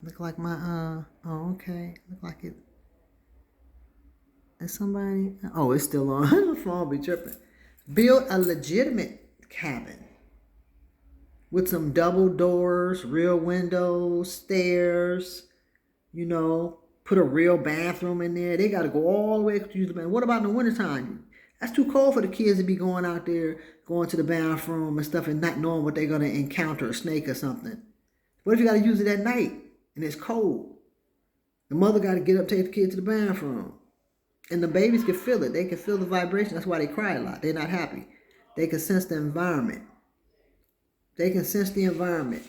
Look like my oh, okay. Look like it is somebody. Oh, it's still on. The phone be tripping. Build a legitimate cabin with some double doors, real windows, stairs. You know, put a real bathroom in there. They got to go all the way to use the bathroom. What about in the wintertime? That's too cold for the kids to be going out there, going to the bathroom and stuff, and not knowing what they're gonna encounter, a snake or something. What if you got to use it at night and it's cold? The mother got to get up, take the kid to the bathroom. And the babies can feel it. They can feel the vibration. That's why they cry a lot. They're not happy. They can sense the environment. They can sense the environment.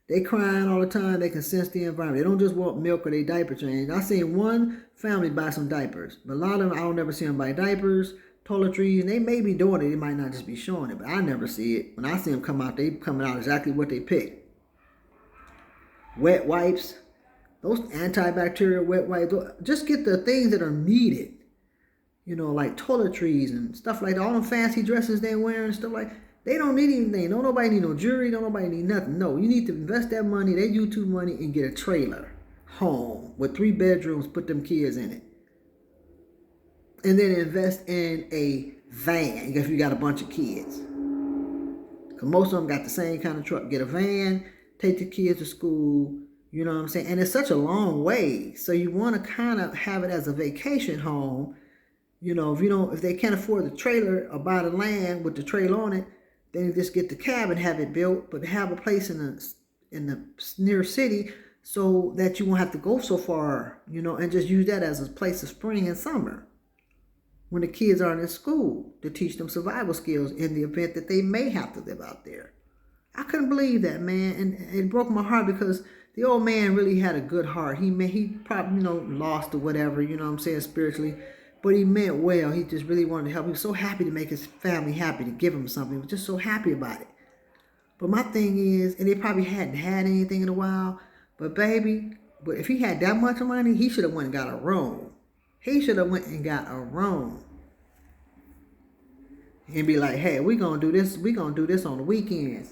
They crying all the time. They can sense the environment. They don't just want milk or their diaper changed. I seen one family buy some diapers. But a lot of them, I don't never see them buy diapers, toiletries. And they may be doing it. They might not just be showing it. But I never see it. When I see them come out, they coming out exactly what they pick. Wet wipes. Those antibacterial wet wipes, just get the things that are needed. You know, like toiletries and stuff like that. All them fancy dresses they're wearing and stuff like that. They don't need anything. Don't nobody need no jewelry. Don't nobody need nothing. No, you need to invest that money, that YouTube money, and get a trailer home with 3 bedrooms. Put them kids in it, and then invest in a van if you got a bunch of kids. Cause most of them got the same kind of truck. Get a van, take the kids to school. You know what I'm saying? And it's such a long way. So you want to kind of have it as a vacation home. You know, if they can't afford the trailer or buy the land with the trailer on it, then you just get the cabin, have it built, but have a place in the near city so that you won't have to go so far, and just use that as a place of spring and summer when the kids aren't in school to teach them survival skills in the event that they may have to live out there. I couldn't believe that, man, and it broke my heart because the old man really had a good heart. He probably, lost or whatever, what I'm saying, spiritually. But he meant well. He just really wanted to help. He was so happy to make his family happy, to give him something. He was just so happy about it. But my thing is, and they probably hadn't had anything in a while, but if he had that much money, he should have went and got a room. He should have went and got a room. And be like, hey, we're going to do this on the weekends.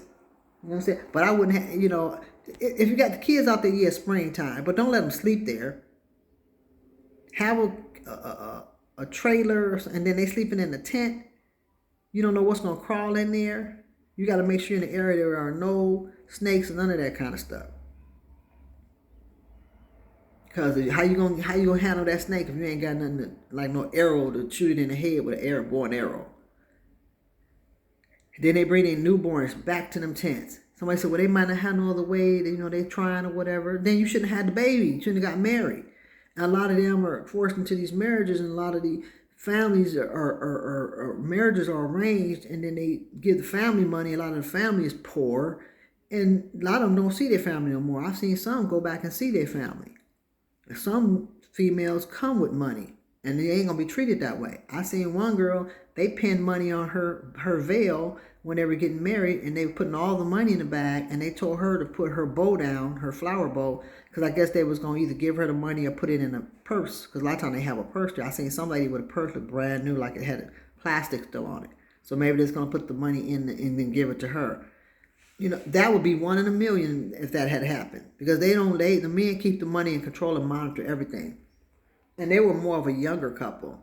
You know what I'm saying? But I wouldn't have, if you got the kids out there, yeah, springtime, but don't let them sleep there. Have a trailer, and then they sleeping in a tent. You don't know what's going to crawl in there. You got to make sure in the area there are no snakes and none of that kind of stuff. Because how you gonna handle that snake if you ain't got nothing like no arrow to shoot it in the head with an bow and arrow? Then they bring in newborns back to them tents. Somebody said, well, they might not have no other way. They trying or whatever. Then you shouldn't have had the baby. You shouldn't have got married. And a lot of them are forced into these marriages, and a lot of the families are marriages are arranged, and then they give the family money. A lot of the family is poor, and a lot of them don't see their family no more. I've seen some go back and see their family. Some females come with money, and they ain't gonna be treated that way. I seen one girl, they pinned money on her veil when they were getting married, and they were putting all the money in the bag, and they told her to put her bow down, her flower bow, because I guess they was going to either give her the money or put it in a purse, because a lot of times they have a purse there. I seen some lady with a purse that brand new, like it had plastic still on it. So maybe they're going to put the money in and then give it to her. That would be 1 in a million if that had happened, because the men keep the money in control and monitor everything. And they were more of a younger couple.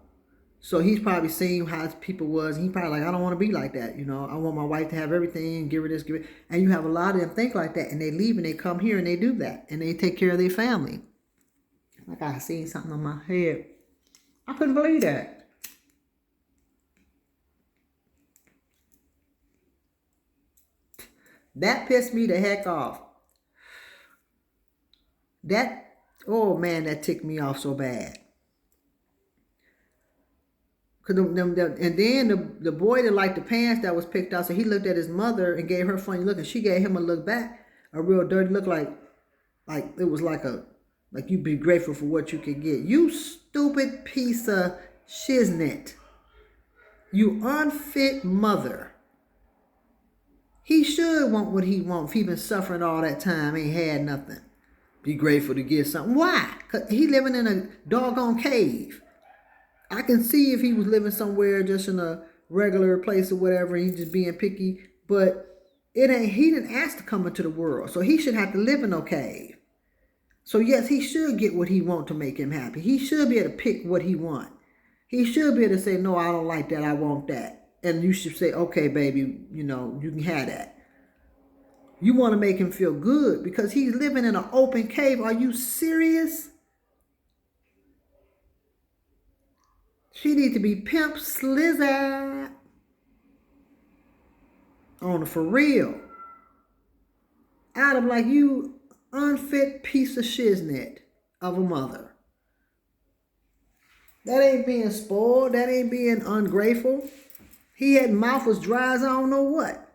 So he's probably seen how his people was. And he probably like, I don't want to be like that. I want my wife to have everything, give her this, give it. And you have a lot of them think like that. And they leave and they come here and they do that. And they take care of their family. Like I seen something on my head. I couldn't believe that. That pissed me the heck off. Oh man, that ticked me off so bad. And then the boy that liked the pants that was picked out, so he looked at his mother and gave her a funny look, and she gave him a look back, a real dirty look, like it was like you be grateful for what you could get. You stupid piece of shiznit. You unfit mother. He should want what he wants. If he been suffering all that time, ain't had nothing. Be grateful to get something. Why? Because he living in a doggone cave. I can see if he was living somewhere just in a regular place or whatever, he's just being picky, but he didn't ask to come into the world, so he should have to live in no cave. So yes, he should get what he want to make him happy. He should be able to pick what he want. He should be able to say, no, I don't like that. I want that. And you should say, okay, baby, you can have that. You want to make him feel good because he's living in an open cave. Are you serious? She needs to be pimp slizzard. On for real. Out of like you unfit piece of shiznit of a mother. That ain't being spoiled. That ain't being ungrateful. He had mouth was dry as I don't know what.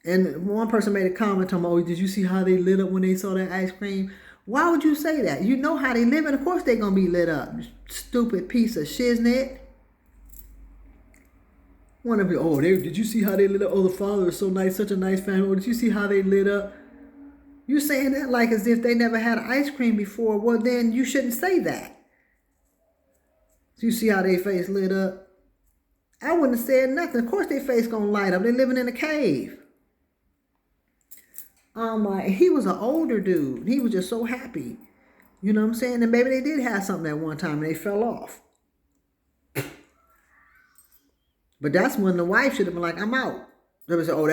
And one person made a comment on, oh, did you see how they lit up when they saw that ice cream? Why would you say that? You know how they live, and of course they're going to be lit up. Stupid piece of shiznit. One of you, did you see how they lit up? Oh, the father is so nice, such a nice family. Oh, did you see how they lit up? You're saying that like as if they never had ice cream before. Well, then you shouldn't say that. So you see how their face lit up? I wouldn't have said nothing. Of course their face going to light up. They're living in a cave. He was an older dude. He was just so happy. You know what I'm saying? And maybe they did have something at one time and they fell off. But that's when the wife should have been like, I'm out. They would say, oh,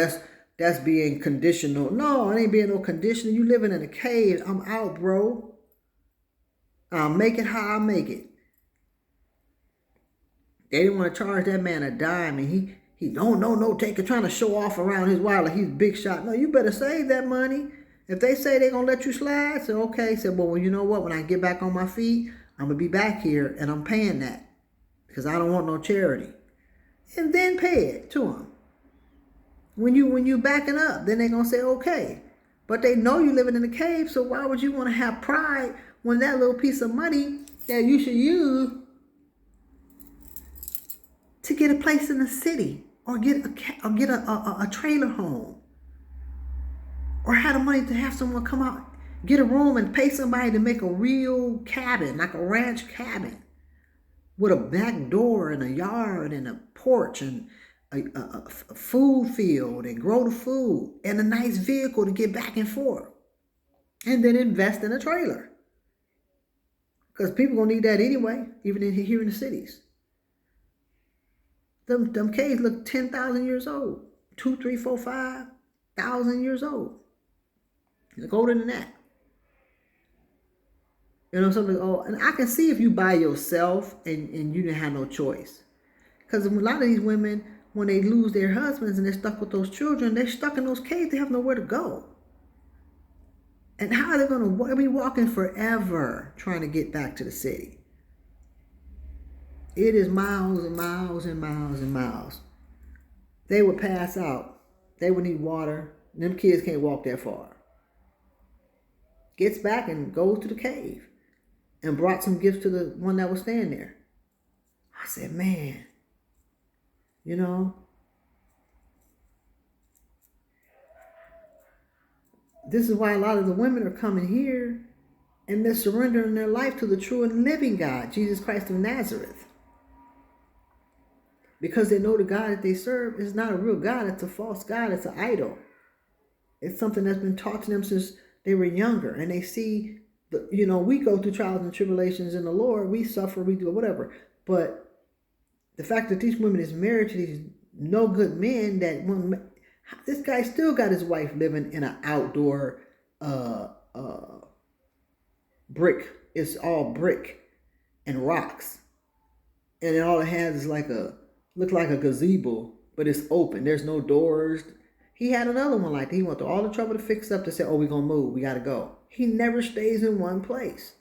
that's being conditional. No, it ain't being no conditional. You living in a cave. I'm out, bro. I'll make it how I make it. They didn't want to charge that man a dime, and he don't take it, trying to show off around his wife like he's big shot. No, you better save that money. If they say they're going to let you slide, say, okay. Say, well, you know what? When I get back on my feet, I'm going to be back here, and I'm paying that because I don't want no charity. And then pay it to them. When you backing up, then they're going to say, okay. But they know you living in a cave, so why would you want to have pride when that little piece of money that you should use to get a place in the city or get a trailer home or have the money to have someone come out, get a room and pay somebody to make a real cabin, like a ranch cabin with a back door and a yard and a porch and a food field and grow the food and a nice vehicle to get back and forth, and then invest in a trailer because people gonna need that anyway, even here in the cities. Them caves look 10,000 years old, 2, 3, 4, 5,000 years old. Look older than that. You know, something. Oh, and I can see if you by yourself and you didn't have no choice, because a lot of these women, when they lose their husbands and they're stuck with those children, they're stuck in those caves. They have nowhere to go. And how are they going to be walking forever trying to get back to the city? It is miles and miles and miles and miles. They would pass out. They would need water. Them kids can't walk that far. Gets back and goes to the cave and brought some gifts to the one that was standing there. I said, man, you know, this is why a lot of the women are coming here and they're surrendering their life to the true and living God, Jesus Christ of Nazareth. Because they know the God that they serve is not a real God. It's a false God. It's an idol. It's something that's been taught to them since they were younger. And they see, we go through trials and tribulations in the Lord. We suffer, we do whatever. But the fact that these women is married to these no good men, this guy still got his wife living in an outdoor brick. It's all brick and rocks. And then all it has is look like a gazebo, but it's open. There's no doors. He had another one like that. He went through all the trouble to fix it up to say, oh, we're going to move. We got to go. He never stays in one place.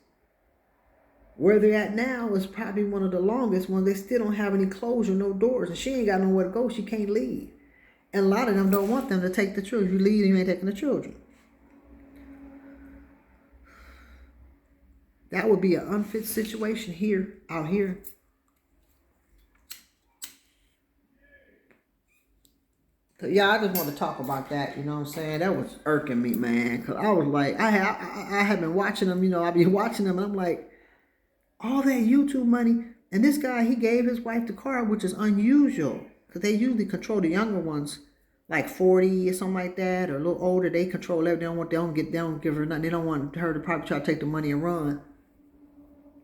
Where they're at now is probably one of the longest ones. They still don't have any closure, no doors. And she ain't got nowhere to go. She can't leave. And a lot of them don't want them to take the children. You leave, you ain't taking the children. That would be an unfit situation out here. So yeah, I just want to talk about that. You know what I'm saying? That was irking me, man. Because I was like, I have been watching them. I've been watching them, and I'm like, all that YouTube money. And this guy, he gave his wife the car, which is unusual. Because they usually control the younger ones like 40 or something like that, or a little older. They control everything. They don't give her nothing. They don't want her to probably try to take the money and run.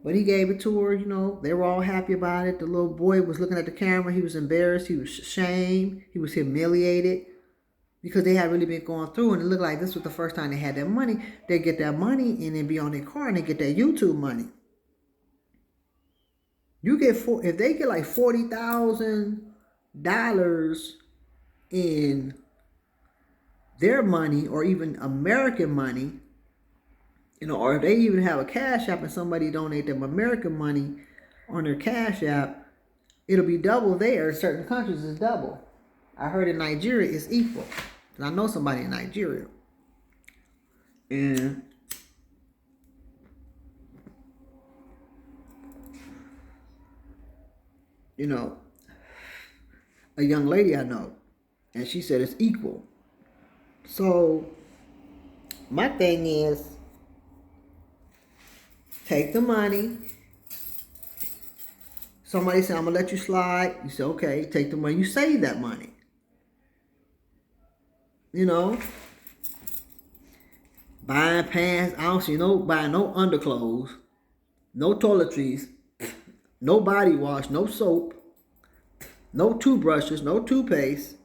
But he gave it to her, you know. They were all happy about it. The little boy was looking at the camera. He was embarrassed. He was ashamed. He was humiliated because they had really been going through, and it looked like this was the first time they had that money. They get that money and then be on their car and they get that YouTube money. If they get like $40,000 in their money, or even American money, you know, or if they even have a Cash App and somebody donate them American money on their Cash App, it'll be double there. In certain countries, it's double. I heard in Nigeria it's equal. And I know somebody in Nigeria. And you know, a young lady I know, and she said it's equal. So my thing is, take the money. Somebody said, I'm going to let you slide. You say, okay, take the money. You save that money. You know, buying pants, I don't see buying no underclothes, no toiletries, no body wash, no soap, no toothbrushes, no toothpaste,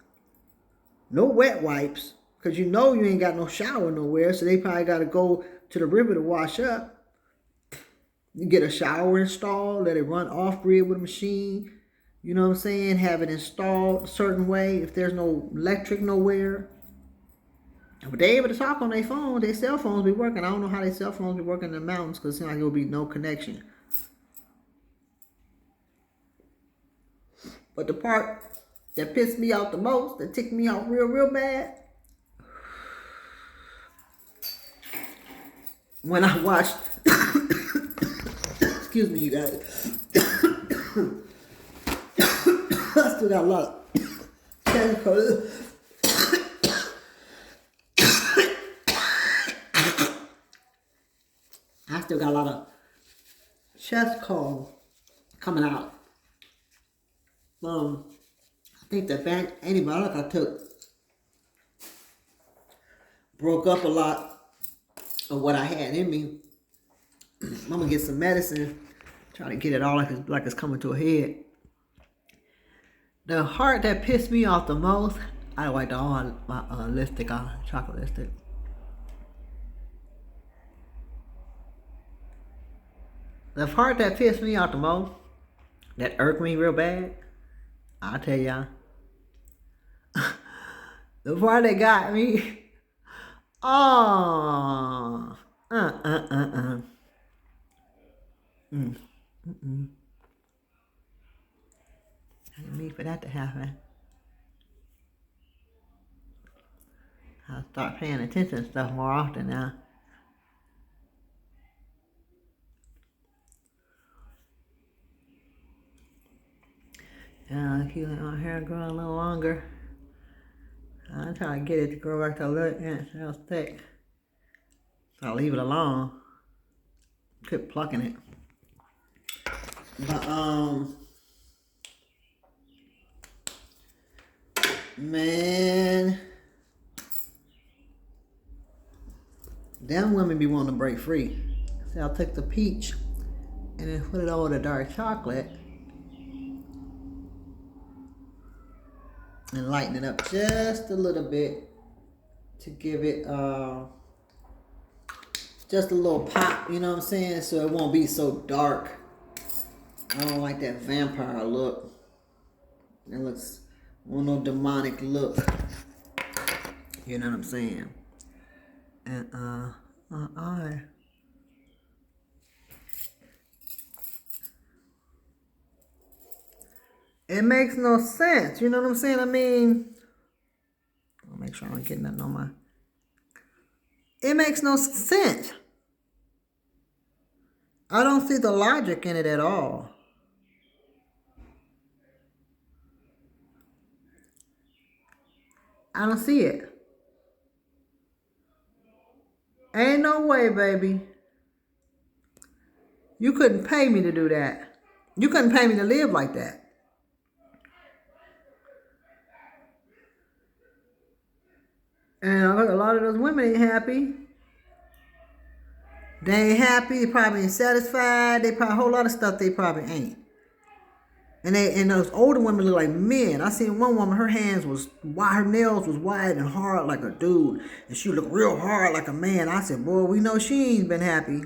no wet wipes, because you know you ain't got no shower nowhere, so they probably got to go to the river to wash up. You get a shower installed, let it run off-grid with a machine, you know what I'm saying, have it installed a certain way if there's no electric nowhere. But they able to talk on their phone, their cell phones be working. I don't know how their cell phones be working in the mountains because it seems like there will be no connection. But the part that pissed me off the most, that ticked me off real bad, when I watched, excuse me, you guys, I still got a lot of technical. I still got a lot of chest cold coming out. I think the antibiotic I took broke up a lot of what I had in me. I'm gonna get some medicine, try to get it all like it's coming to a head. The part that pissed me off the most, I wiped all my lipstick off, chocolate lipstick. The part that pissed me off the most, that irked me real bad, I'll tell y'all. The part that got me, I didn't mean for that to happen. I'll start paying attention to stuff more often now. Keep my hair growing a little longer. I'm trying to get it to grow back to a little inch real thick. So I'll leave it alone. Keep plucking it. But man, them women be wanting to break free. See, I'll take the peach and then put it over the dark chocolate and lighten it up just a little bit to give it just a little pop, you know what I'm saying, so it won't be so dark. I don't like that vampire look. It looks no demonic look. You know what I'm saying? And it makes no sense. You know what I'm saying? I mean, I'll make sure I don't get nothing on my. It makes no sense. I don't see the logic in it at all. I don't see it. Ain't no way, baby. You couldn't pay me to do that. You couldn't pay me to live like that. And a lot of those women ain't happy. They ain't happy. They probably ain't satisfied. They probably a whole lot of stuff they probably ain't. And those older women look like men. I seen one woman, her hands was wide, her nails was wide and hard like a dude, and she looked real hard like a man. I said, boy, we know she ain't been happy,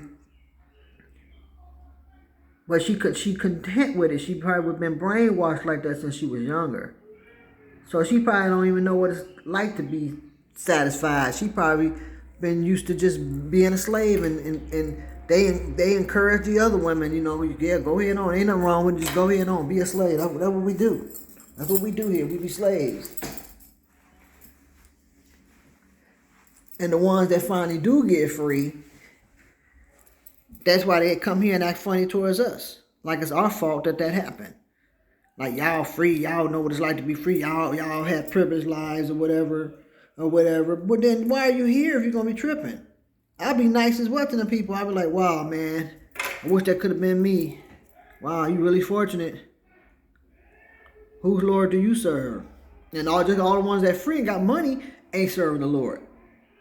but she content with it. She probably would been brainwashed like that since she was younger, so she probably don't even know what it's like to be satisfied. She probably been used to just being a slave, and they encourage the other women, yeah, go ahead on. Ain't nothing wrong with it. Just go ahead on, be a slave. That's what we do. That's what we do here. We be slaves. And the ones that finally do get free, that's why they come here and act funny towards us. Like it's our fault that happened. Like y'all free, y'all know what it's like to be free. Y'all have privileged lives or whatever. But then why are you here if you're gonna be tripping? I'll be nice as well to the people. I'll be like, wow, man, I wish that could have been me. Wow, you really fortunate. Whose Lord do you serve? And all the ones that free and got money ain't serving the Lord.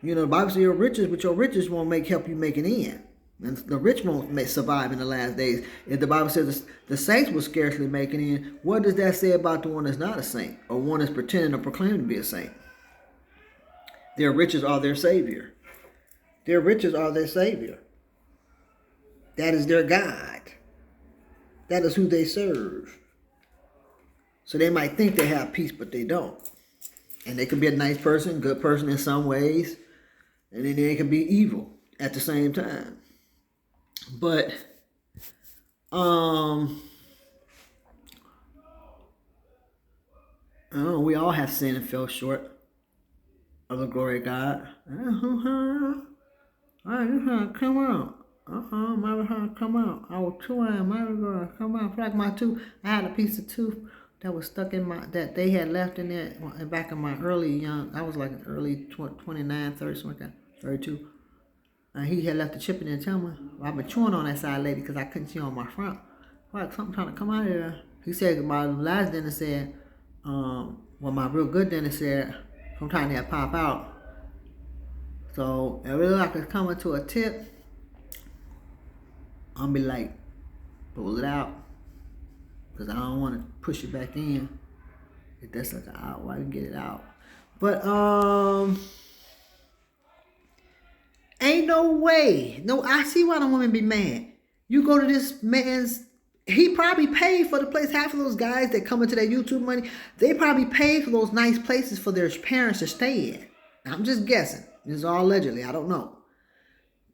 The Bible says your riches, but your riches won't help you make it in. And the rich won't survive in the last days. If the Bible says the saints will scarcely make it in, what does that say about the one that's not a saint or one that's pretending or proclaiming to be a saint? Their riches are their savior. Their riches are their savior. That is their God. That is who they serve. So they might think they have peace, but they don't. And they can be a nice person, good person in some ways, and then they can be evil at the same time. But I don't know, we all have sinned and fell short of the glory of God. Come out. My come out. I was chewing, my girl, come out. Like my tooth. I had a piece of tooth that was stuck in that they had left in there back in my early young. I was like early 29, 30, something like that, 32. And he had left the chip in there. Tell me, well, I've been chewing on that side lately because I couldn't chew on my front. Like something trying to come out of there. He said my last dentist said, my real good dentist said, sometimes they'll pop out. So it really like it's coming to a tip. I'll be like, pull it out, because I don't want to push it back in. If that's like an out, I can get it out. But ain't no way. No, I see why the women be mad. You go to this man's, he probably paid for the place. Half of those guys that come into their YouTube money, they probably paid for those nice places for their parents to stay in. I'm just guessing. This is all allegedly. I don't know.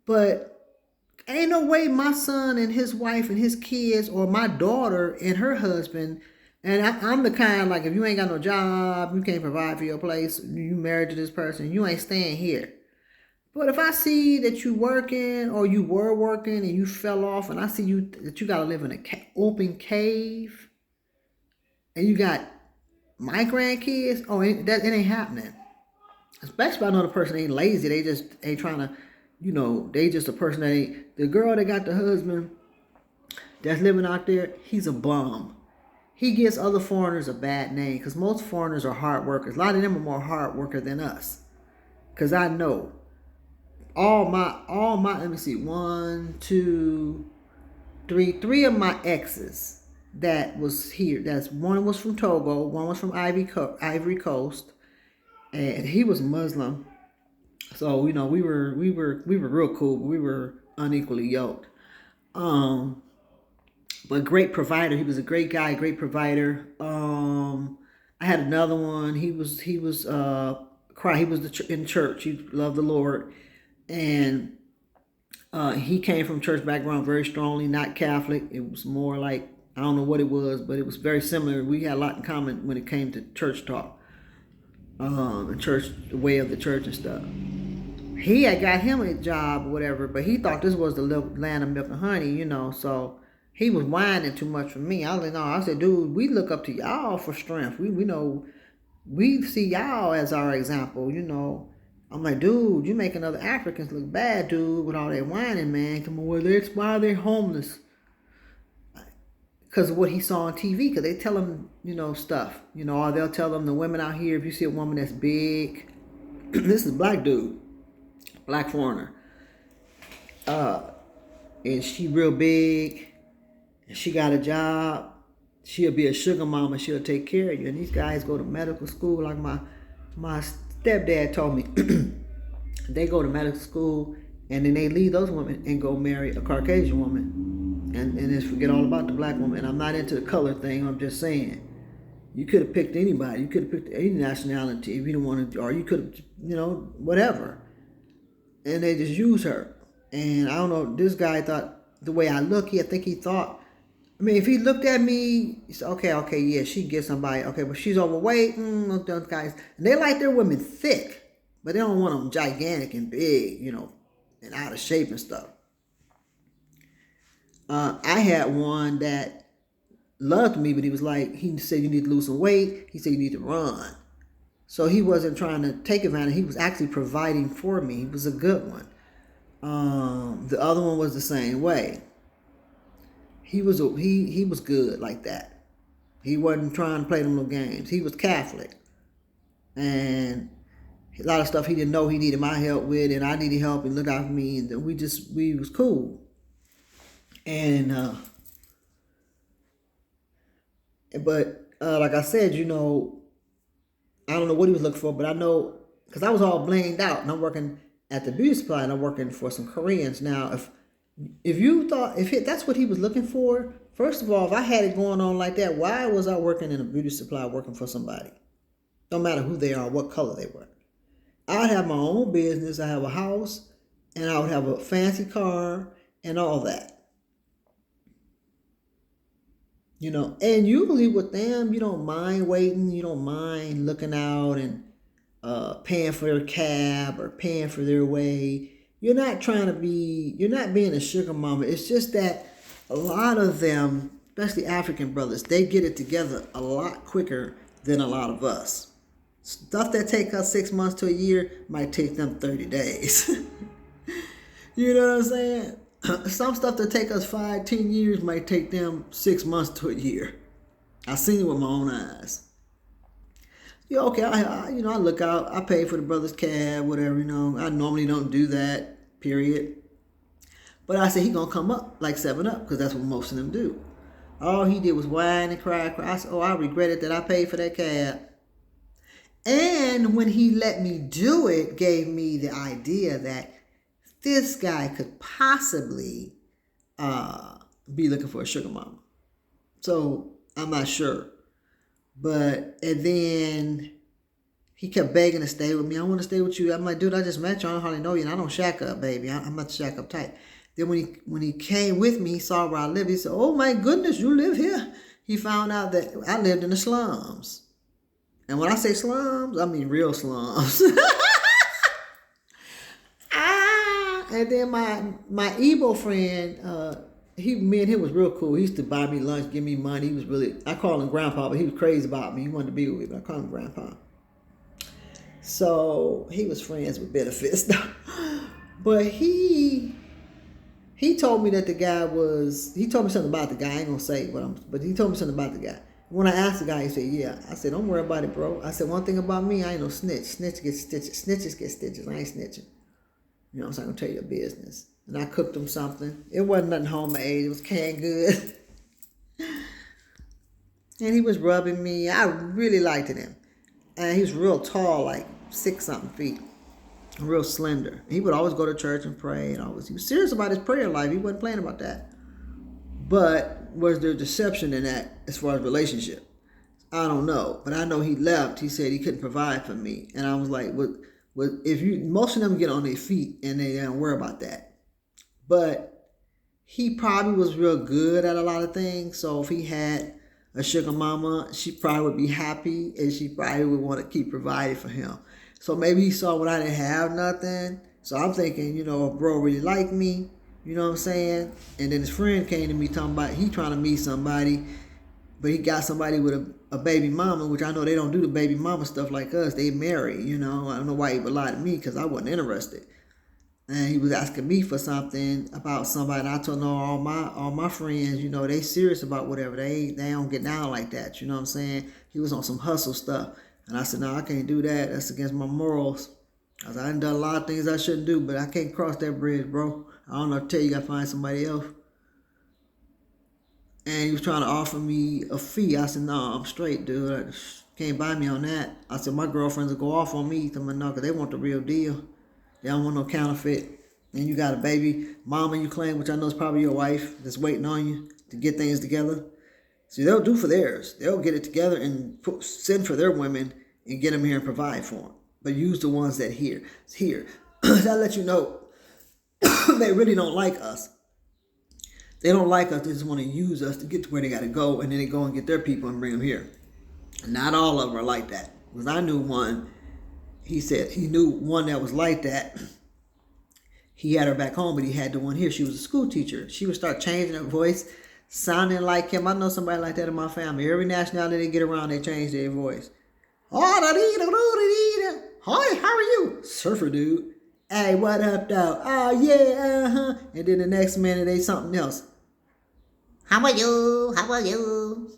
But ain't no way my son and his wife and his kids, or my daughter and her husband, and I'm the kind, like, if you ain't got no job, you can't provide for your place, you married to this person, you ain't staying here. But if I see that you working, or you were working and you fell off, and I see that you got to live in an open cave, and you got my grandkids, it ain't happening. Especially if I know the person ain't lazy, they just ain't trying to, they just a person that ain't, the girl that got the husband that's living out there, he's a bum. He gives other foreigners a bad name, because most foreigners are hard workers. A lot of them are more hard worker than us. Because I know all my, let me see, 1, 2, 3, 3 of my exes that was here. One was from Togo, one was from Ivory Coast, and he was Muslim. So we were real cool, but we were unequally yoked. But great provider. He was a great guy, great provider. I had another one. He was in church. He loved the Lord, and he came from church background very strongly, not Catholic. It was more like, I don't know what it was, but it was very similar. We had a lot in common when it came to church talk, and church, the way of the church and stuff. He had got him a job or whatever, but he thought this was the land of milk and honey, so he was whining too much for me. I said, dude, we look up to y'all for strength. We know, we see y'all as our example, I'm like, dude, you making other Africans look bad, dude, with all that whining, man. Come on, why are they homeless? Because of what he saw on TV, because they tell him, stuff, or they'll tell them, the women out here, if you see a woman that's big, This is a black dude, black foreigner. And she real big, and she got a job. She'll be a sugar mama. She'll take care of you. And these guys go to medical school, like my stepdad told me. They go to medical school, and then they leave those women and go marry a Caucasian woman, and just forget all about the black woman. I'm not into the color thing. I'm just saying, you could have picked anybody. You could have picked any nationality if you didn't want to, or you could have, whatever. And they just use her. And I don't know, this guy thought the way I look, I think he thought, I mean, if he looked at me, he said, okay, yeah, she can get somebody. Okay, but she's overweight. Those guys. And they like their women thick, but they don't want them gigantic and big, and out of shape and stuff. I had one that loved me, but he was like, he said, you need to lose some weight. He said, you need to run. So he wasn't trying to take advantage. He was actually providing for me. He was a good one. The other one was the same way. He was good like that. He wasn't trying to play them little games. He was Catholic, and a lot of stuff he didn't know he needed my help with, and I needed help and look out for me, and we was cool. And but like I said, I don't know what he was looking for, but I know because I was all blinged out, and I'm working at the beauty supply, and I'm working for some Koreans. Now, if you thought that's what he was looking for, first of all, if I had it going on like that, why was I working in a beauty supply working for somebody? No matter who they are, what color they were. I'd have my own business. I have a house, and I would have a fancy car and all that. And usually with them, you don't mind waiting, you don't mind looking out and paying for their cab or paying for their way. You're not being a sugar mama. It's just that a lot of them, especially African brothers, they get it together a lot quicker than a lot of us. Stuff that take us 6 months to a year might take them 30 days. You know what I'm saying? Some stuff that take us 5-10 years might take them 6 months to a year. I've seen it with my own eyes. Yeah, okay, I look out, I pay for the brother's cab, whatever, I normally don't do that, period. But I said, he gonna come up like 7-Up, because that's what most of them do. All he did was whine and cry. I said, I regretted that I paid for that cab. And when he let me do it, gave me the idea that this guy could possibly be looking for a sugar mama. So I'm not sure. And then he kept begging to stay with me. I want to stay with you. I'm like, dude, I just met you. I don't hardly know you. And I don't shack up, baby. I'm not shack up tight. Then when he came with me, he saw where I live. He said, oh my goodness, you live here. He found out that I lived in the slums. And when I say slums, I mean real slums. And then my Igbo friend, me and him was real cool. He used to buy me lunch, give me money. He was I call him Grandpa, but he was crazy about me. He wanted to be with me, but I call him Grandpa. So he was friends with benefits. But he told me that the guy he told me something about the guy. I ain't gonna say but he told me something about the guy. When I asked the guy, he said, yeah. I said, don't worry about it, bro. I said, one thing about me, I ain't no snitch. Snitch get stitches. Snitches get stitches. I ain't snitching. So I'm going to tell you a business. And I cooked him something. It wasn't nothing homemade. It was canned good. And he was rubbing me. I really liked him. And he was real tall, like 6-something feet. Real slender. He would always go to church and pray. He was serious about his prayer life. He wasn't playing about that. But was there deception in that as far as relationship? I don't know. But I know he left. He said he couldn't provide for me. And I was like, most of them get on their feet and they don't worry about that. But he probably was real good at a lot of things. So if he had a sugar mama, she probably would be happy and she probably would want to keep providing for him. So maybe he saw when I didn't have nothing. So I'm thinking, bro really liked me. You know what I'm saying? And then his friend came to me talking about he trying to meet somebody, but he got somebody with a baby mama, which I know they don't do the baby mama stuff like us. They marry, I don't know why he would lie to me because I wasn't interested. And he was asking me for something about somebody. And I told him, no, all my friends, they serious about whatever. They don't get down like that. You know what I'm saying? He was on some hustle stuff. And I said, no, I can't do that. That's against my morals. Cause I done a lot of things I shouldn't do, but I can't cross that bridge, bro. I don't know. Tell you, gotta find somebody else. And he was trying to offer me a fee. I said, no, I'm straight, dude. Can't buy me on that. I said, my girlfriends will go off on me. Tell me no, because they want the real deal. They don't want no counterfeit. And you got a baby mama you claim, which I know is probably your wife, that's waiting on you to get things together. See, they'll do for theirs. They'll get it together and send for their women and get them here and provide for them. But use the ones that here. That let you know they really don't like us. They don't like us. They just want to use us to get to where they got to go, and then they go and get their people and bring them here. Not all of them are like that. Because I knew one. He said he knew one that was like that. He had her back home, but he had the one here. She was a school teacher. She would start changing her voice, sounding like him. I know somebody like that in my family. Every nationality they get around, they change their voice. Oh, hi, how are you? Surfer dude. Hey, what up, though? Oh, yeah, uh-huh. And then the next minute, they something else. How are you? How are you?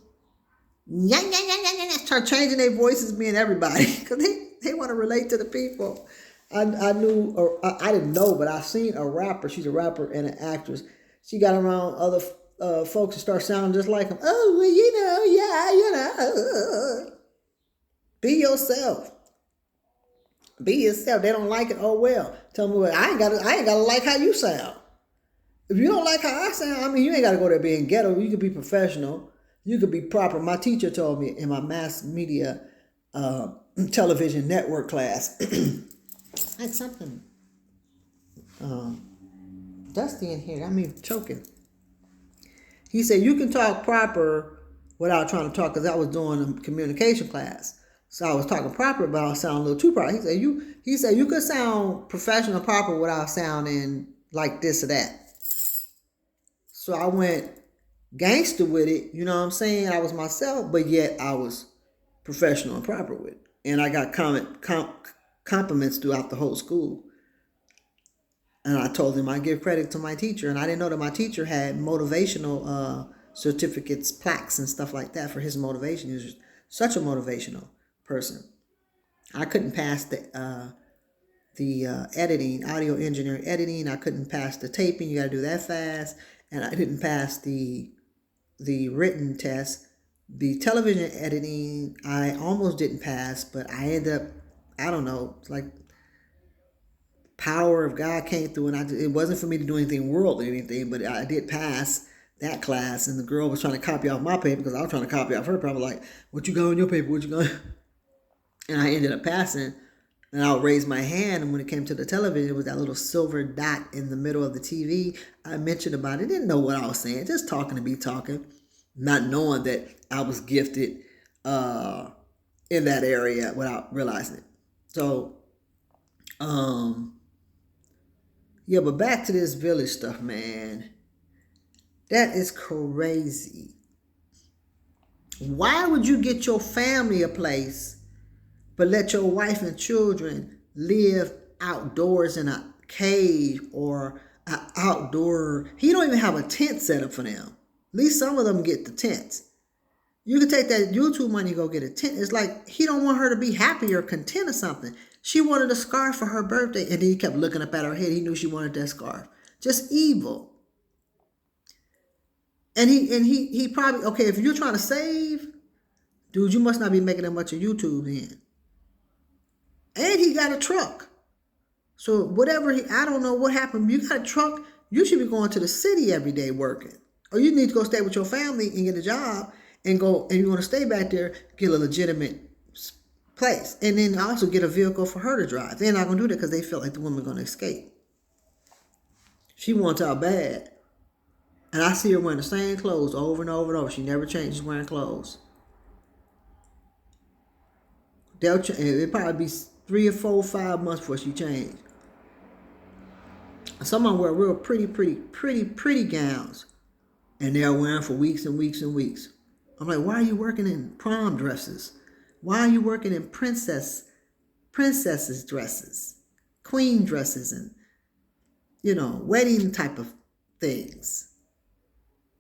Yeah, yeah, yeah, yeah, yeah. Start changing their voices, me and everybody. Because they want to relate to the people. I knew, or I didn't know, but I seen a rapper. She's a rapper and an actress. She got around other folks and start sounding just like them. Oh, well, Be yourself. Be yourself. They don't like it. Oh well. Tell me what. I ain't gotta like how you sound. If you don't like how I sound, I mean, you ain't gotta go there being ghetto. You could be professional. You could be proper. My teacher told me in my mass media television network class. Like something dusty in here. I mean, choking. He said you can talk proper without trying to talk, because I was doing a communication class. So I was talking proper, but I was sounding a little too proper. He said you could sound professional proper without sounding like this or that. So I went gangster with it, you know what I'm saying? I was myself, but yet I was professional and proper with it. And I got compliments throughout the whole school. And I told him I give credit to my teacher, and I didn't know that my teacher had motivational certificates, plaques, and stuff like that for his motivation. He was such a motivational person. I couldn't pass the editing, audio engineering editing. I couldn't pass the taping. You got to do that fast. And I didn't pass the written test. The television editing, I almost didn't pass, but I ended up, I don't know, like power of God came through, and it wasn't for me to do anything worldly or anything, but I did pass that class. And the girl was trying to copy off my paper because I was trying to copy off her paper. Like, what you got on your paper? What you got? And I ended up passing. And I would raise my hand, and when it came to the television, it was that little silver dot in the middle of the TV. I mentioned about it. Didn't know what I was saying. Just talking to be talking. Not knowing that I was gifted in that area without realizing it. So, yeah, but back to this village stuff, man. That is crazy. Why would you get your family a place, but let your wife and children live outdoors in a cave or an outdoor? He don't even have a tent set up for them. At least some of them get the tents. You could take that YouTube money and go get a tent. It's like he don't want her to be happy or content or something. She wanted a scarf for her birthday, and then he kept looking up at her head. He knew she wanted that scarf. Just evil. And he probably, okay, if you're trying to save, dude, you must not be making that much of YouTube then. And he got a truck. So whatever I don't know what happened. You got a truck, you should be going to the city every day working. Or you need to go stay with your family and get a job and go, and you want to stay back there, get a legitimate place. And then also get a vehicle for her to drive. They're not going to do that because they feel like the woman's going to escape. She wants out bad. And I see her wearing the same clothes over and over and over. She never changes wearing clothes. It'll probably be 3 or 4 or 5 months before she changes. Some of them wear real pretty gowns. And they're wearing for weeks and weeks and weeks. I'm like, why are you working in prom dresses? Why are you working in princesses dresses, queen dresses, and, wedding type of things?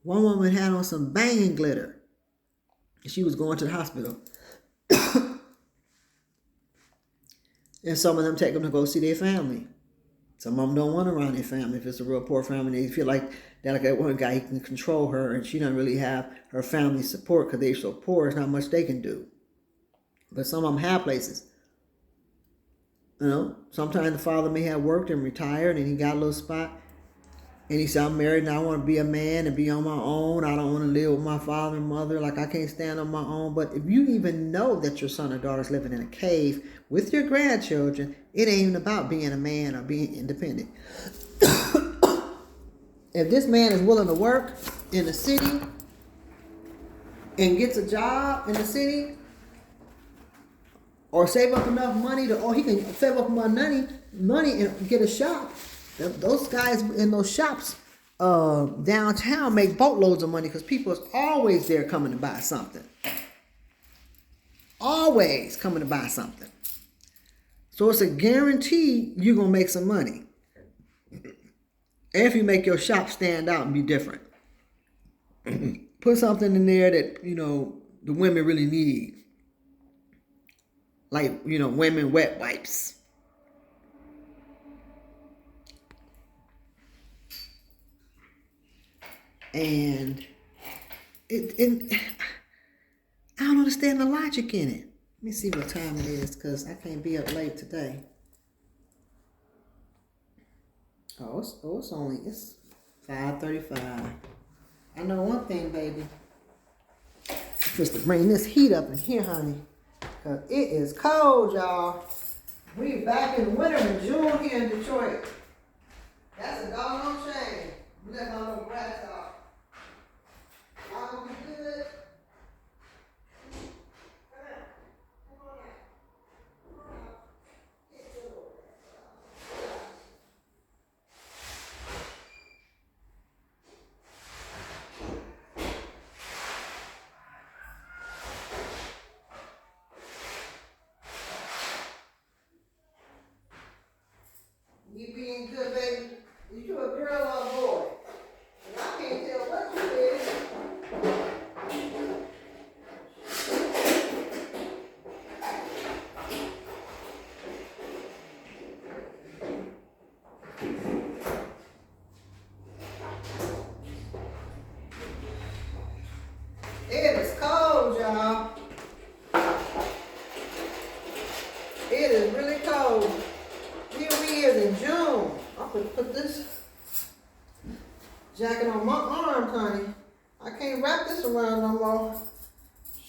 One woman had on some banging glitter. She was going to the hospital. And some of them take them to go see their family. Some of them don't want to run their family if it's a real poor family. They feel like that one guy, he can control her, and she doesn't really have her family support because they're so poor. There's not much they can do. But some of them have places. You know, sometimes the father may have worked and retired, and he got a little spot. And he said, I'm married and I want to be a man and be on my own. I don't want to live with my father and mother. Like, I can't stand on my own. But if you even know that your son or daughter is living in a cave with your grandchildren, it ain't even about being a man or being independent. If this man is willing to work in the city and gets a job in the city, or save up enough money or he can save up money and get a shop. Those guys in those shops downtown make boatloads of money because people is always there coming to buy something. Always coming to buy something. So it's a guarantee you're going to make some money. If you make your shop stand out and be different. Put something in there that, you know, the women really need. Like, you know, women wet wipes. And I don't understand the logic in it. Let me see what time it is, because I can't be up late today. It's 5:35. I know one thing, baby. Just to bring this heat up in here, honey. Because it is cold, y'all. We back in winter in June here in Detroit. That's a doggone shame. We left my little grass off. Y'all gonna be good? Come on out. Get your little grass off. You being good, baby? You a girl or a boy? And I can't tell what you is. It is cold, y'all. It is really cold. Here we is in June. I'm gonna put this jacket on my arm, honey. I can't wrap this around no more.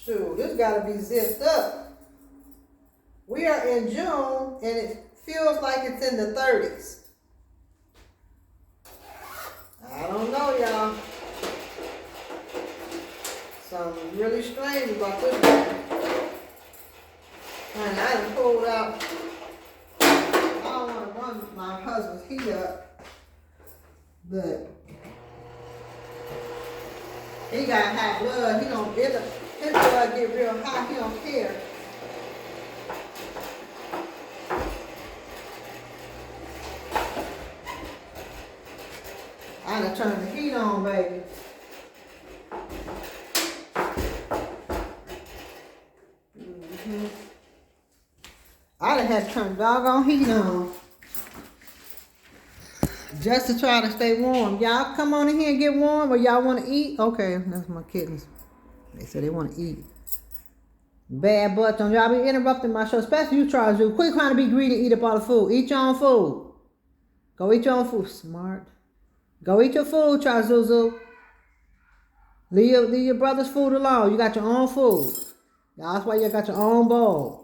Shoot, this gotta be zipped up. We are in June and it feels like it's in the 30s. I don't know, y'all. Something really strange about this one. Honey, I done pulled out. I don't want to run my husband's heat up, but he got high blood. He don't get it. His blood get real hot. He don't care. I done turned the heat on, baby. I done had to turn the doggone heat on just to try to stay warm. Y'all come on in here and get warm, or y'all want to eat? Okay, that's my kittens. They said they want to eat. Bad butts. Don't y'all be interrupting my show, especially you, Charles. Quit trying to be greedy, eat up all the food. Eat your own food. Go eat your own food. Smart. Go eat your food, Charles Zuzu. Leave your brother's food alone. You got your own food. Y'all, that's why you got your own bowl.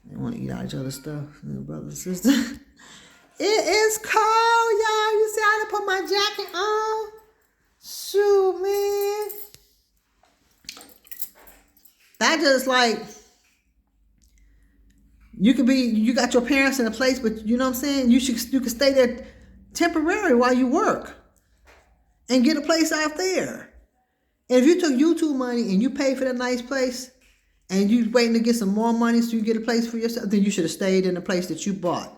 They want to eat out each other's stuff, brothers and sisters. It is cold, y'all. You see, I done put my jacket on. Shoot, man. That just like, you got your parents in a place, but you know what I'm saying? You can stay there temporary while you work and get a place out there. And if you took YouTube money and you paid for that nice place, and you waiting to get some more money so you get a place for yourself, then you should have stayed in the place that you bought.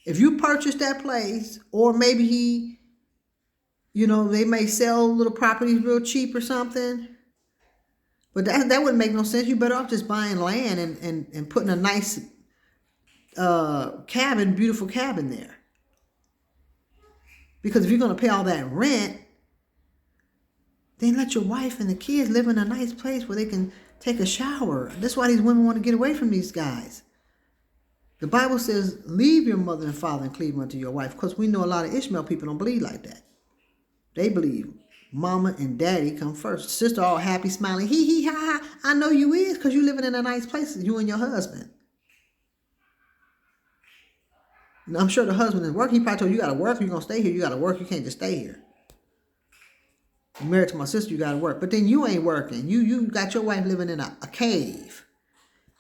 If you purchased that place, or maybe they may sell little properties real cheap or something, but that wouldn't make no sense. You better off just buying land and putting a nice cabin, beautiful cabin there. Because if you're going to pay all that rent, then let your wife and the kids live in a nice place where they can take a shower. That's why these women want to get away from these guys. The Bible says, leave your mother and father and cleave unto your wife. Because we know a lot of Ishmael people don't believe like that. They believe mama and daddy come first. Sister all happy, smiling, hee hee ha ha. I know you is because you living in a nice place, you and your husband. And I'm sure the husband is working. He probably told you, you got to work. You're going to stay here. You got to work. You can't just stay here. You're married to my sister. You got to work. But then you ain't working. You got your wife living in a cave.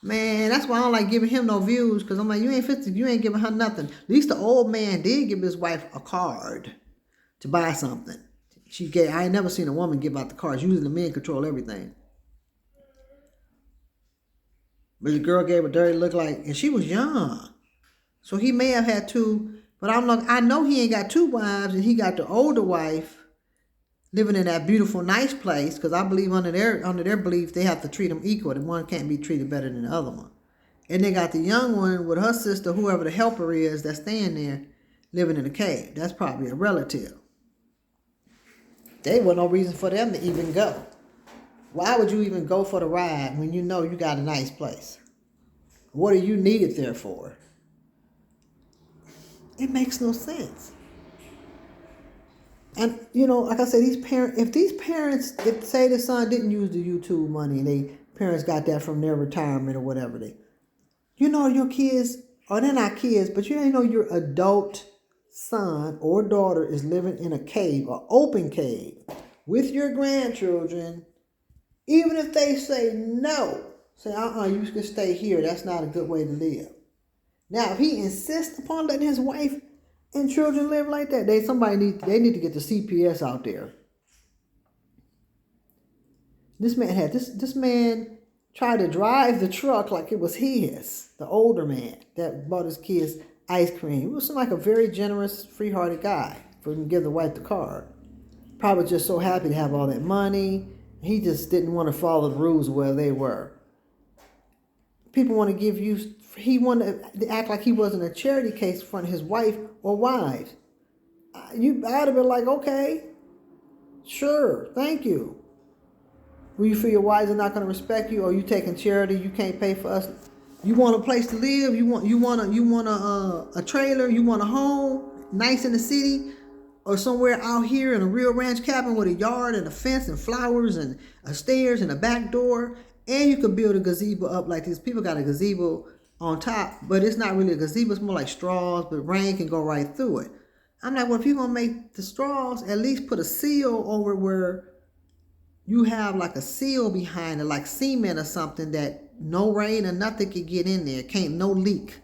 Man, that's why I don't like giving him no views. Because I'm like, you ain't 50. You ain't giving her nothing. At least the old man did give his wife a card to buy something. I ain't never seen a woman give out the cards. Usually the men control everything. But the girl gave a dirty look like, and she was young. So he may have had two, but I know he ain't got two wives, and he got the older wife living in that beautiful, nice place, because I believe under their belief, they have to treat them equal. The one can't be treated better than the other one. And they got the young one with her sister, whoever the helper is that's staying there, living in a cave. That's probably a relative. There was no reason for them to even go. Why would you even go for the ride when you know you got a nice place? What are you needed there for? It makes no sense. And, like I said, if say the son didn't use the YouTube money and they parents got that from their retirement or whatever, your kids, or they're not kids, but your adult son or daughter is living in a cave, an open cave, with your grandchildren. Even if they say no, say, you can stay here. That's not a good way to live. Now, if he insists upon letting his wife and children live like that, they need to get the CPS out there. This man tried to drive the truck like it was his. The older man that bought his kids ice cream. He was like a very generous, free-hearted guy for him to give the wife the card. Probably just so happy to have all that money. He just didn't want to follow the rules where they were. People want to he wanted to act like he wasn't a charity case in front of his wife or wives. I'd have been like, okay, sure, thank you. Will you feel your wives are not going to respect you, or you taking charity? You can't pay for us. You want a place to live. You want a trailer. You want a home, nice in the city, or somewhere out here in a real ranch cabin with a yard and a fence and flowers and stairs and a back door. And you can build a gazebo up like these people got a gazebo on top, but it's not really a gazebo. It's more like straws, but rain can go right through it. I'm like, well, if you're going to make the straws, at least put a seal over where you have like a seal behind it, like cement or something, that no rain or nothing can get in there. No leak.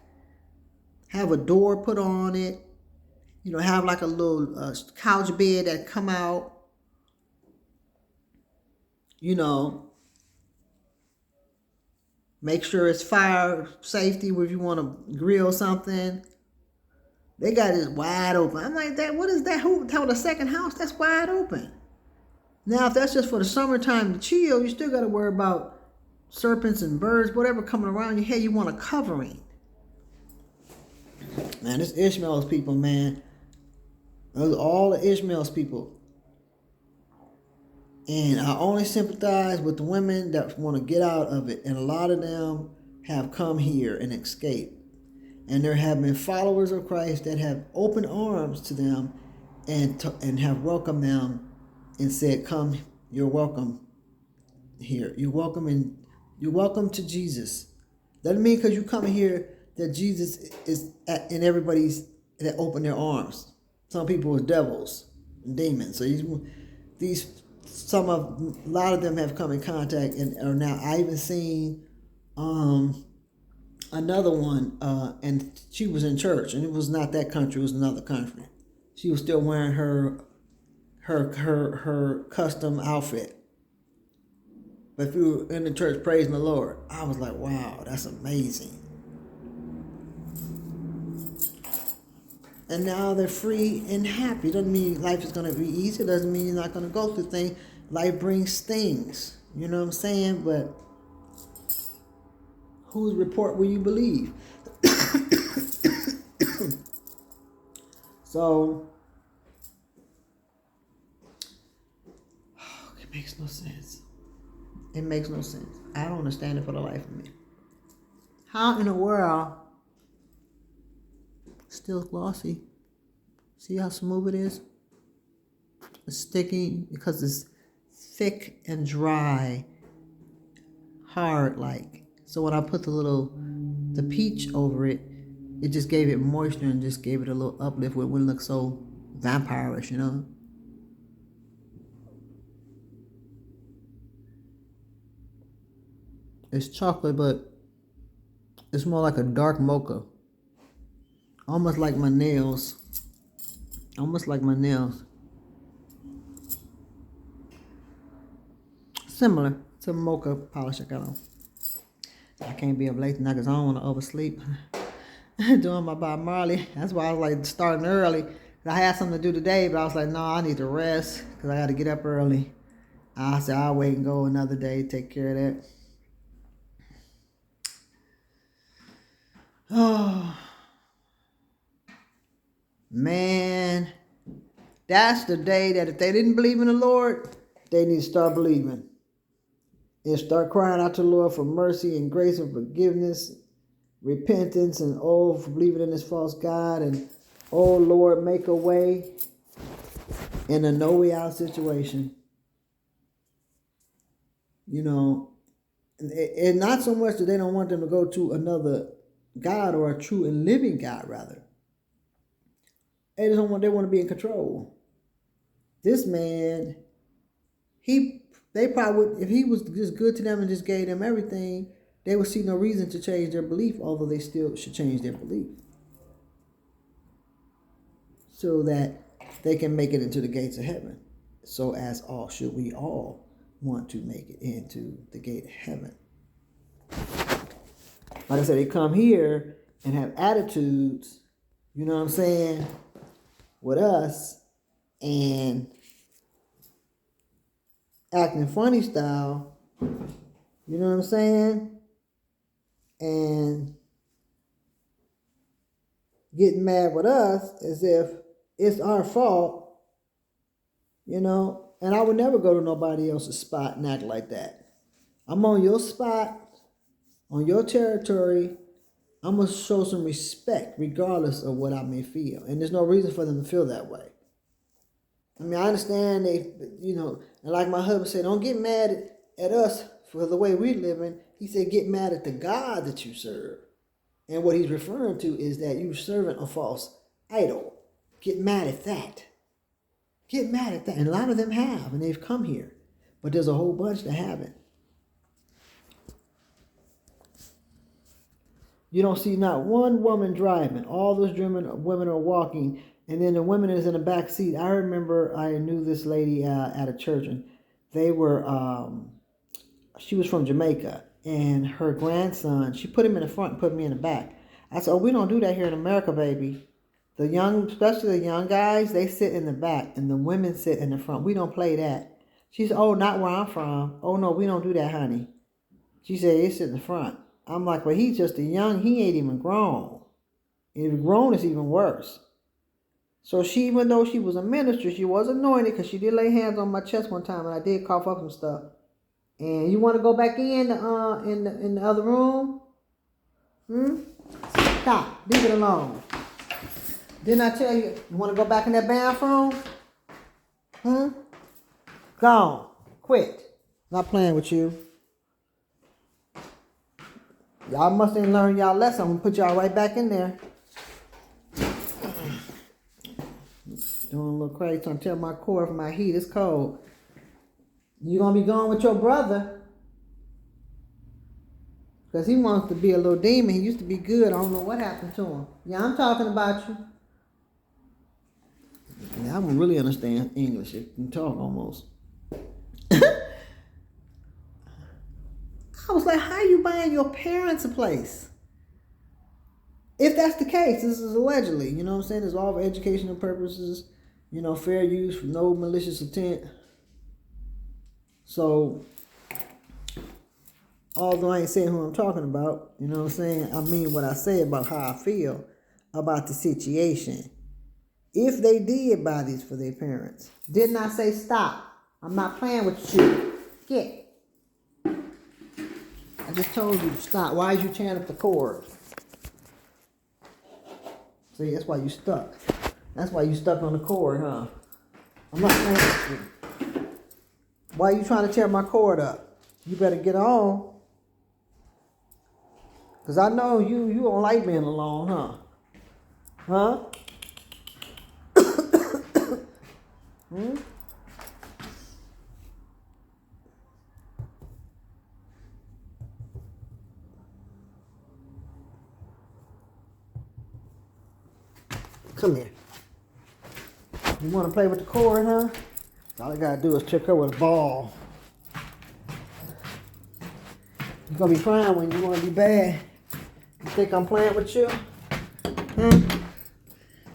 Have a door put on it. Have like a little couch bed that come out. Make sure it's fire safety where if you want to grill something. They got it wide open. I'm like, what is that? Who told a second house? That's wide open. Now, if that's just for the summertime to chill, you still got to worry about serpents and birds, whatever coming around your head. You want a covering. Man, this Ishmael's people, man. Those are all the Ishmael's people. And I only sympathize with the women that want to get out of it. And a lot of them have come here and escaped. And there have been followers of Christ that have opened arms to them and have welcomed them and said, come, you're welcome here. You're welcome to Jesus. Doesn't mean because you come here that Jesus is in everybody's that open their arms. Some people are devils and demons. So a lot of them have come in contact and are now. I even seen another one, and she was in church, and it was not that country; it was another country. She was still wearing her custom outfit. But if you were in the church praising the Lord, I was like, wow, that's amazing. And now they're free and happy. Doesn't mean life is going to be easy. Doesn't mean you're not going to go through things. Life brings things. You know what I'm saying? But whose report will you believe? So it makes no sense. It makes no sense. I don't understand it for the life of me. How in the world, still glossy? See how smooth it is? It's sticky because it's thick and dry, hard like. So when I put the peach over it, it just gave it moisture and just gave it a little uplift where it wouldn't look so vampirish, you know? It's chocolate, but it's more like a dark mocha. Almost like my nails. Almost like my nails. Similar to mocha polish I got on. I can't be up late tonight because I don't want to oversleep. Doing my Bob Marley. That's why I was like starting early. I had something to do today, but I was like, no, I need to rest because I got to get up early. I said, I'll wait and go another day, take care of that. Oh, man. That's the day that if they didn't believe in the Lord, they need to start believing. And start crying out to the Lord for mercy and grace and forgiveness, repentance, and for believing in this false God. And, oh, Lord, make a way in a no way out situation. You know, and not so much that they don't want them to go to another God or a true and living God, rather. They just don't want, they want to be in control. This man, they probably would, if he was just good to them and just gave them everything, they would see no reason to change their belief, although they still should change their belief. So that they can make it into the gates of heaven. So as all should we all want to make it into the gate of heaven. Like I said, they come here and have attitudes, you know what I'm saying, with us, and acting funny style, you know what I'm saying, and getting mad with us as if it's our fault, you know. And I would never go to nobody else's spot and act like that. I'm on your spot, on your territory. I'm going to show some respect regardless of what I may feel. And there's no reason for them to feel that way. I mean, I understand they, you know, and like my husband said, don't get mad at us for the way we're living. He said, get mad at the God that you serve. And what he's referring to is that you're serving a false idol. Get mad at that. Get mad at that. And a lot of them have, and they've come here. But there's a whole bunch that haven't. You don't see not one woman driving. All those women are walking. And then the women is in the back seat. I remember I knew this lady at a church. And they were, she was from Jamaica. And her grandson, she put him in the front and put me in the back. I said, oh, we don't do that here in America, baby. The young, especially the young guys, they sit in the back. And the women sit in the front. We don't play that. She said, oh, not where I'm from. Oh, no, we don't do that, honey. She said, they sit in the front. I'm like, well, he's just a young, he ain't even grown. And if grown, it's even worse. So she, even though she was a minister, she was anointed because she did lay hands on my chest one time and I did cough up some stuff. And you want to go back in the other room? Stop. Leave it alone. Didn't I tell you want to go back in that bathroom? Gone. Quit. Not playing with you. Y'all must have learned y'all lesson. I'm going to put y'all right back in there. Doing a little crazy. Trying to tell my core from my heat. It's cold. You going to be going with your brother. Because he wants to be a little demon. He used to be good. I don't know what happened to him. Yeah, I'm talking about you. Yeah, I don't really understand English. You can talk almost. I was like, how are you buying your parents a place? If that's the case, this is allegedly, you know what I'm saying? It's all for educational purposes, you know, fair use, no malicious intent. So, although I ain't saying who I'm talking about, you know what I'm saying? I mean what I say about how I feel about the situation. If they did buy these for their parents. Didn't I say stop? I'm not playing with you. Get. I just told you to stop. Why is you tearing up the cord? See, that's why you stuck. That's why you stuck on the cord, huh? I'm not playing with you. Why are you trying to tear my cord up? You better get on. Because I know you don't like being alone, huh? Huh? Hmm? Come here. You want to play with the cord, huh? All I gotta do is trick her with a ball. You're gonna be crying when you wanna be bad. You think I'm playing with you?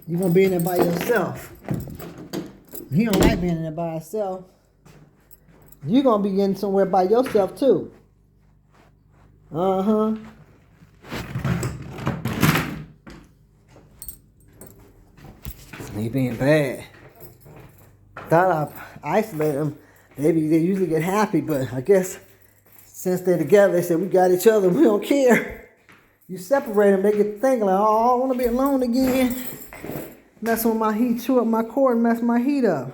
You're gonna be in there by yourself. He don't like being in there by himself. You're gonna be getting somewhere by yourself too. Uh-huh. He being bad. Thought I isolated them. They usually get happy, but I guess since they're together, they said we got each other. We don't care. You separate them, they get thinking like, oh, I want to be alone again. Mess with my heat, chew up my cord, and mess my heat up.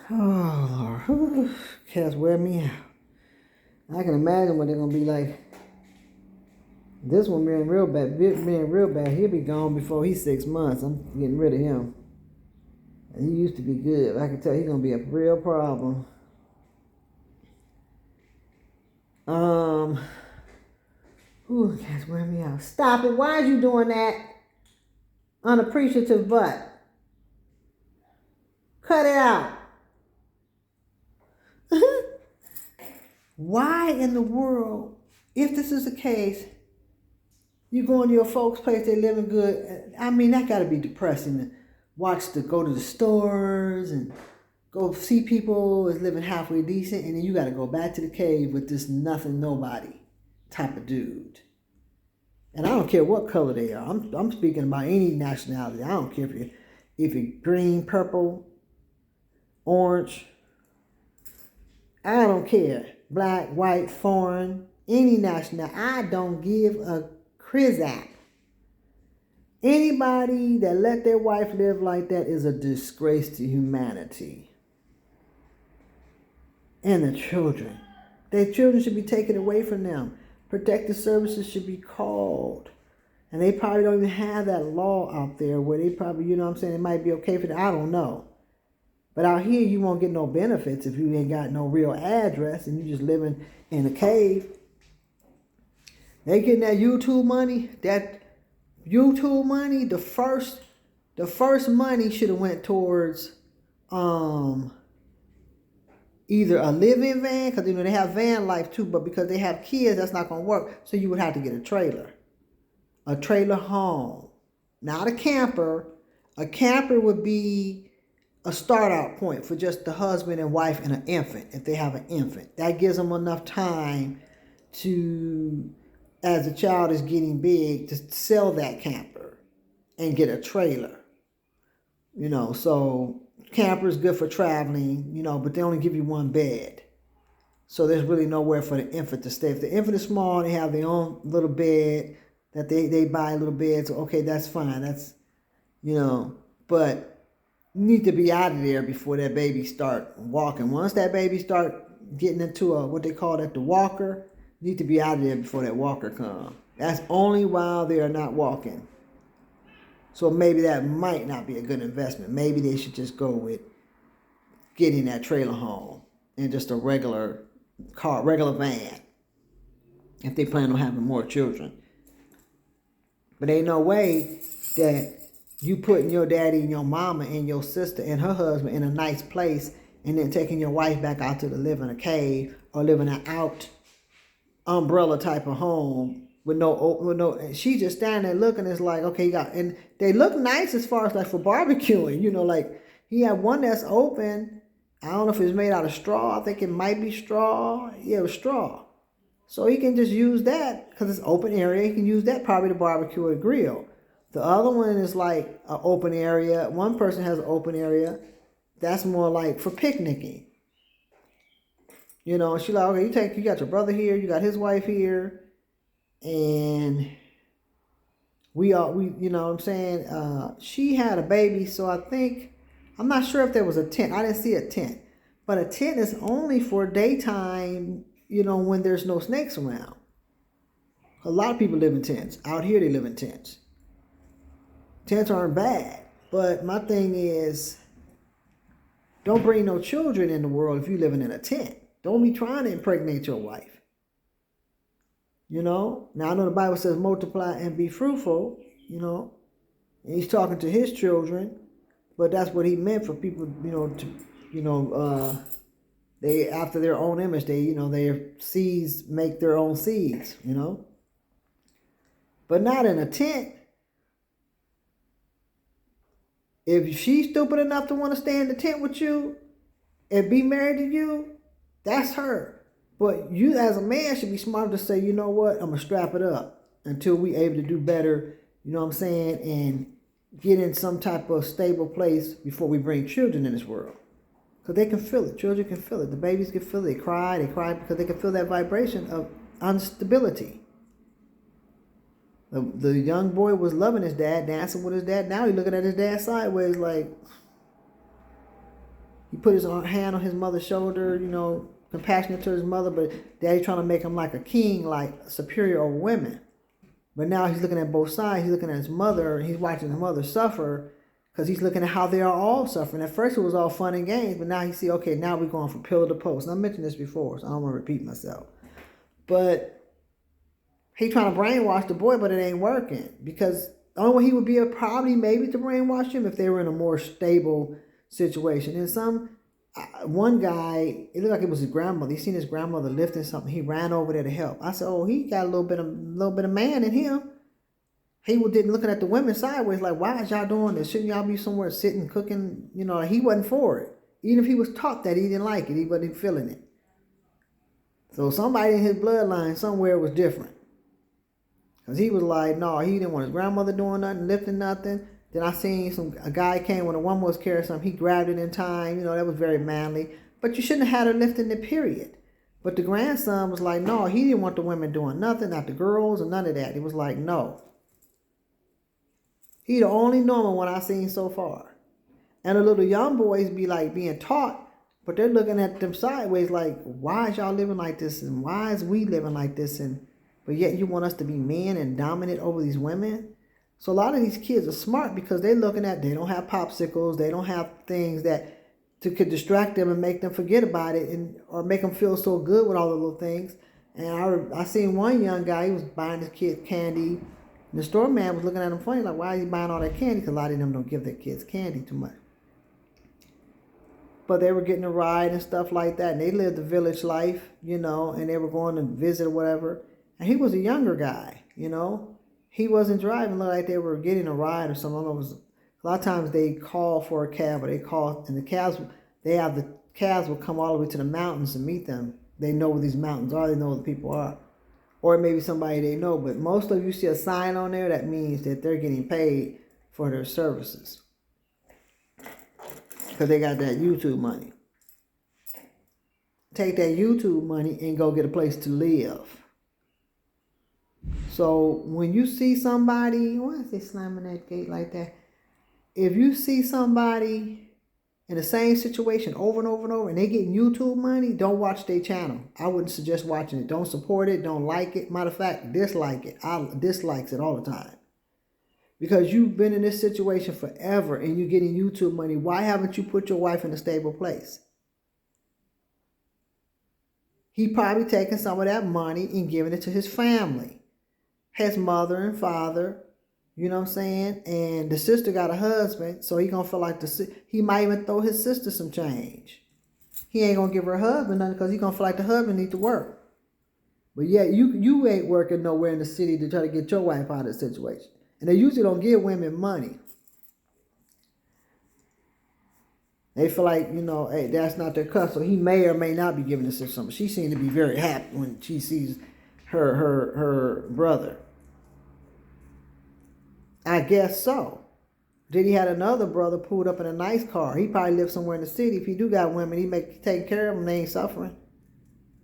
Oh Lord, cats wear me out. I can imagine what they're gonna be like. This one being real bad, he'll be gone before he's 6 months. I'm getting rid of him. He used to be good. I can tell he's gonna be a real problem. Ooh, cats wear me out. Stop it. Why are you doing that? Unappreciative butt. Cut it out. Why in the world, if this is the case, you going to your folks' place, they living good. I mean, that got to be depressing to go to the stores and go see people is living halfway decent, and then you got to go back to the cave with this nothing, nobody type of dude. And I don't care what color they are. I'm speaking about any nationality. I don't care if you're green, purple, orange. I don't care. Black, white, foreign, any nationality. I don't give a Krizak. Anybody that let their wife live like that is a disgrace to humanity. And the children. Their children should be taken away from them. Protective services should be called. And they probably don't even have that law out there where they probably, you know what I'm saying, it might be okay for them. I don't know. But out here, you won't get no benefits if you ain't got no real address and you just living in a cave. They getting that YouTube money. That YouTube money, the first money should have went towards either a live-in van, because they have van life too, but because they have kids, that's not gonna work. So you would have to get a trailer home, not a camper. A camper would be a start-out point for just the husband and wife and an infant, if they have an infant. That gives them enough time to, as the child is getting big, to sell that camper and get a trailer. You know, so camper is good for traveling, you know, but they only give you one bed. So there's really nowhere for the infant to stay. If the infant is small, they have their own little bed that they buy a little bed. So, okay, that's fine. That's, you know, but you need to be out of there before that baby start walking. Once that baby start getting into what they call the walker, you need to be out of there before that walker comes. That's only while they are not walking. So maybe that might not be a good investment. Maybe they should just go with getting that trailer home and just a regular car, regular van, if they plan on having more children. But ain't no way that you putting your daddy and your mama and your sister and her husband in a nice place and then taking your wife back out to live in a cave or live in an out umbrella type of home with no, and she just standing there looking. It's like, okay, and they look nice as far as like for barbecuing, you know, like he had one that's open. I don't know if it's made out of straw. I think it might be straw. Yeah, it was straw. So he can just use that because it's open area. He can use that probably to barbecue or grill. The other one is like an open area. One person has an open area. That's more like for picnicking. You know, she like, okay, you got your brother here, you got his wife here, and you know what I'm saying? She had a baby, so I'm not sure if there was a tent. I didn't see a tent. But a tent is only for daytime, you know, when there's no snakes around. A lot of people live in tents. Out here, they live in tents. Tents aren't bad. But my thing is, don't bring no children in the world if you're living in a tent. Don't be trying to impregnate your wife. You know? Now, I know the Bible says multiply and be fruitful, you know. And he's talking to his children. But that's what he meant for people, you know, they, after their own image, their seeds make their own seeds, you know. But not in a tent. If she's stupid enough to want to stay in the tent with you and be married to you, that's her. But you as a man should be smart to say, you know what, I'm going to strap it up until we able to do better, you know what I'm saying, and get in some type of stable place before we bring children in this world. Because they can feel it. Children can feel it. The babies can feel it. They cry because they can feel that vibration of instability. The young boy was loving his dad, dancing with his dad. Now he's looking at his dad sideways like, he put his hand on his mother's shoulder, you know, compassionate to his mother, but daddy trying to make him like a king, like superior over women. But now he's looking at both sides. He's looking at his mother, and he's watching his mother suffer because he's looking at how they are all suffering. At first it was all fun and games, but now he see, okay, now we're going from pillar to post. And I mentioned this before, so I don't want to repeat myself. But he trying to brainwash the boy, but it ain't working. Because the only way he would be able probably maybe to brainwash him if they were in a more stable situation. And one guy, it looked like it was his grandmother. He seen his grandmother lifting something. He ran over there to help. I said, oh, he got a little bit of man in him. He didn't looking at the women sideways like, why is y'all doing this? Shouldn't y'all be somewhere sitting, cooking? You know, he wasn't for it. Even if he was taught that, he didn't like it. He wasn't feeling it. So somebody in his bloodline somewhere was different. Because he was like, no, he didn't want his grandmother doing nothing, lifting nothing. Then I seen a guy came when a woman was carrying something. He grabbed it in time. You know, that was very manly. But you shouldn't have had her lifting it, period. But the grandson was like, no, he didn't want the women doing nothing, not the girls or none of that. He was like, no. He the only normal one I seen so far. And the little young boys be like being taught, but they're looking at them sideways like, why is y'all living like this? And why is we living like this? But yet you want us to be men and dominant over these women? So a lot of these kids are smart because they don't have popsicles, they don't have things that could distract them and make them forget about it or make them feel so good with all the little things. And I seen one young guy, he was buying his kid candy. And the store man was looking at him funny, like, why are you buying all that candy? Because a lot of them don't give their kids candy too much. But they were getting a ride and stuff like that. And they lived the village life, you know, and they were going to visit or whatever. And he was a younger guy, you know. He wasn't driving, looked like they were getting a ride or something. A lot of times they call for a cab, or and the cabs will come all the way to the mountains to meet them. They know where these mountains are, they know where the people are. Or it may be somebody they know, but most of you see a sign on there, that means that they're getting paid for their services. Because they got that YouTube money. Take that YouTube money and go get a place to live. So when you see somebody, why is they slamming that gate like that? If you see somebody in the same situation over and over and over and they getting YouTube money, don't watch their channel. I wouldn't suggest watching it. Don't support it. Don't like it. Matter of fact, dislike it. I dislikes it all the time. Because you've been in this situation forever and you're getting YouTube money. Why haven't you put your wife in a stable place? He probably taking some of that money and giving it to his family. His mother and father. You know what I'm saying? And the sister got a husband, so he gonna feel like he might even throw his sister some change. He ain't gonna give her husband nothing because he gonna feel like the husband need to work. But yeah, you ain't working nowhere in the city to try to get your wife out of the situation. And they usually don't give women money. They feel like, you know, hey, that's not their cut, so he may or may not be giving this to something. She seemed to be very happy when she sees her brother. I guess so. Then he had another brother pulled up in a nice car. He probably lives somewhere in the city. If he do got women, he take care of them. They ain't suffering.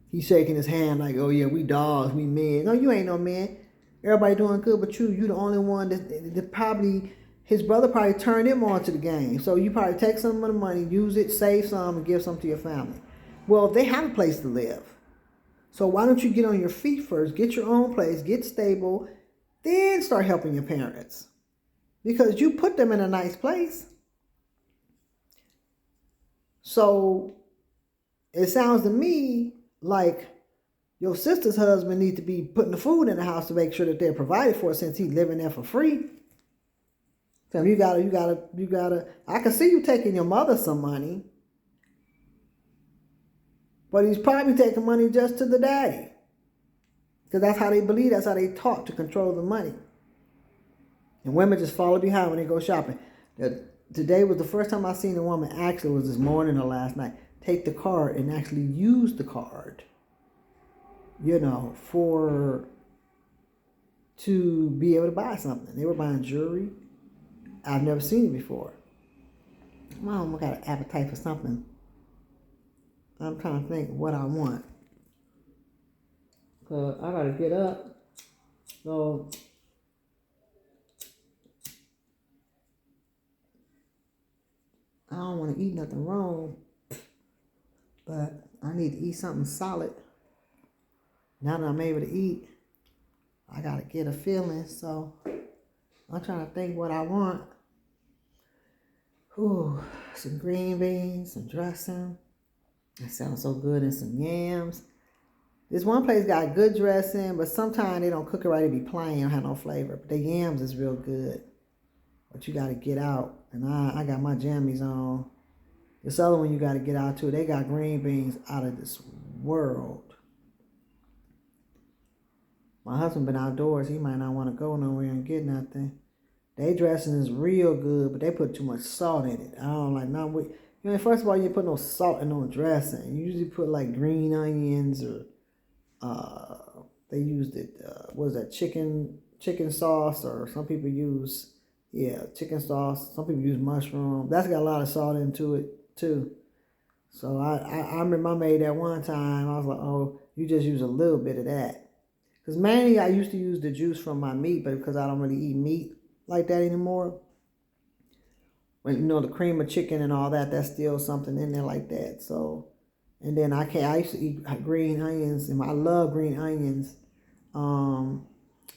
He's shaking his hand like, oh yeah, we dogs, we men. No, you ain't no man. Everybody doing good, but you the only one that probably, his brother probably turned him on to the game. So you probably take some of the money, use it, save some, and give some to your family. Well, they have a place to live. So why don't you get on your feet first, get your own place, get stable, then start helping your parents. Because you put them in a nice place. So it sounds to me like your sister's husband needs to be putting the food in the house to make sure that they're provided for since he's living there for free. So you gotta, I can see you taking your mother some money, but he's probably taking money just to the daddy. Because that's how they believe, that's how they taught to control the money. And women just follow behind when they go shopping. Today was the first time I seen a woman, actually it was this morning or last night, take the card and actually use the card, to be able to buy something. They were buying jewelry. I've never seen it before. Mom, I got an appetite for something. I'm trying to think what I want. Because I got to get up. So I don't want to eat nothing wrong, but I need to eat something solid. Now that I'm able to eat, I got to get a feeling. So I'm trying to think what I want. Ooh, some green beans, some dressing. It sounds so good, and some yams. This one place got good dressing, but sometimes they don't cook it right. It be plain, don't have no flavor. But the yams is real good. But you got to get out. And I got my jammies on. This other one you got to get out too. They got green beans out of this world. My husband been outdoors. He might not want to go nowhere and get nothing. They dressing is real good, but they put too much salt in it. I don't like nothing. First of all, you put no salt in no dressing. You usually put like green onions or they used it. What is that, chicken sauce, or some people use. Yeah, chicken sauce. Some people use mushroom. That's got a lot of salt into it too. So I remember I made that one time. I was like, oh, you just use a little bit of that. Because mainly I used to use the juice from my meat, but because I don't really eat meat like that anymore. When the cream of chicken and all that, that's still something in there like that. So, and then I used to eat green onions, and I love green onions.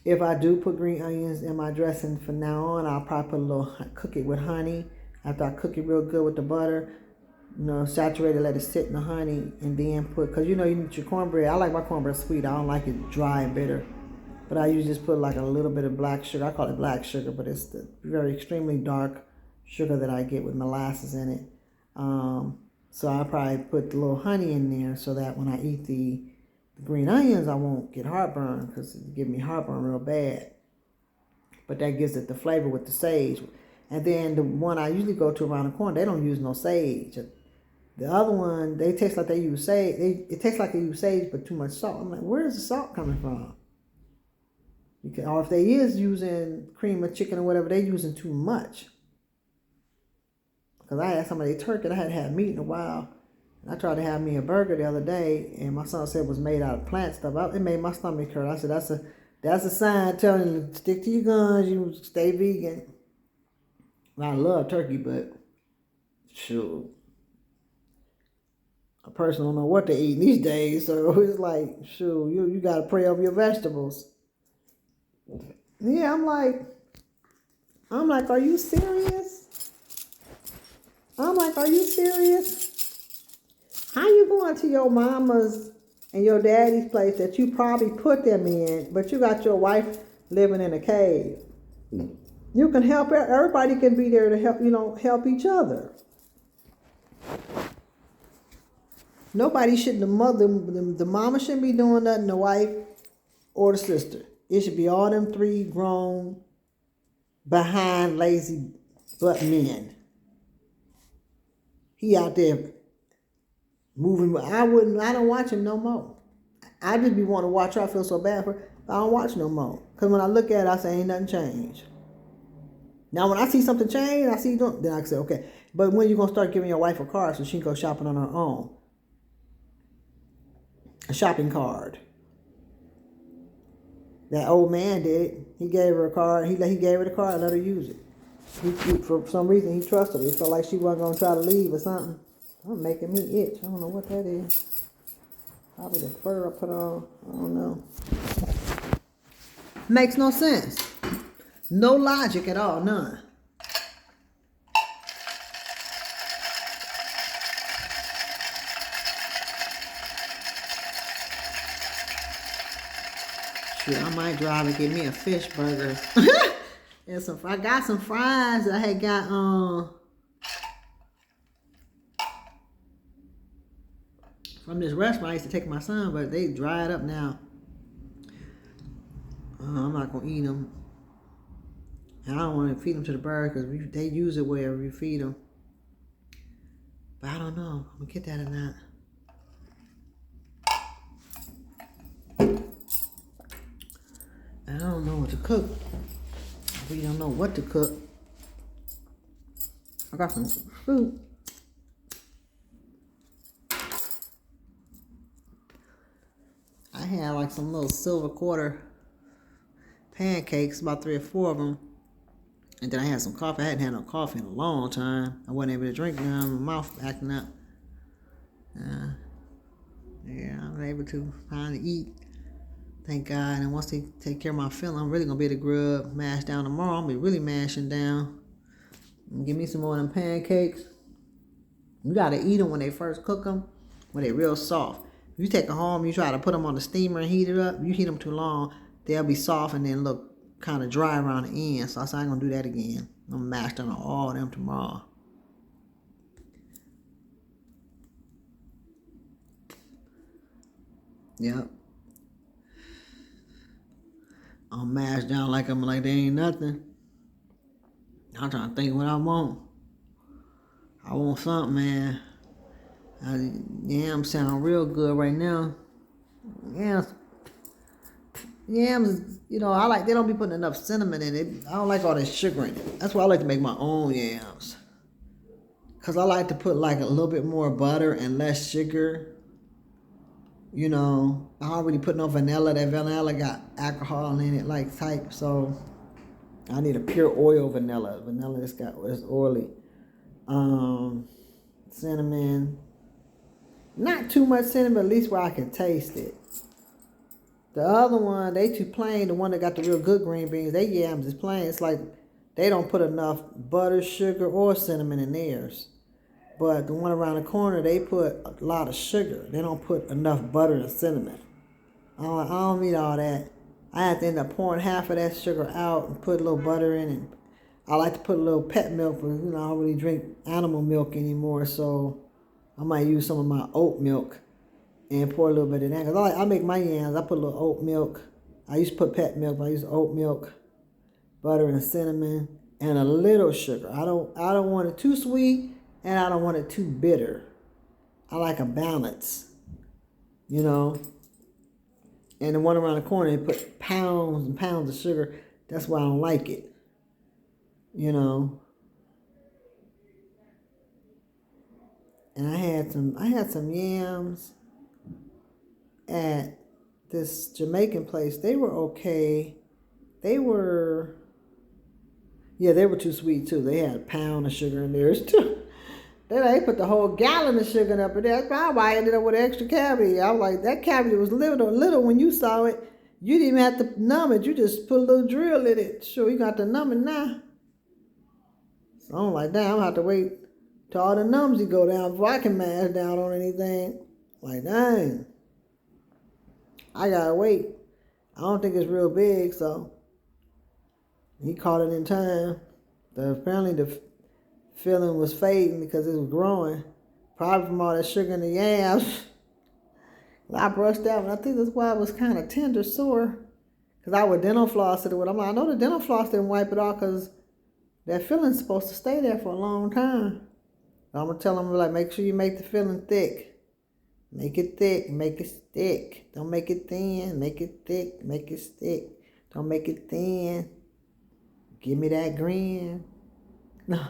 If I do put green onions in my dressing from now on, I'll probably cook it with honey. After I cook it real good with the butter, saturate it, let it sit in the honey, and then because you need your cornbread. I like my cornbread sweet. I don't like it dry and bitter. But I usually just put like a little bit of black sugar. I call it black sugar, but it's the very extremely dark sugar that I get with molasses in it. So I probably put a little honey in there so that when I eat the green onions, I won't get heartburn, because it gives me heartburn real bad. But that gives it the flavor with the sage. And then the one I usually go to around the corner, they don't use no sage. The other one, they taste like they use sage. It tastes like they use sage, but too much salt. I'm like, where is the salt coming from? Or if they is using cream of chicken or whatever, they using too much. Because I had some of their turkey, I hadn't had meat in a while. I tried to have me a burger the other day, and my son said it was made out of plant stuff. It made my stomach hurt. I said, that's a sign telling you, stick to your guns, you stay vegan. I love turkey, but shoot, a person don't know what to eat these days, so it's like, shoot, you got to pray over your vegetables. Yeah, I'm like, are you serious? Are you serious? How you going to your mama's and your daddy's place that you probably put them in, but you got your wife living in a cave? You can help, everybody can be there to help, help each other. Nobody shouldn't, the mama shouldn't be doing nothing, the wife or the sister. It should be all them three grown, behind, lazy butt men. He out there moving. I don't watch him no more. I just be wanting to watch her. I feel so bad for her. I don't watch no more. Because when I look at it, I say, ain't nothing changed. Now, when I see something change, I see you doing, then I can say, okay. But when you going to start giving your wife a card so she can go shopping on her own? A shopping card. That old man did it. He gave her a card. He gave her the card and let her use it. For some reason, he trusted her. He felt like she wasn't going to try to leave or something. I'm making me itch. I don't know what that is. Probably the fur I put on. I don't know. Makes no sense. No logic at all. None. Shoot, I might drive and get me a fish burger. And I got some fries that I had got from this restaurant I used to take my son, but they dried up now. I'm not gonna eat them. And I don't want to feed them to the bird because they use it wherever you feed them. But I don't know. I'm gonna get that or not. I don't know what to cook. We don't know what to cook. I got some fruit. I had like some little silver quarter pancakes, about 3 or 4 of them. And then I had some coffee. I hadn't had no coffee in a long time. I wasn't able to drink none. My mouth acting up. Yeah, I was able to finally eat. Thank God. And once they take care of my feeling, I'm really going to be able to grub, mash down tomorrow. I'm going to be really mashing down. Give me some more of them pancakes. You got to eat them when they first cook them, when they're real soft. If you take them home, you try to put them on the steamer and heat it up, you heat them too long, they'll be soft and then look kind of dry around the end. So I said I ain't going to do that again. I'm going to mash down all of them tomorrow. Yep. I'm mashed down like they ain't nothing. I'm trying to think what I want. I want something, man. Yams sound real good right now. Yams, they don't be putting enough cinnamon in it. I don't like all that sugar in it. That's why I like to make my own yams. Because I like to put like a little bit more butter and less sugar. I don't really put no vanilla. That vanilla got alcohol in it, like type. So I need a pure oil vanilla. Vanilla is oily. Cinnamon. Not too much cinnamon, at least where I can taste it. The other one, they too plain. The one that got the real good green beans, they yams is plain. It's like they don't put enough butter, sugar, or cinnamon in theirs. But the one around the corner, they put a lot of sugar. They don't put enough butter and cinnamon. I don't need all that. I have to end up pouring half of that sugar out and put a little butter in it. I like to put a little pet milk, but I don't really drink animal milk anymore, so I might use some of my oat milk and pour a little bit of that. Because I make my yams, I put a little oat milk. I used to put pet milk, but I use oat milk, butter and cinnamon, and a little sugar. I don't want it too sweet, and I don't want it too bitter. I like a balance, And the one around the corner, they put pounds and pounds of sugar. That's why I don't like it, And I had some yams at this Jamaican place. They were okay. They were too sweet too. They had a pound of sugar in theirs too. They put the whole gallon of sugar up in there. That's probably why I ended up with an extra cavity. I was like, that cavity was little when you saw it. You didn't even have to numb it. You just put a little drill in it. Sure, you got to numb it now. So I'm like, damn, I'm going to have to wait till all the numbsy go down before I can mash down on anything. Like, dang. I got to wait. I don't think it's real big, so he caught it in time. Apparently the feeling was fading because it was growing. Probably from all that sugar in the yams. I brushed that one. I think that's why it was kind of tender, sore. Because I would dental floss it with. I know the dental floss didn't wipe it off because that filling's supposed to stay there for a long time. But I'm going to tell them, make sure you make the filling thick. Make it thick. Make it thick. Don't make it thin. Make it thick. Make it thick. Don't make it thin. Give me that grin. No.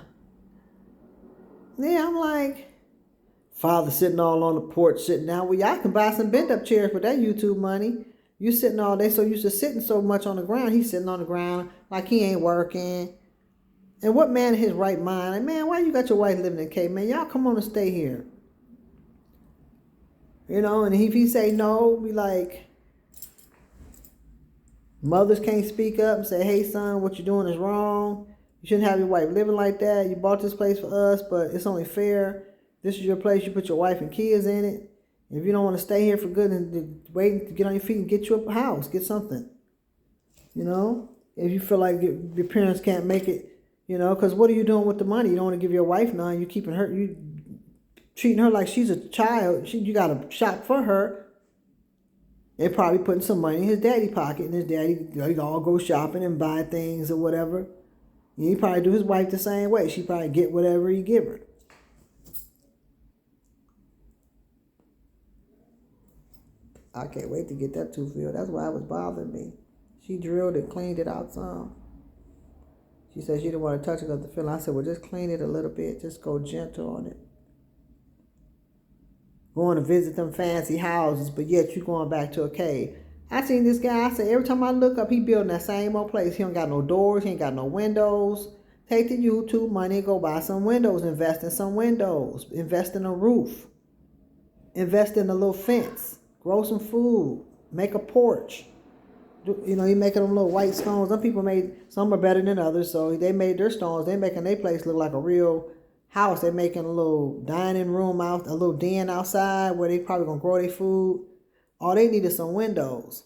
Yeah, I'm like, father sitting all on the porch, sitting down. Well, y'all can buy some bent up chairs with that YouTube money. You sitting all day, so used to sitting so much on the ground. He's sitting on the ground like he ain't working. And what man in his right mind? Like, man, why you got your wife living in Cape? Man, y'all come on and stay here. You know, and if he say no, be like, mothers can't speak up and say, hey, son, what you're doing is wrong. You shouldn't have your wife living like that. You bought this place for us, but it's only fair. This is your place. You put your wife and kids in it. If you don't want to stay here for good and wait to get on your feet and get you a house, get something. You know, if you feel like your parents can't make it, you know, because what are you doing with the money? You don't want to give your wife none. You keeping her, you treating her like she's a child. You got to shop for her. They're probably putting some money in his daddy pocket, and his daddy, he all go shopping and buy things or whatever. And he probably do his wife the same way. She probably get whatever he give her. I can't wait to get that tooth filled. That's why it was bothering me. She drilled it, cleaned it out some. She said she didn't want to touch it up the filling. I said, well, just clean it a little bit. Just go gentle on it. Going to visit them fancy houses, but yet you going back to a cave. I seen this guy. I said, every time I look up, he building that same old place. He don't got no doors. He ain't got no windows. Take the YouTube money, go buy some windows. Invest in some windows. Invest in a roof. Invest in a little fence. Grow some food. Make a porch. You know, he making them little white stones. Some are better than others, so they made their stones. They making their place look like a real house. They're making a little dining room out, a little den outside where they probably gonna grow their food. All they need is some windows.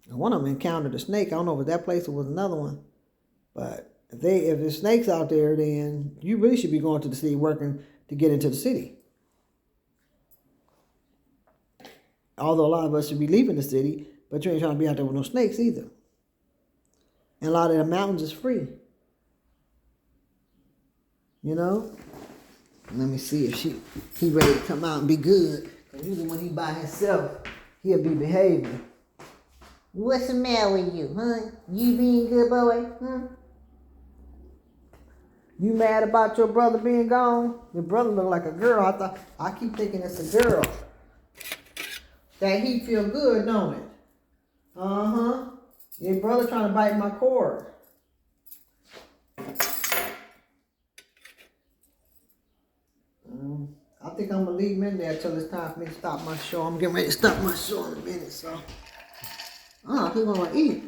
And one of them encountered a snake. I don't know if it was that place or was another one. But if there's snakes out there, then you really should be going to the city working to get into the city. Although a lot of us should be leaving the city, but you ain't trying to be out there with no snakes either. And a lot of the mountains is free. You know? Let me see if he ready to come out and be good. Because usually when he by himself, he'll be behaving. What's the matter with you, huh? You being good boy, huh? You mad about your brother being gone? Your brother look like a girl. I keep thinking it's a girl. That he feel good, don't it? Uh-huh. Your brother trying to bite my cord. I think I'm going to leave him in there until it's time for me to stop my show. I'm getting ready to stop my show in a minute, so. I think I'm going to eat.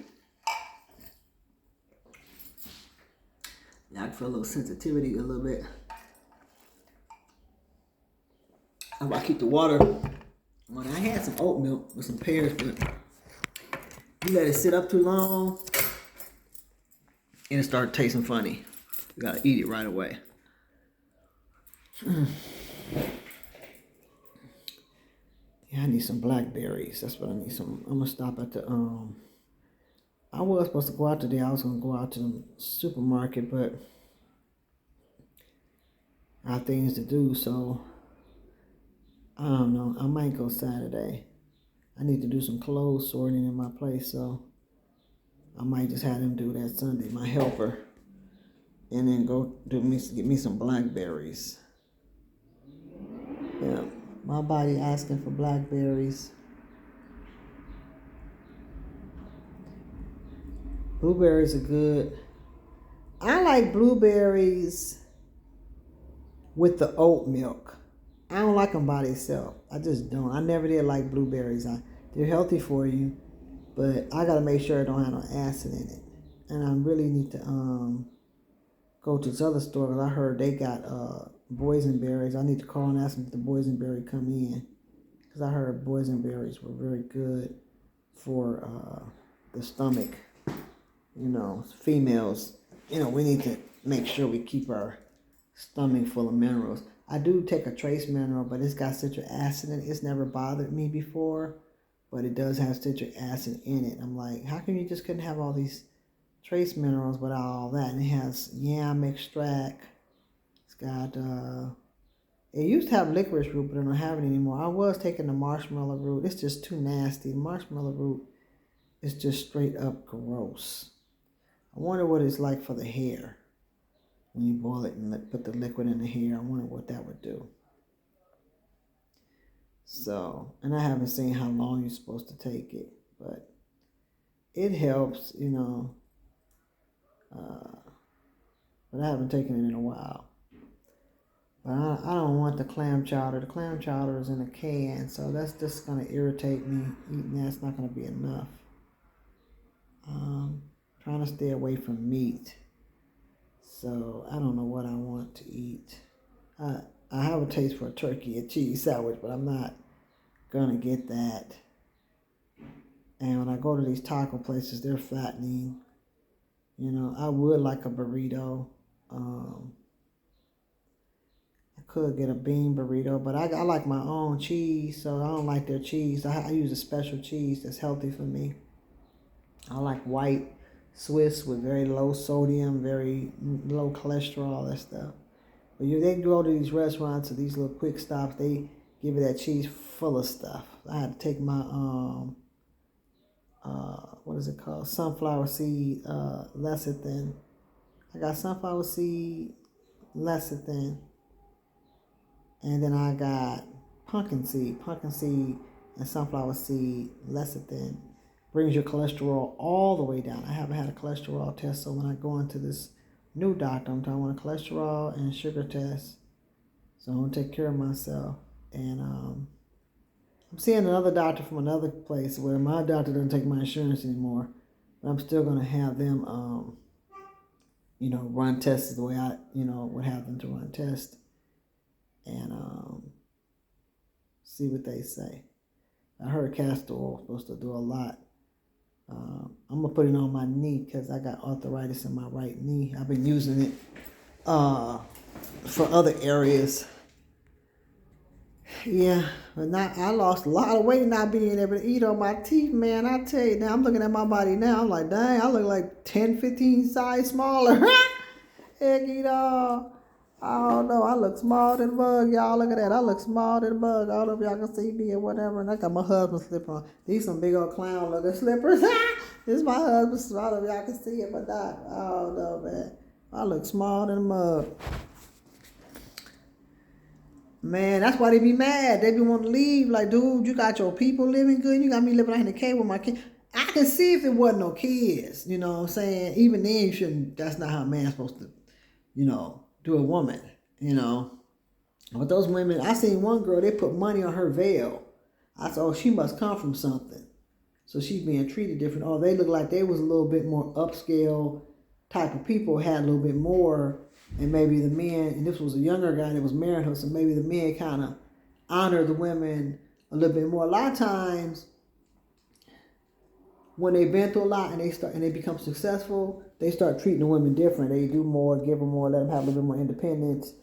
Yeah, I feel a little sensitivity a little bit. I keep the water. Well, I had some oat milk with some pears, but you let it sit up too long and it started tasting funny. You gotta eat it right away. Yeah, I need some blackberries. That's what I need. I'm gonna stop at the I was supposed to go out today. I was gonna go out to the supermarket, but I have things to do, so I don't know. I might go Saturday. I need to do some clothes sorting in my place, so I might just have them do that Sunday, my helper. And then get me some blackberries. Yeah, my body asking for blackberries. Blueberries are good. I like blueberries with the oat milk. I don't like them by themselves. I just don't. I never did like blueberries. They're healthy for you, but I gotta make sure it don't have no acid in it. And I really need to go to this other store because I heard they got boysenberries. I need to call and ask them if the boysenberry come in, because I heard boysenberries were very good for the stomach. You know, females. You know, we need to make sure we keep our stomach full of minerals. I do take a trace mineral, but it's got citric acid in it. It's never bothered me before, but it does have citric acid in it. I'm like, how come you just couldn't have all these trace minerals without all that? And it has yam extract. It's got, it used to have licorice root, but I don't have it anymore. I was taking the marshmallow root. It's just too nasty. Marshmallow root is just straight up gross. I wonder what it's like for the hair. When you boil it and put the liquid in the hair, I wonder what that would do. So, and I haven't seen how long you're supposed to take it, but it helps, but I haven't taken it in a while. But I don't want the clam chowder. The clam chowder is in a can, so that's just going to irritate me. Eating that's not going to be enough. Trying to stay away from meat. So I don't know what I want to eat. I have a taste for a turkey and cheese sandwich, but I'm not going to get that. And when I go to these taco places, they're fattening. I would like a burrito. I could get a bean burrito, but I like my own cheese, so I don't like their cheese. I use a special cheese that's healthy for me. I like white Swiss with very low sodium, very low cholesterol, that stuff. But they go to these restaurants or these little quick stops, they give you that cheese full of stuff. I had to take my what is it called? Sunflower seed lecithin. I got sunflower seed lecithin, and then I got pumpkin seed and sunflower seed lecithin. Brings your cholesterol all the way down. I haven't had a cholesterol test, so when I go into this new doctor, I want a cholesterol and sugar test. So I'm going to take care of myself. And I'm seeing another doctor from another place where my doctor doesn't take my insurance anymore. But I'm still going to have them, run tests the way I, would have them to run tests. And see what they say. I heard castor oil is supposed to do a lot. I'm going to put it on my knee because I got arthritis in my right knee. I've been using it for other areas. Yeah, but I lost a lot of weight not being able to eat on my teeth, man. I tell you, now I'm looking at my body now. I'm like, dang, I look like 10, 15 size smaller. Heck, I don't know. I look small than a bug, y'all. Look at that. I look small than a bug. I don't know if y'all can see me or whatever. And I got my husband's slipper on. These some big old clown looking slippers. This is my husband's. I don't know if y'all can see it, but not. I don't know, man. I look small than a mug. Man, that's why they be mad. They be wanting to leave. Like, dude, you got your people living good. You got me living out in the cave with my kids. I can see if it wasn't no kids. You know what I'm saying? Even then, you shouldn't. That's not how a man's supposed to, do a woman, But those women, I seen one girl, they put money on her veil. I said, oh, she must come from something. So she's being treated different. Oh, they look like they was a little bit more upscale type of people, had a little bit more. And maybe the men, and this was a younger guy that was marrying her, so maybe the men kind of honor the women a little bit more. A lot of times, when they've been through a lot and they become successful, they start treating the women different. They do more, give them more, let them have a little bit more independence.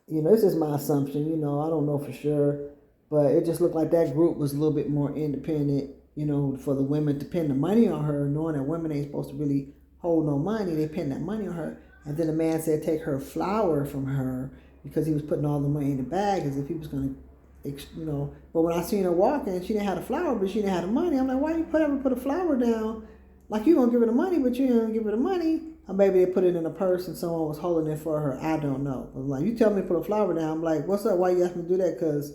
This is my assumption. I don't know for sure, but it just looked like that group was a little bit more independent. For the women to pin the money on her, knowing that women ain't supposed to really hold no money, they pin that money on her. And then the man said take her flour from her because he was putting all the money in the bag as if he was going to, But when I seen her walking, she didn't have the flour, but she didn't have the money. I'm like, why you put a flour down? Like, you going to give her the money, but you didn't give her the money. Or maybe they put it in a purse and someone was holding it for her. I don't know. I'm like, you tell me to put a flour down. I'm like, what's up? Why you ask me to do that? Because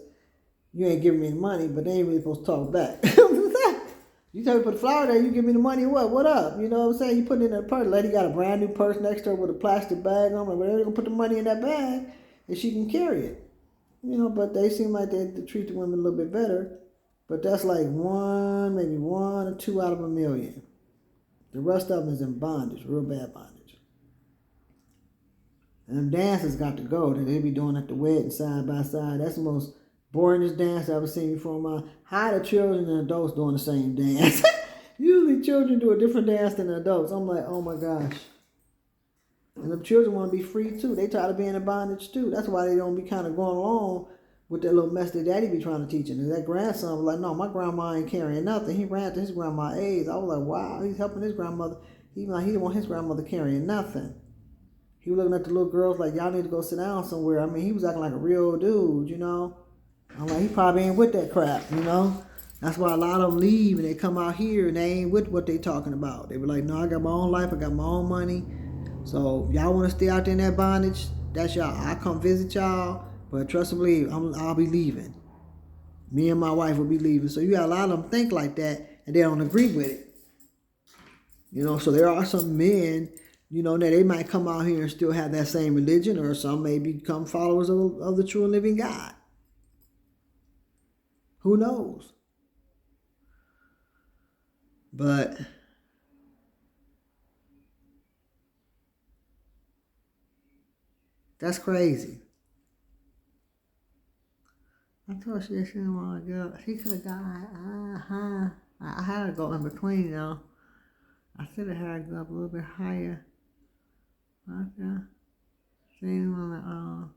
you ain't giving me the money, but they ain't really supposed to talk back. You tell me to put the flour there, you give me the money, what up? You know what I'm saying? You put it in a purse. Lady got a brand new purse next to her with a plastic bag on. I'm like, well, they're going to put the money in that bag and she can carry it. But they seem like they treat the women a little bit better. But that's like maybe one or two out of a million. The rest of them is in bondage, real bad bondage. And them dances got to go that they be doing at the wedding side by side. That's the most boringest dance I've ever seen before. How the children and adults doing the same dance? Usually children do a different dance than adults. I'm like, oh my gosh. And the children want to be free too. They tired of being in bondage too. That's why they don't be kind of going along with that little mess that daddy be trying to teach them. And that grandson was like, no, my grandma ain't carrying nothing. He ran to his grandma's age. I was like, wow, he's helping his grandmother. He didn't want his grandmother carrying nothing. He was looking at the little girls like, y'all need to go sit down somewhere. I mean, he was acting like a real dude, I'm like, he probably ain't with that crap, That's why a lot of them leave and they come out here and they ain't with what they talking about. They be like, no, I got my own life, I got my own money. So y'all want to stay out there in that bondage? That's y'all. I come visit y'all, but trust and believe, I'll be leaving. Me and my wife will be leaving. So you got a lot of them think like that and they don't agree with it. So there are some men, that they might come out here and still have that same religion, or some may become followers of the true and living God. Who knows? But that's crazy. I thought she didn't want to go. She could have got, I had to go in between, though. I should have had her go up a little bit higher. Okay. She didn't want to,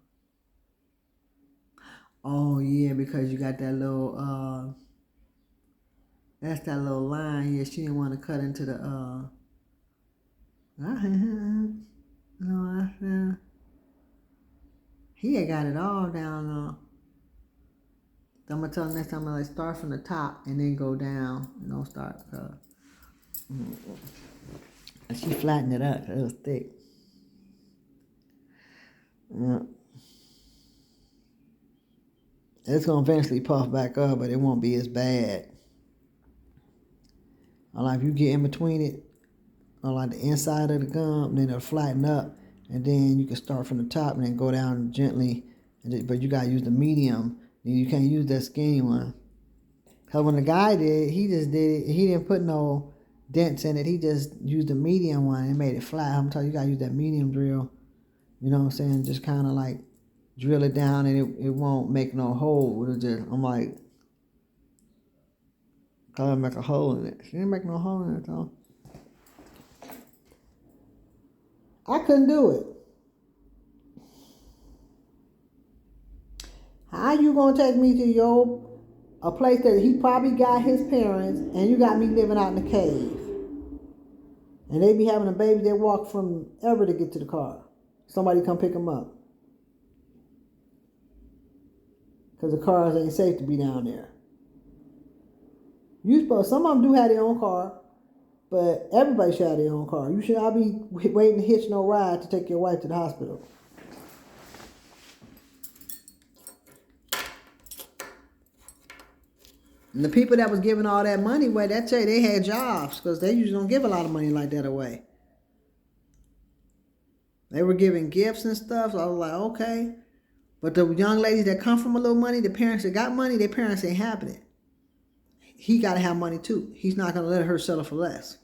oh, yeah, because you got that little, that's that little line. Yeah, she didn't want to cut into the, no, I said, he had got it all down, though. I'm going to tell him next time, like, start from the top and then go down. Don't start, and she flattened it up. It was thick. Yeah. It's going to eventually puff back up, but it won't be as bad. Like if you get in between it, on like the inside of the gum, then it'll flatten up, and then you can start from the top and then go down gently. But you got to use the medium. You can't use that skinny one. Because when the guy did, he just did it. He didn't put no dents in it. He just used the medium one and made it flat. I'm telling you, you got to use that medium drill. You know what I'm saying? Just kind of like drill it down and it won't make no hole. It'll just, I'm like, gotta make a hole in it. She didn't make no hole in it though. I couldn't do it. How you gonna take me to a place that he probably got his parents, and you got me living out in the cave? And they be having a baby, they walk from ever to get to the car. Somebody come pick them up. Because the cars ain't safe to be down there. Some of them do have their own car, but everybody should have their own car. You should not be waiting to hitch no ride to take your wife to the hospital. And the people that was giving all that money away, that tell you they had jobs, because they usually don't give a lot of money like that away. They were giving gifts and stuff, so I was like, okay. But the young ladies that come from a little money, the parents that got money, their parents ain't having it. He got to have money too. He's not going to let her settle for less.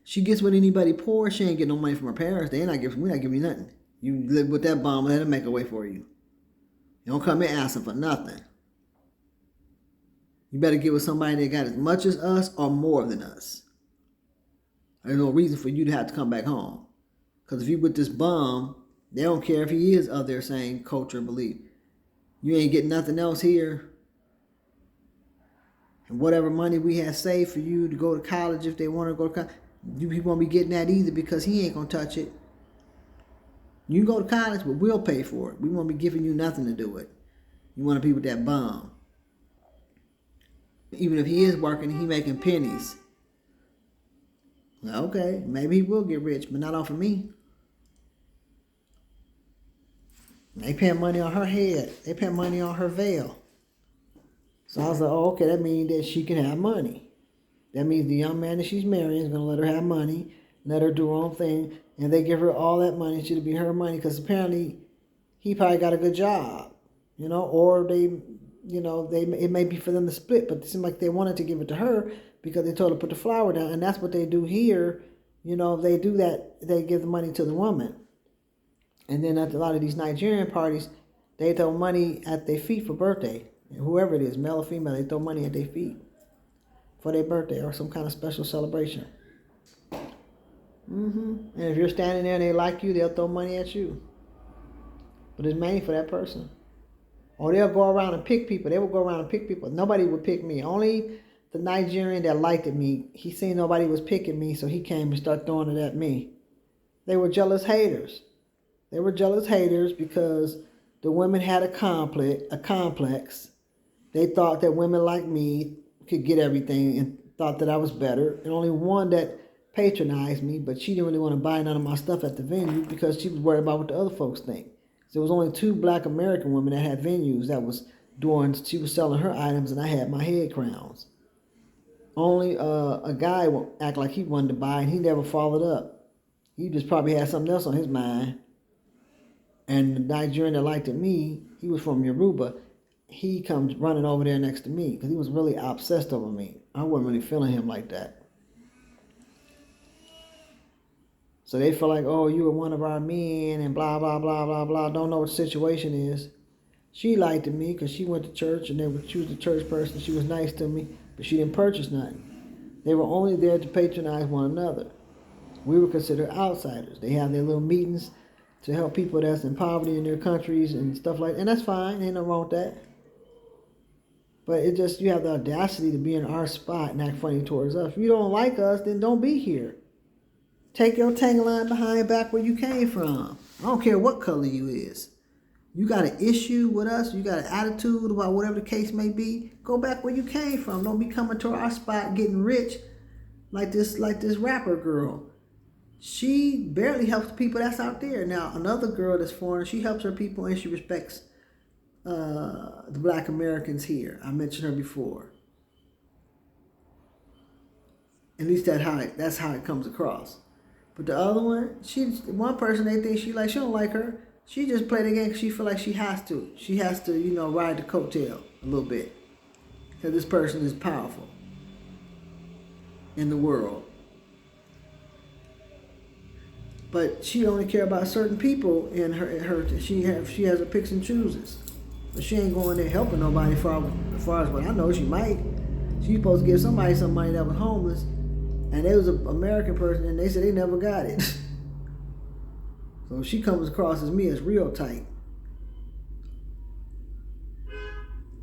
She gets with anybody poor, she ain't getting no money from her parents. We're not giving you nothing. You live with that bum, let him make a way for you. You don't come in asking for nothing. You better get with somebody that got as much as us or more than us. There's no reason for you to have to come back home. Because if you with this bum, they don't care if he is of their same culture or belief. You ain't getting nothing else here. And whatever money we have saved for you to go to college, if they want to go to college, you won't be getting that either, because he ain't going to touch it. You can go to college, but we'll pay for it. We won't be giving you nothing to do it. You want to be with that bum. Even if he is working, he making pennies. Okay, maybe he will get rich, but not off of me. They paying money on her head. They paying money on her veil. So I was like, oh, okay, that means that she can have money. That means the young man that she's marrying is going to let her have money, let her do her own thing, and they give her all that money. It'll be her money, because apparently he probably got a good job, or it may be for them to split, but it seemed like they wanted to give it to her because they told her to put the flower down, and that's what they do here. If they do that, they give the money to the woman. And then at a lot of these Nigerian parties, they throw money at their feet for birthday. And whoever it is, male or female, they throw money at their feet for their birthday or some kind of special celebration. And if you're standing there and they like you, they'll throw money at you. But it's mainly for that person. Or they'll go around and pick people. They will go around and pick people. Nobody would pick me. Only the Nigerian that liked me, he seen nobody was picking me, so he came and started throwing it at me. They were jealous haters. They were jealous haters because the women had a complex, They thought that women like me could get everything and thought that I was better. And only one that patronized me, but she didn't really want to buy none of my stuff at the venue because she was worried about what the other folks think. So there was only 2 black American women that had venues that was doing, she was selling her items and I had my head crowns. Only a guy act like he wanted to buy and he never followed up. He just probably had something else on his mind. And the Nigerian that liked me, he was from Yoruba. He comes running over there next to me because he was really obsessed over me. I wasn't really feeling him like that. So they feel like, oh, you were one of our men and blah, blah, blah, blah, blah. Don't know what the situation is. She liked me because she went to church and she was a church person. She was nice to me, but she didn't purchase nothing. They were only there to patronize one another. We were considered outsiders. They have their little meetings to help people that's in poverty in their countries and stuff like that. And that's fine. Ain't nothing wrong with that. But it just, you have the audacity to be in our spot and act funny towards us. If you don't like us, then don't be here. Take your tagline behind back where you came from. I don't care what color you is. You got an issue with us, you got an attitude about whatever the case may be, go back where you came from. Don't be coming to our spot getting rich like this rapper girl. She barely helps the people that's out there. Now, another girl that's foreign, she helps her people and she respects the black Americans here. I mentioned her before. At least that's how it comes across. But the other one person they think she don't like her. She just played the game because she feel like she has to. She has to, ride the coattail a little bit. Because this person is powerful in the world. But she only care about certain people in her she has her picks and chooses. But she ain't going there helping nobody as far as what I know. She might. She's supposed to give somebody some money that was homeless. And there was an American person and they said they never got it. So she comes across as me as real tight.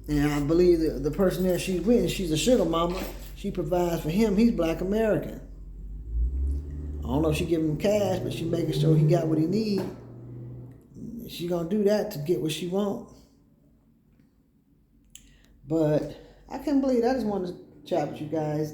And I believe the person there she's with, she's a sugar mama. She provides for him. He's black American. I don't know if she giving him cash, but she making sure he got what he need. She gonna do that to get what she want. But I can't believe it. I just wanted to chat with you guys.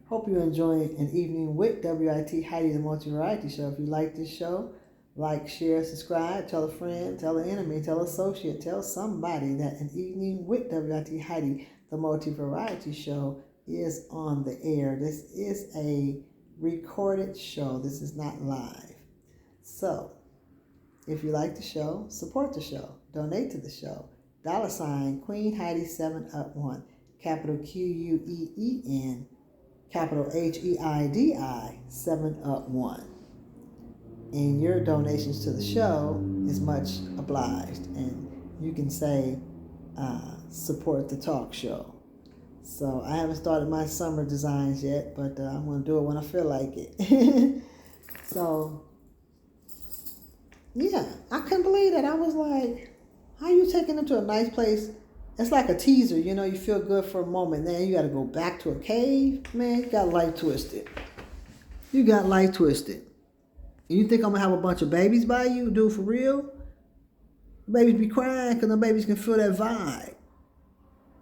Hope you enjoy an evening with WIT Heidi, the multi-variety show. If you like this show, like, share, subscribe, tell a friend, tell an enemy, tell an associate, tell somebody that an evening with WIT Heidi, the multi-variety show, is on the air. This is a recorded show. This is not live. So, if you like the show, support the show. Donate to the show. $ Queen Heidi 7up1. Capital QUEEN. Capital HEIDI 7up1. And your donations to the show is much obliged. And you can say, support the talk show. So I haven't started my summer designs yet, but I'm going to do it when I feel like it. So, yeah, I couldn't believe that. I was like, how you taking them to a nice place? It's like a teaser, you feel good for a moment. Then you got to go back to a cave. Man, you got life twisted. You got life twisted. You think I'm going to have a bunch of babies by you? Dude, for real? Babies be crying because the babies can feel that vibe.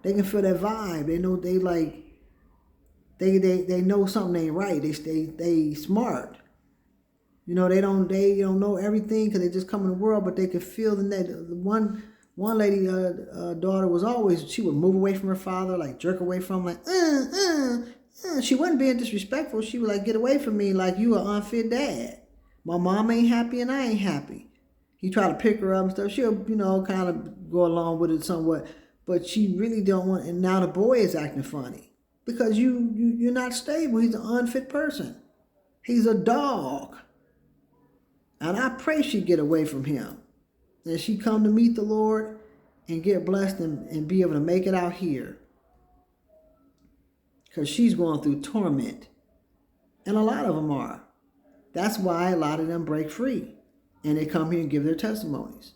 They can feel that vibe. They know they know something ain't right. They smart. They don't know everything because they just come in the world, but they can feel the one lady daughter was always, she would move away from her father, like jerk away from him, like she wasn't being disrespectful. She would like, get away from me, like you an unfit dad. My mom ain't happy and I ain't happy. He tried to pick her up and stuff. She'll, kind of go along with it somewhat. But she really don't want, and now the boy is acting funny. Because you're not stable. He's an unfit person. He's a dog. And I pray she get away from him. And she come to meet the Lord and get blessed and be able to make it out here. Because she's going through torment. And a lot of them are. That's why a lot of them break free. And they come here and give their testimonies.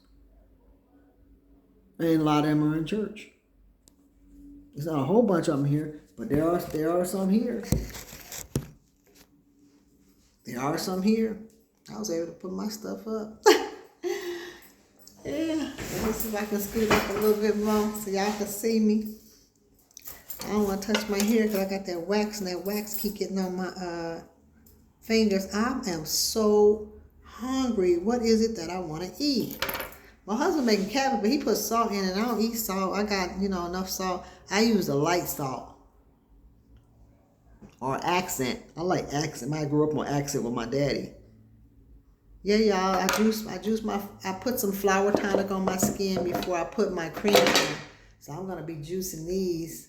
And a lot of them are in church. There's not a whole bunch of them here, but there are some here. There are some here. I was able to put my stuff up. Yeah. Let me see if I can scoot up a little bit more so y'all can see me. I don't want to touch my hair because I got that wax, and that wax keep getting on my fingers. I am so hungry. What is it that I want to eat? My husband making cabbage, but he puts salt in it. I don't eat salt. I got, enough salt. I use a light salt or accent. I like accent. I grew up on accent with my daddy. Yeah, y'all. I put some flour tonic on my skin before I put my cream on. So I'm gonna be juicing these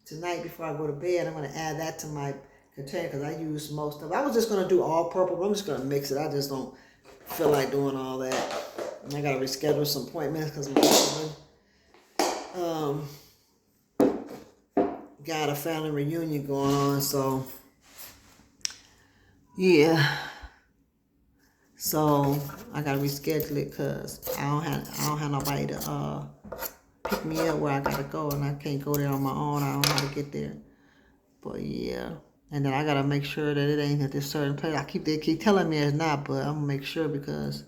tonight before I go to bed. I'm gonna add that to my container because I use most of it. I was just gonna do all purple, but I'm just gonna mix it. I just don't feel like doing all that. And I gotta reschedule some appointments because my husband got a family reunion going on. So yeah. So I gotta reschedule it because I don't have nobody to pick me up where I gotta go, and I can't go there on my own. I don't know how to get there. But yeah, and then I gotta make sure that it ain't at this certain place. They keep telling me it's not, but I'm gonna make sure because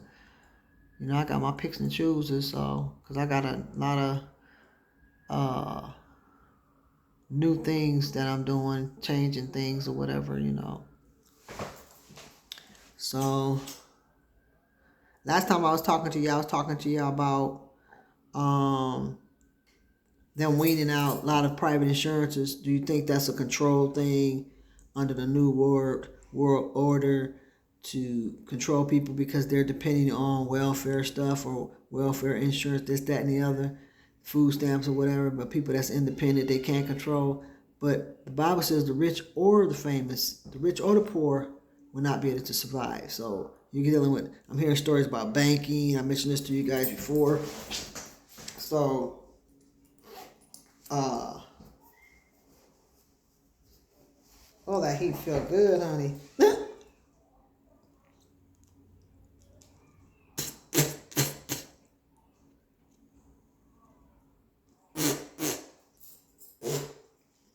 I got my picks and chooses. So because I got a lot of new things that I'm doing, changing things or whatever. So last time I was talking to you about them weeding out a lot of private insurances. Do you think that's a control thing under the new world order to control people because they're depending on welfare stuff or welfare insurance, this, that, and the other, food stamps or whatever, but people that's independent, they can't control. But the Bible says the rich or the famous, the rich or the poor will not be able to survive. So you're dealing with, I'm hearing stories about banking. I mentioned this to you guys before. So, oh, that heat feel good, honey.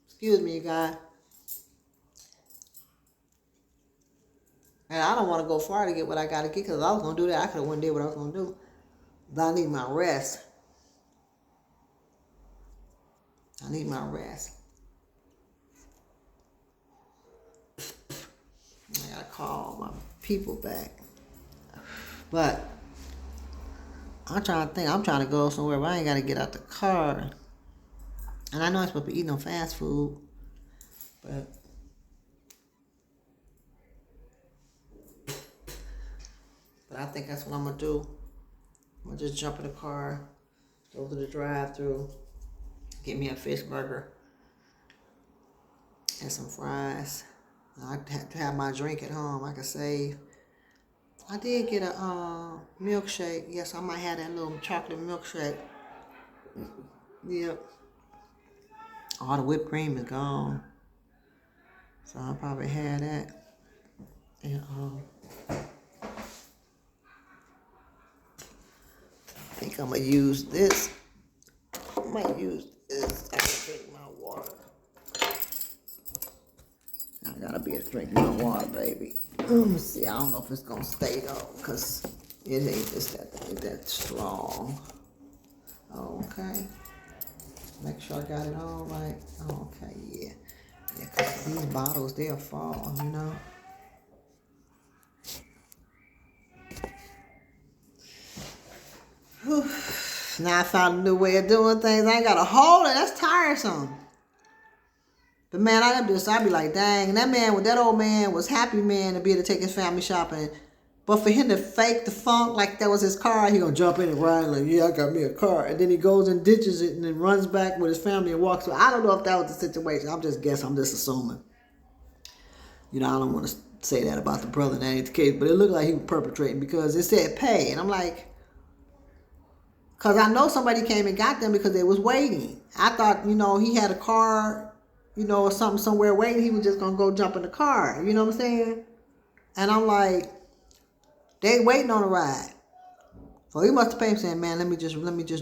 Excuse me, you guys. And I don't want to go far to get what I got to get because I was going to do that. I could have went and did what I was going to do. But I need my rest. I need my rest. I got to call my people back. But I'm trying to think. I'm trying to go somewhere where I ain't got to get out the car. And I know I'm supposed to be eating no fast food. But I think that's what I'm going to do. I'm going to just jump in the car, go to the drive-thru, get me a fish burger and some fries. I have to have my drink at home. I can save. I did get a milkshake. Yes, I might have that little chocolate milkshake. Yep. All the whipped cream is gone. So I'll probably have that. And I think I'm going to use this. I might use this. I can drink my water. I gotta be able to drink my water, baby. Let me see. I don't know if it's going to stay though, because it ain't just that strong. Okay. Make sure I got it all right. Okay, yeah. Yeah, because these bottles, they'll fall, Whew. Now I found a new way of doing things. I ain't got to hold it. That's tiresome. But man, I gotta do this. I'd be like, dang. And that old man was happy, man, to be able to take his family shopping. But for him to fake the funk like that was his car, he gonna jump in and ride like, yeah, I got me a car. And then he goes and ditches it and then runs back with his family and walks away. I don't know if that was the situation. I'm just guessing. I'm just assuming. I don't want to say that about the brother. That ain't the case. But it looked like he was perpetrating because it said pay. And I'm like, because I know somebody came and got them because they was waiting. I thought, he had a car, or something somewhere waiting. He was just going to go jump in the car. You know what I'm saying? And I'm like, they waiting on a ride. So he must have paid him saying, man, let me just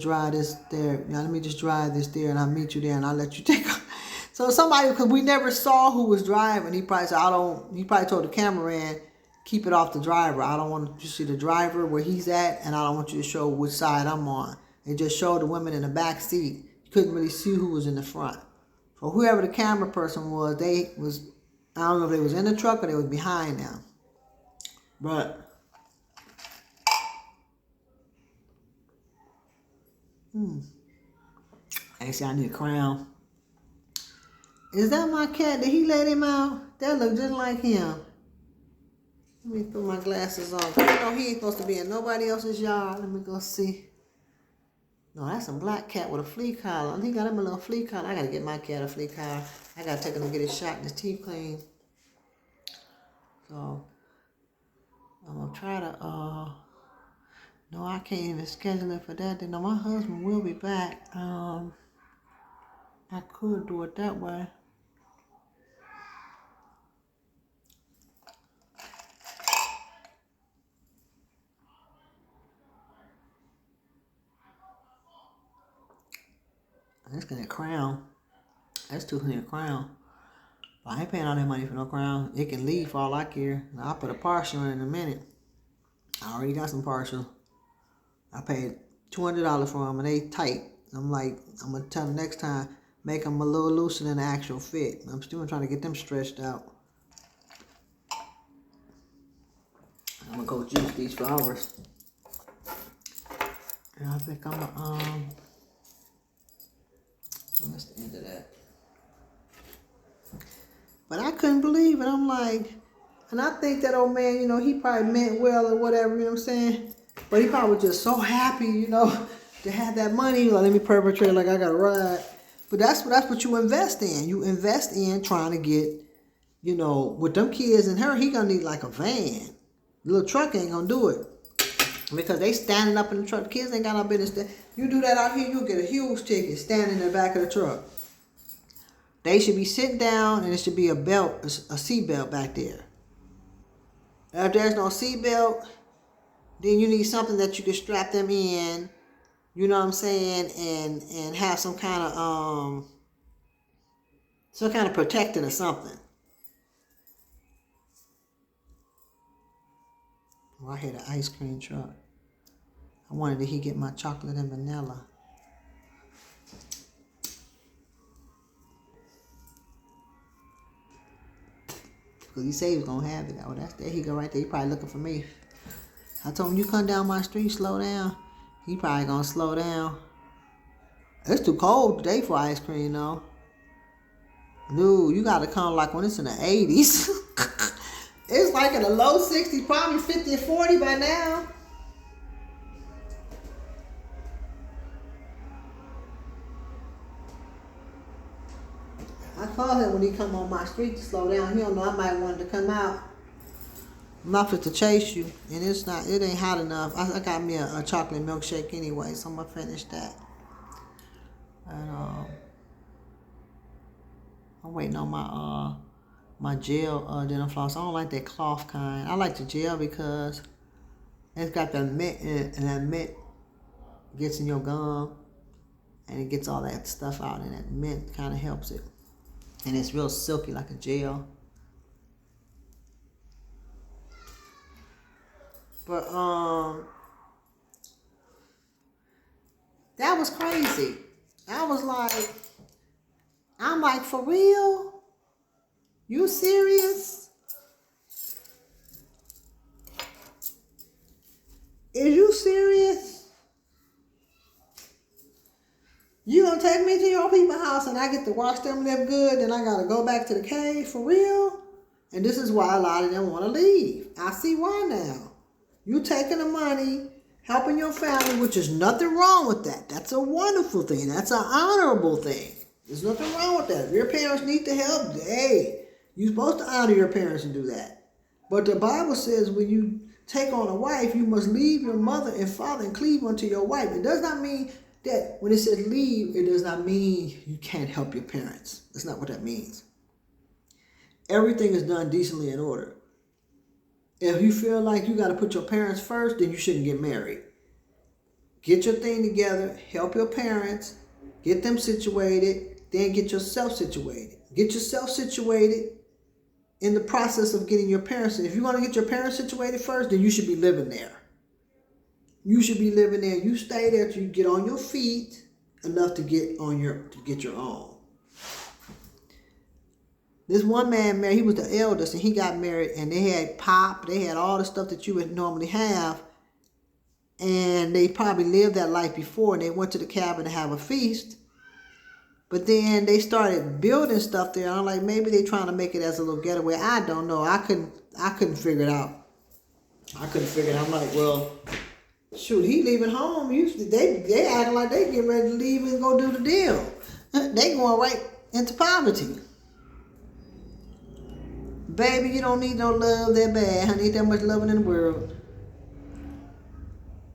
drive this there. Let me just drive this there and I'll meet you there and I'll let you take off. So somebody, because we never saw who was driving, he probably said, he probably told the cameraman, keep it off the driver. I don't want you to see the driver where he's at, and I don't want you to show which side I'm on. And just show the women in the back seat. You couldn't really see who was in the front. So whoever the camera person was, I don't know if they was in the truck or they was behind them. But I say I need a crown. Is that my cat? Did he let him out? That look just like him. Let me put my glasses on. You know he ain't supposed to be in nobody else's yard. Let me go see. No, that's a black cat with a flea collar. He got him a little flea collar. I gotta get my cat a flea collar. I gotta take him to get his shot and his teeth cleaned. So I'm gonna try to no, I can't even schedule it for that. No, my husband will be back. I could do it that way. That's gonna crown. That's $200 a crown. But I ain't paying all that money for no crown. It can leave for all I care. I'll put a partial in a minute. I already got some partial. I paid $200 for them and they tight. I'm like, I'm gonna tell them next time, make them a little looser than the actual fit. I'm still trying to get them stretched out. I'm gonna go juice these flowers. And I think I'm gonna, that's the end of that. But I couldn't believe it. I'm like, and I think that old man, you know, he probably meant well or whatever, you know what I'm saying? But he probably was just so happy, you know, to have that money. Like, let me perpetrate like I got a ride. But that's what you invest in. You invest in trying to get, you know, with them kids and her, he gonna need like a van. The little truck ain't gonna do it. Because they standing up in the truck. The kids ain't got no business. You do that out here, you'll get a huge ticket standing in the back of the truck. They should be sitting down and it should be a belt, a seat belt back there. If there's no seat belt, then you need something that you can strap them in, you know what I'm saying, and have some kind of protecting or something. Oh, I hear the ice cream truck. I wondered did he get my chocolate and vanilla. Because he said he was going to have it. Oh, there he go right there. He probably looking for me. I told him, you come down my street, slow down. He probably going to slow down. It's too cold today for ice cream, though. Dude, you got to come like when it's in the 80s. It's like in the low 60s, probably 50 or 40 by now. I told him when he come on my street to slow down. He don't know I might want to come out. I'm not fit to chase you, and it ain't hot enough. I got me a chocolate milkshake anyway, so I'm gonna finish that. And I'm waiting on my gel dental floss. I don't like that cloth kind. I like the gel because it's got that mint in it, and that mint gets in your gum, and it gets all that stuff out, and that mint kind of helps it. And it's real silky like a gel. But that was crazy. I'm like, for real? You serious? Is you serious? You gonna take me to your people's house and I get to wash them live good, and I gotta go back to the cave for real? And this is why a lot of them want to leave. I see why now. You taking the money, helping your family, which is nothing wrong with that. That's a wonderful thing. That's an honorable thing. There's nothing wrong with that. If your parents need the help, hey, you're supposed to honor your parents and do that. But the Bible says when you take on a wife, you must leave your mother and father and cleave unto your wife. It does not mean that when it says leave, it does not mean you can't help your parents. That's not what that means. Everything is done decently in order. If you feel like you got to put your parents first, then you shouldn't get married. Get your thing together, help your parents, get them situated, then get yourself situated. Get yourself situated in the process of getting your parents. If you want to get your parents situated first, then you should be living there. You should be living there. You stay there till you get on your feet. enough to get your own. This one man married, he was the eldest, and he got married, and they had pop, they had all the stuff that you would normally have, and they probably lived that life before, and they went to the cabin to have a feast, but then they started building stuff there. I'm like, maybe they trying to make it as a little getaway. I don't know. I couldn't figure it out. I'm like, well, shoot, he leaving home. They acting like they getting ready to leave and go do the deal. They going right into poverty. Baby, you don't need no love that bad, honey. Ain't that much loving in the world.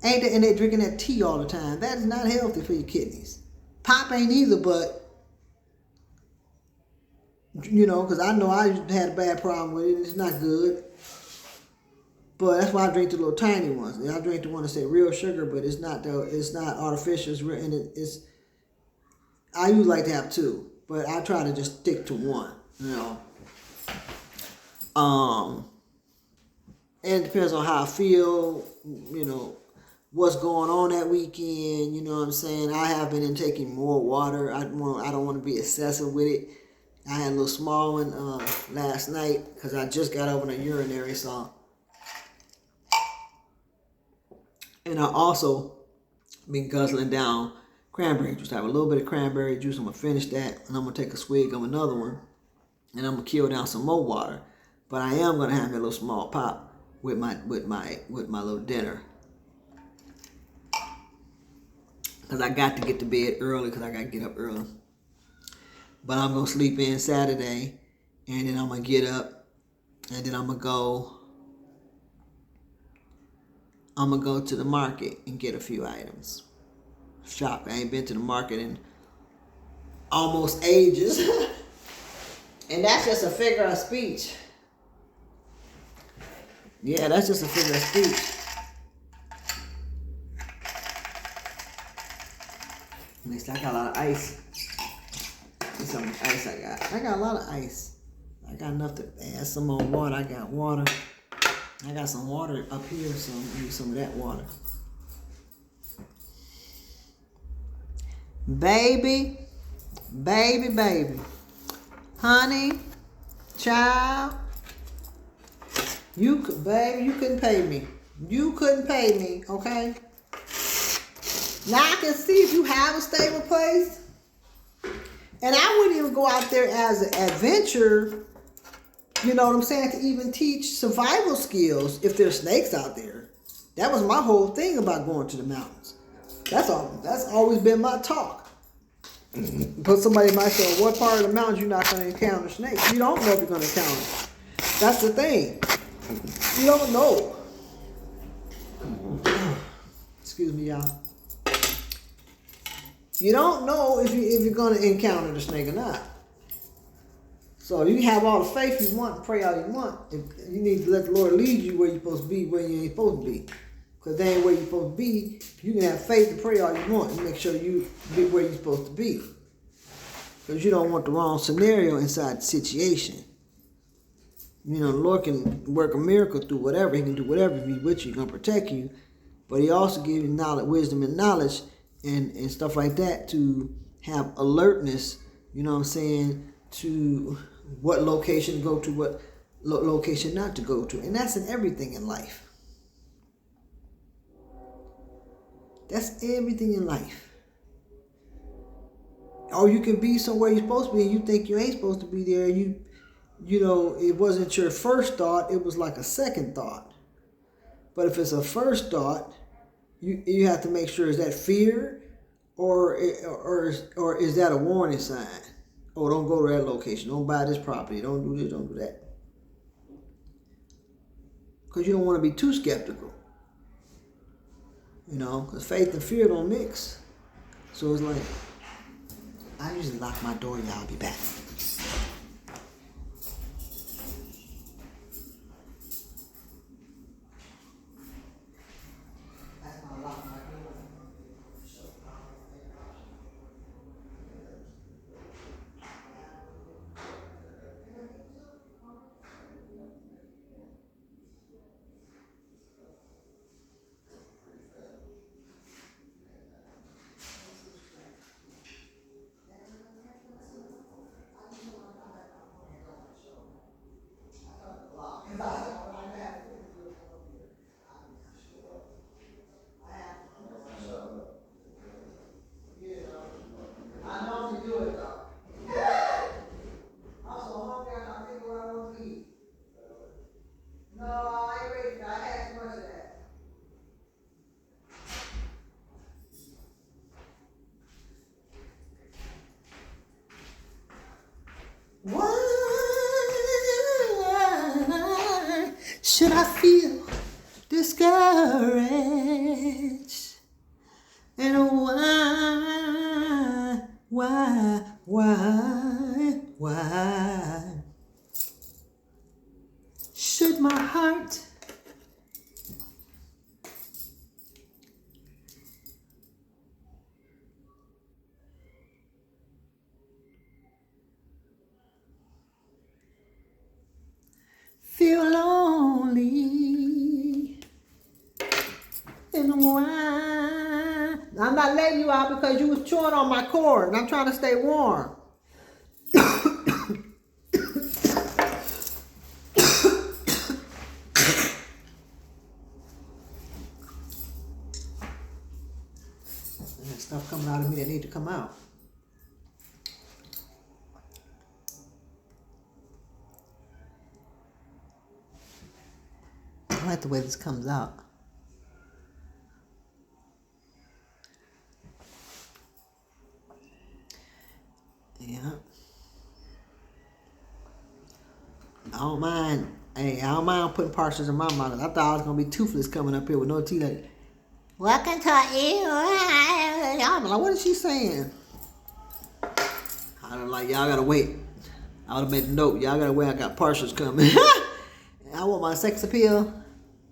Ain't that, and they drinking that tea all the time. That is not healthy for your kidneys. Pop ain't either, but because I know I had a bad problem with it. It's not good. But that's why I drink the little tiny ones. I drink the one that say real sugar, but it's not artificial. It's real, and I usually like to have two, but I try to just stick to one. And it depends on how I feel. What's going on that weekend. You know what I'm saying? I have been taking more water. I don't want to be excessive with it. I had a little small one last night because I just got over in a urinary, so. And I also been guzzling down cranberry juice. I have a little bit of cranberry juice. I'm gonna finish that, and I'm gonna take a swig of another one, and I'm gonna kill down some more water. But I am gonna have a little small pop with my little dinner, because I got to get to bed early because I got to get up early. But I'm gonna sleep in Saturday, and then I'm gonna get up, and then I'm gonna go to the market and get a few items. Shop. I ain't been to the market in almost ages. And that's just a figure of speech. Yeah, that's just a figure of speech. Next, I got a lot of ice. Look how much ice I got. I got a lot of ice. I got enough to add some more water. I got water. I got some water up here, so I'm gonna use some of that water. Baby. Honey, child, you couldn't pay me. You couldn't pay me, okay? Now I can see if you have a stable place. And I wouldn't even go out there as an adventure, you know what I'm saying, to even teach survival skills if there's snakes out there. That was my whole thing about going to the mountains. That's always been my talk. But somebody might say, well, what part of the mountains you're not going to encounter snakes? You don't know if you're going to encounter them. That's the thing. You don't know. Excuse me, y'all. You don't know if you're going to encounter the snake or not. So you can have all the faith you want and pray all you want. You need to let the Lord lead you where you're supposed to be, where you ain't supposed to be. Because they ain't where you're supposed to be. You can have faith and pray all you want and make sure you be where you're supposed to be. Because you don't want the wrong scenario inside the situation. The Lord can work a miracle through whatever. He can do whatever. If He's with you, He's going to protect you. But He also gives you knowledge, wisdom, and knowledge and stuff like that to have alertness, you know what I'm saying, to what location to go to, what location not to go to. And that's in everything in life. That's everything in life. Or you can be somewhere you're supposed to be and you think you ain't supposed to be there. You know, it wasn't your first thought. It was like a second thought. But if it's a first thought, you have to make sure, is that fear or is that a warning sign? Oh, don't go to that location. Don't buy this property. Don't do this. Don't do that. Because you don't want to be too skeptical. Because faith and fear don't mix. So it's like, I usually lock my door, y'all. I'll be back. Should I feel discouraged? And why should my heart feel lonely? And why? I'm not letting you out because you was chewing on my cord and I'm trying to stay warm. There's stuff coming out of me that need to come out. I like the way this comes out. Yeah. I don't mind. Hey, I don't mind putting parcels in my mouth. I thought I was gonna be toothless coming up here with no teeth. Like, welcome to you. I'm like, what is she saying? I don't like, y'all gotta wait. I would have made a note. Y'all gotta wait. I got parcels coming. I want my sex appeal.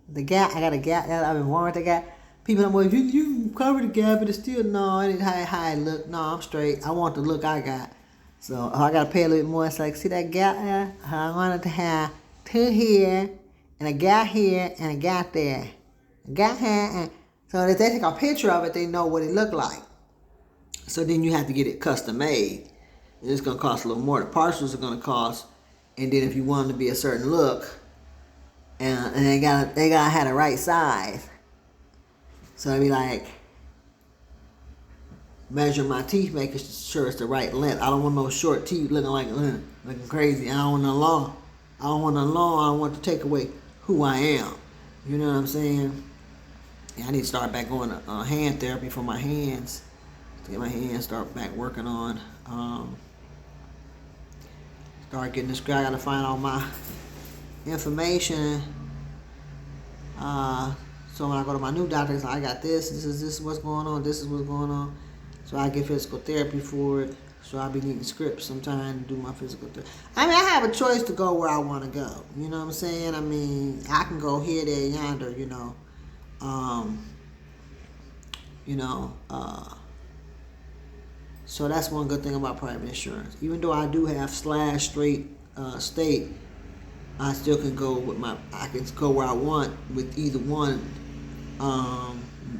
The gap. I got a gap. I've been warned with the gap. People are like, you cover the gap, but it's still, no, it ain't how it look. No, I'm straight. I want the look I got. So I got to pay a little bit more. It's like, see that gap there? I wanted to have two here, and a gap here, and a gap there. A gap here, and so if they take a picture of it, they know what it look like. So then you have to get it custom made. And it's going to cost a little more. The parcels are going to cost, and then if you want it to be a certain look, and they gotta have the right size. So I'd be like, measure my teeth, making sure it's the right length. I don't want no short teeth looking like looking crazy. I don't want no long. I don't want no long. I don't want to take away who I am. You know what I'm saying? Yeah, I need to start back going to hand therapy for my hands. To get my hands start back working on. Start getting this. I gotta find all my information. So when I go to my new doctor, it's like, I got this is what's going on, this is what's going on. So I get physical therapy for it. So I'll be needing scripts sometime to do my physical therapy. I mean, I have a choice to go where I want to go. You know what I'm saying? I mean, I can go here, there, yonder, you know. So that's one good thing about private insurance. Even though I do have / straight state, I still can go with I can go where I want with either one.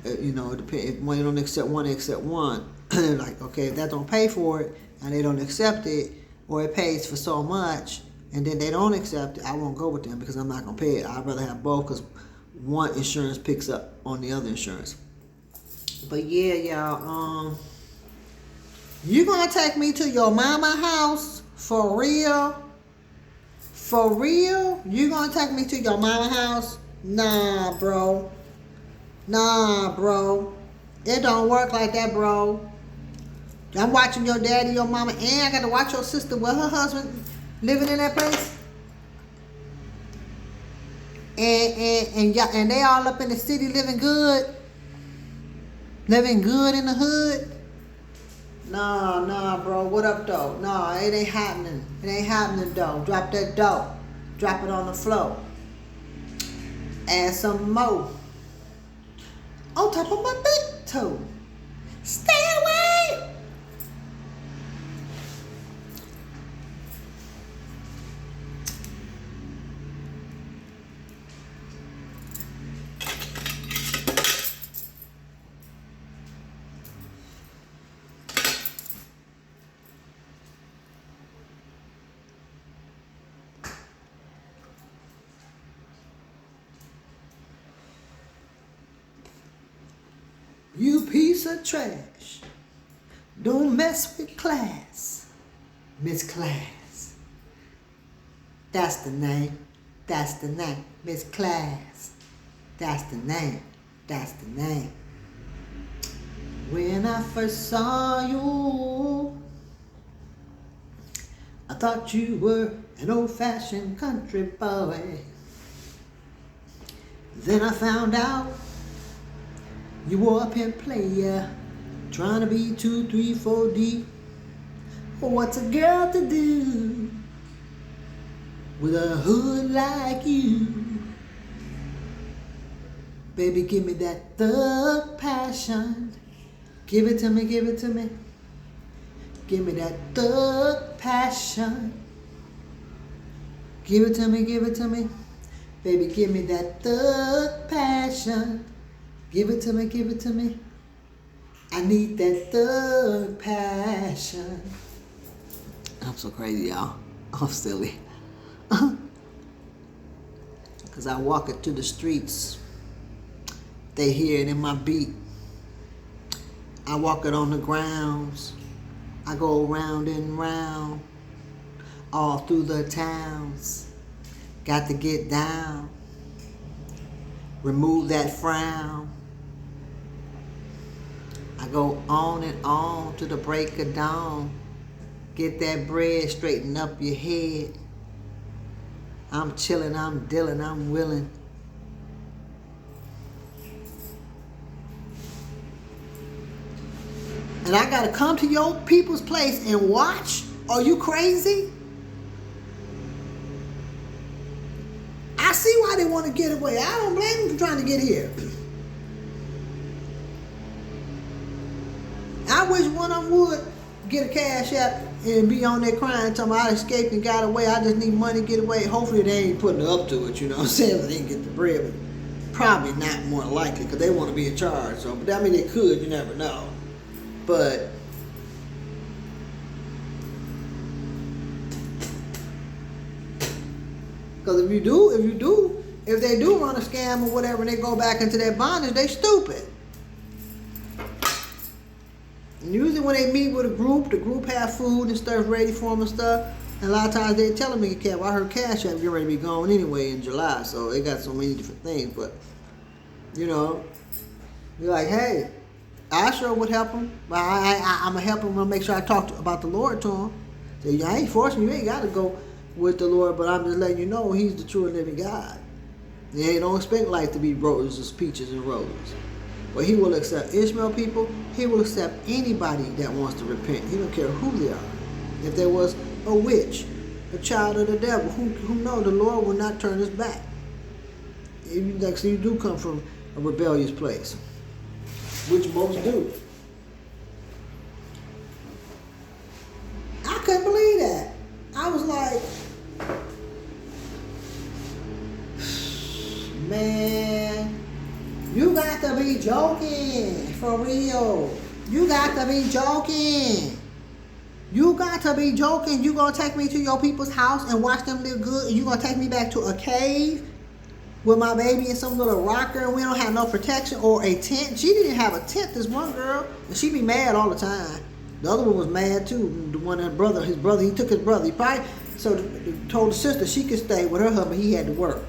It depends. If one don't accept one, they accept one. Like, okay, if that don't pay for it and they don't accept it, or it pays for so much and then they don't accept it, I won't go with them because I'm not gonna pay it. I'd rather have both because one insurance picks up on the other insurance. But yeah, y'all, you gonna take me to your mama house for real? For real? You gonna take me to your mama house? Nah, bro. It don't work like that, bro. I'm watching your daddy, your mama, and I gotta watch your sister with her husband living in that place. And they all up in the city living good. Living good in the hood. Nah, bro. What up, though? Nah, it ain't happening. It ain't happening, though. Drop that dough. Drop it on the floor. Add some more. On top of my big toe. Stay away! You piece of trash. Don't mess with class. Miss Class. That's the name. Miss Class. That's the name. When I first saw you, I thought you were an old-fashioned country boy. Then I found out you were a pimp player, trying to be 2, 3, 4 deep. What's a girl to do with a hood like you? Baby, give me that thug passion. Give it to me, give it to me. Give me that thug passion. Give it to me, give it to me. Baby, give me that thug passion. Give it to me, give it to me. I need that thug passion. I'm so crazy, y'all. I'm silly. Because I walk it through the streets. They hear it in my beat. I walk it on the grounds. I go round and round. All through the towns. Got to get down. Remove that frown. I go on and on to the break of dawn. Get that bread, straighten up your head. I'm chillin', I'm dealing, I'm willing. And I gotta come to your people's place and watch? Are you crazy? I see why they want to get away. I don't blame them for trying to get here. I wish one of them would get a cash app and be on there crying, talking about I escaped and got away. I just need money to get away. Hopefully they ain't putting up to it, you know what I'm saying? If they didn't get the bread. But probably not, more likely, because they want to be in charge. So, but I mean, they could. You never know. But because if they do run a scam or whatever, and they go back into that bondage, they stupid. And usually when they meet with a group, the group have food and stuff ready for them and stuff. And a lot of times they tell them, I heard Cash App getting ready to be gone anyway in July, so they got so many different things. But you know, you're like, hey, I sure would help them. But I'm gonna help them. I'm gonna make sure I talk about the Lord to them. So I ain't forcing you. You ain't got to go with the Lord, but I'm just letting you know He's the true and living God. You don't expect life to be roses, peaches, and roses. But He will accept Ishmael people. He will accept anybody that wants to repent. He don't care who they are. If there was a witch, a child of the devil, who knows the Lord will not turn His back. Like, so you do come from a rebellious place, which most do. I couldn't believe that. I was like, man, you got to be joking, for real. You got to be joking. You got to be joking. You gonna take me to your people's house and watch them live good, and you gonna take me back to a cave with my baby in some little rocker, and we don't have no protection or a tent? She didn't have a tent, this one girl, and she be mad all the time. The other one was mad too. The one, his brother, he took his brother. He probably told the sister she could stay with her husband. He had to work.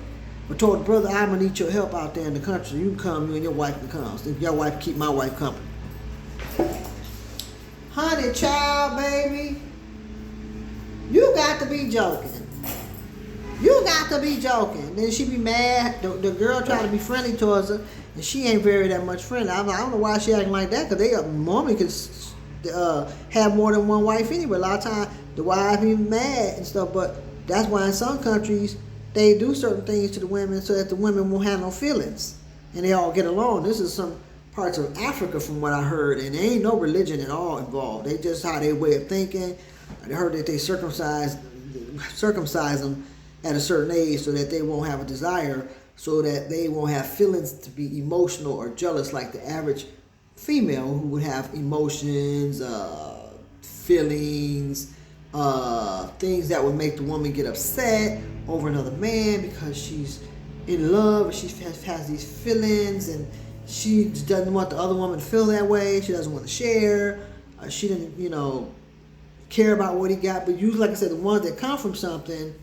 But told the brother, I'm gonna need your help out there in the country. You can come, you and your wife can come. So if your wife keep my wife company. Honey, child, baby, you got to be joking. You got to be joking. Then she be mad. The girl try to be friendly towards her, and she ain't very that much friendly. I don't know why she acting like that, because a woman can have more than one wife anyway. A lot of times the wife be mad and stuff, but that's why in some countries they do certain things to the women so that the women won't have no feelings and they all get along. This is some parts of Africa from what I heard, and there ain't no religion at all involved. They just how their way of thinking. I heard that they circumcise them at a certain age so that they won't have a desire, so that they won't have feelings to be emotional or jealous like the average female who would have emotions, feelings, things that would make the woman get upset over another man because she's in love, she has these feelings, and she doesn't want the other woman to feel that way. She doesn't want to share. She didn't, care about what he got. But usually, like I said, the ones that come from something,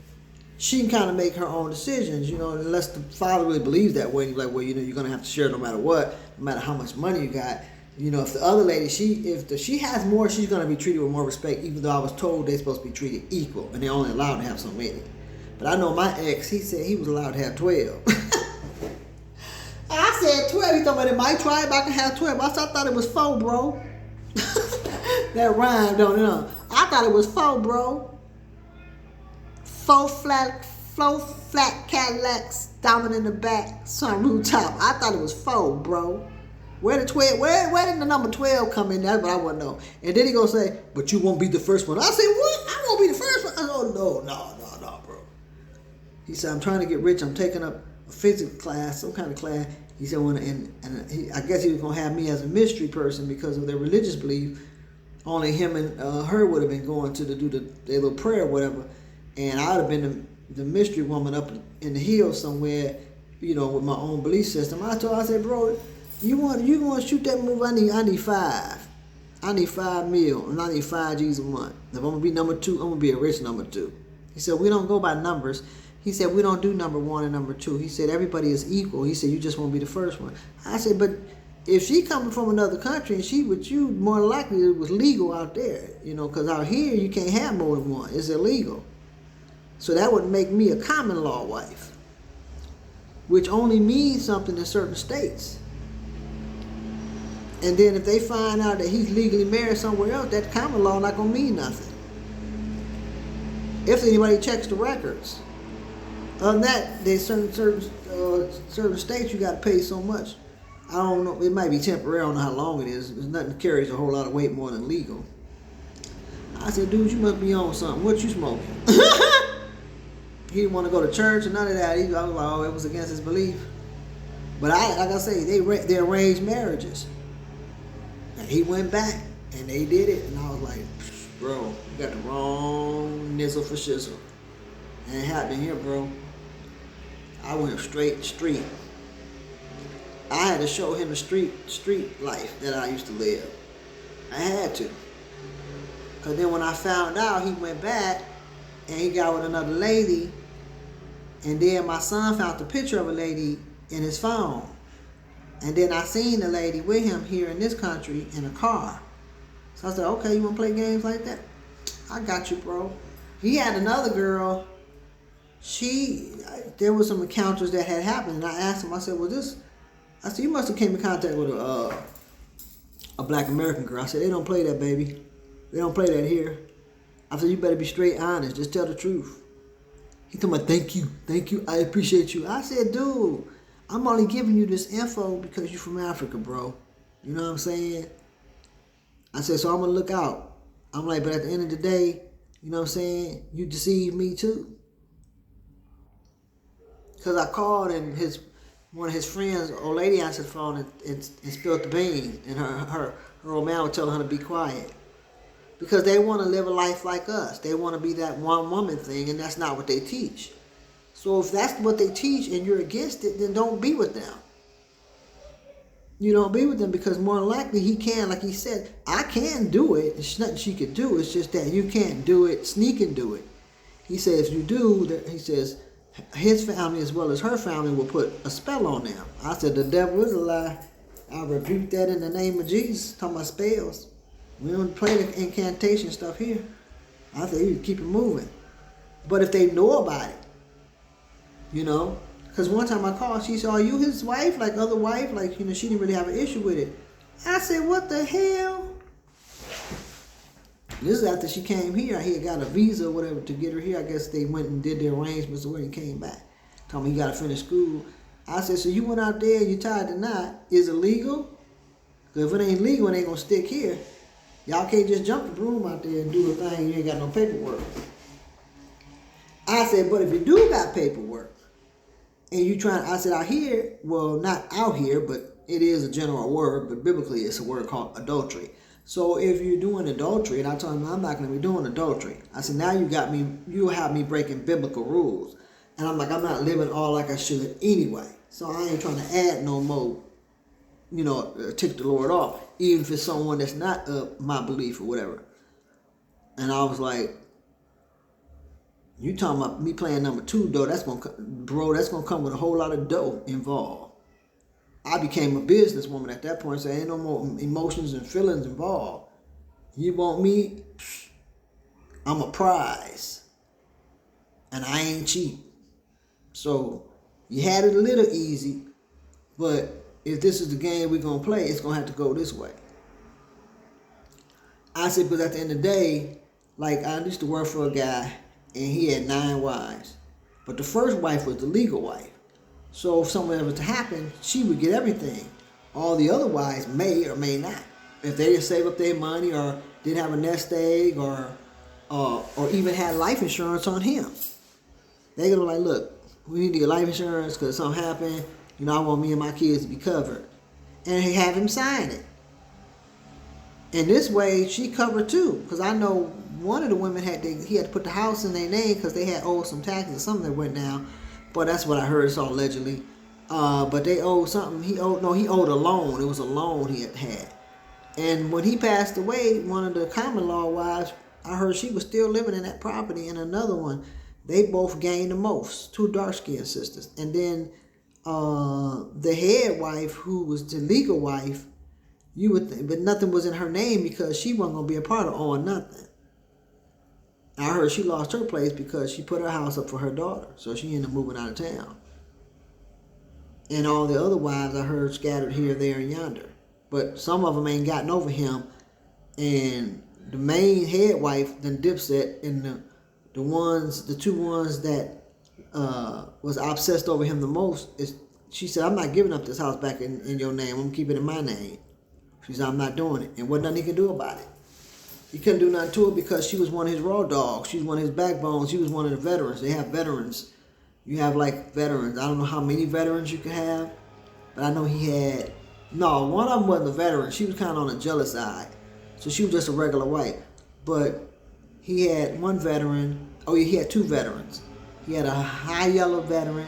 she can kind of make her own decisions, unless the father really believes that way. And he's like, well, you're going to have to share no matter what, no matter how much money you got. If the other lady, if she has more, she's going to be treated with more respect, even though I was told they're supposed to be treated equal, and they're only allowed to have so many. But I know my ex, he said he was allowed to have 12. 12. He told me they might try it, but I can have 12. I thought it was 4, bro. That rhyme, don't it? I thought it was 4, bro. Four flat Cadillacs, diamond in the back, sun rooftop. I thought it was 4, bro. Where the 12? Where did the number 12 come in? That's what I want to know. And then he gonna say, "But you won't be the first one." I said, "What? I won't be the first one." I said, "Oh no, bro." He said, "I'm trying to get rich. I'm taking up a physics class, some kind of class." He said, I guess he was gonna have me as a mystery person because of their religious belief. Only him and her would have been going to do their little prayer or whatever, and I would have been the mystery woman up in the hills somewhere, with my own belief system. I said, "Bro, you want to shoot that movie? I need 5. I need 5 mil, and I need 5 G's a month. If I'm gonna be number 2, I'm gonna be a rich number 2." He said, "We don't go by numbers." He said, "We don't do number 1 and number 2. He said, "Everybody is equal." He said, "You just won't be the first one." I said, "But if she coming from another country and she with you, more likely it was legal out there, because out here you can't have more than one. It's illegal. So that would make me a common law wife, which only means something in certain states. And then if they find out that he's legally married somewhere else, that common law not gonna mean nothing. If anybody checks the records. Other than that, there's certain states you got to pay so much. I don't know. It might be temporary. I don't know how long it is. There's nothing that carries a whole lot of weight more than legal. I said, "Dude, you must be on something. What you smoking?" He didn't want to go to church and none of that. I was like, oh, it was against his belief. But like I say, they arranged marriages. And he went back and they did it. And I was like, "Bro, you got the wrong nizzle for shizzle. And it happened here, bro." I went straight street. I had to show him the street life that I used to live. I had to. Because then when I found out, he went back and he got with another lady. And then my son found the picture of a lady in his phone. And then I seen the lady with him here in this country in a car. So I said, "Okay, you want to play games like that? I got you, bro." He had another girl. There was some encounters that had happened, and I asked him. I said, "You must have came in contact with a black American girl." I said, "They don't play that, baby. They don't play that here." I said, "You better be straight honest. Just tell the truth." He told me, thank you, I appreciate you." I said, "Dude, I'm only giving you this info because you're from Africa, bro. You know what I'm saying?" I said, "So I'm gonna look out." I'm like, "But at the end of the day, you know what I'm saying? You deceived me too." Because I called and one of his friends, old lady, answered the phone and spilled the beans. And her old man was telling her to be quiet. Because they want to live a life like us. They want to be that one woman thing, and that's not what they teach. So if that's what they teach and you're against it, then don't be with them. You don't be with them because more than likely he can, like he said, I can do it. There's nothing she can do. It's just that you can't do it, sneak and do it. He says, if you do, he says, his family as well as her family will put a spell on them. I said, the devil is a lie. I rebuke that in the name of Jesus. Talking about spells. We don't play the incantation stuff here. I said, you keep it moving. But if they know about it, because one time I called, she said, are you his wife? Like other wife? Like, she didn't really have an issue with it. I said, what the hell? This is after she came here. He had got a visa or whatever to get her here. I guess they went and did the arrangements when he came back. Told me he got to finish school. I said, so you went out there and you tied the knot. Is it legal? Because if it ain't legal, it ain't going to stick here. Y'all can't just jump the broom out there and do the thing. You ain't got no paperwork. I said, but if you do got paperwork, and you trying, I said, out here, well, not out here, but it is a general word, but biblically it's a word called adultery. So if you're doing adultery, and I told him I'm not going to be doing adultery. I said, now you have me breaking biblical rules. And I'm like, I'm not living all like I should anyway. So I ain't trying to add no more, tick the Lord off, even if it's someone that's not my belief or whatever. And I was like, you talking about me playing number 2, though, that's going to come with a whole lot of dough involved. I became a businesswoman at that point, so ain't no more emotions and feelings involved. You want me? I'm a prize. And I ain't cheap. So you had it a little easy, but if this is the game we're going to play, it's going to have to go this way. I said, because at the end of the day, like I used to work for a guy and he had 9 wives. But the first wife was the legal wife. So if something ever to happen, she would get everything. All the other wives may or may not. If they didn't save up their money or didn't have a nest egg or even had life insurance on him. They're going to be like, look, we need to get life insurance because something happened. You know, I want me and my kids to be covered. And he have him sign it. And this way, she covered too. Because I know one of the women he had to put the house in their name because they had owed some taxes or something that went down. But that's what I heard. It's all allegedly. But they owed something. He owed a loan. It was a loan he had. And when he passed away, one of the common law wives, I heard she was still living in that property. And another one, they both gained the most. 2 dark-skinned sisters. And then the head wife, who was the legal wife, you would think, but nothing was in her name because she wasn't going to be a part of owing nothing. I heard she lost her place because she put her house up for her daughter. So she ended up moving out of town. And all the other wives I heard scattered here, there, and yonder. But some of them ain't gotten over him. And the main head wife then dipset, and the 2 ones that was obsessed over him the most, she said, I'm not giving up this house back in your name. I'm keeping it in my name. She said, I'm not doing it. And what nothing he can do about it. He couldn't do nothing to it because she was one of his raw dogs. She was one of his backbones. She was one of the veterans. They have veterans. You have like veterans. I don't know how many veterans you can have, but I know he had. No, one of them wasn't a veteran. She was kind of on the jealous side. So she was just a regular wife. But he had one veteran. Oh, yeah, he had 2 veterans. He had a high yellow veteran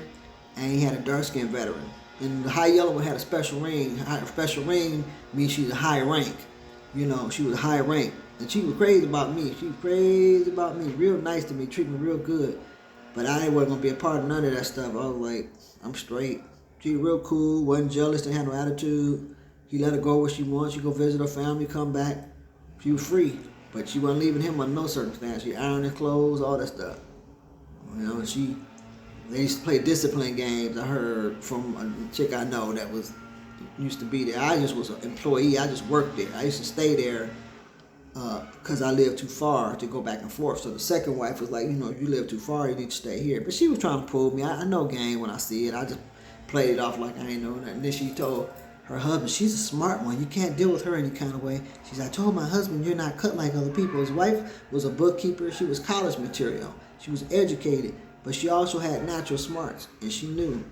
and he had a dark skinned veteran. And the high yellow one had a special ring. A special ring means she's a high rank. You know, she was a high rank. And she was crazy about me. She was crazy about me. Real nice to me. Treat me real good. But I wasn't going to be a part of none of that stuff. I was like, I'm straight. She was real cool. Wasn't jealous. Didn't have no attitude. He let her go where she wanted. She go visit her family, come back. She was free. But she wasn't leaving him under no circumstance. She ironed his clothes, all that stuff. You know, they used to play discipline games. I heard from a chick I know that used to be there. I just was an employee. I just worked there. I used to stay there because I lived too far to go back and forth. So the second wife was like, you know, if you live too far, you need to stay here. But she was trying to pull me. I know game when I see it. I just played it off like I ain't know nothing. And then she told her husband, she's a smart one. You can't deal with her any kind of way. She said, I told my husband, you're not cut like other people. His wife was a bookkeeper. She was college material. She was educated. But she also had natural smarts, and she knew.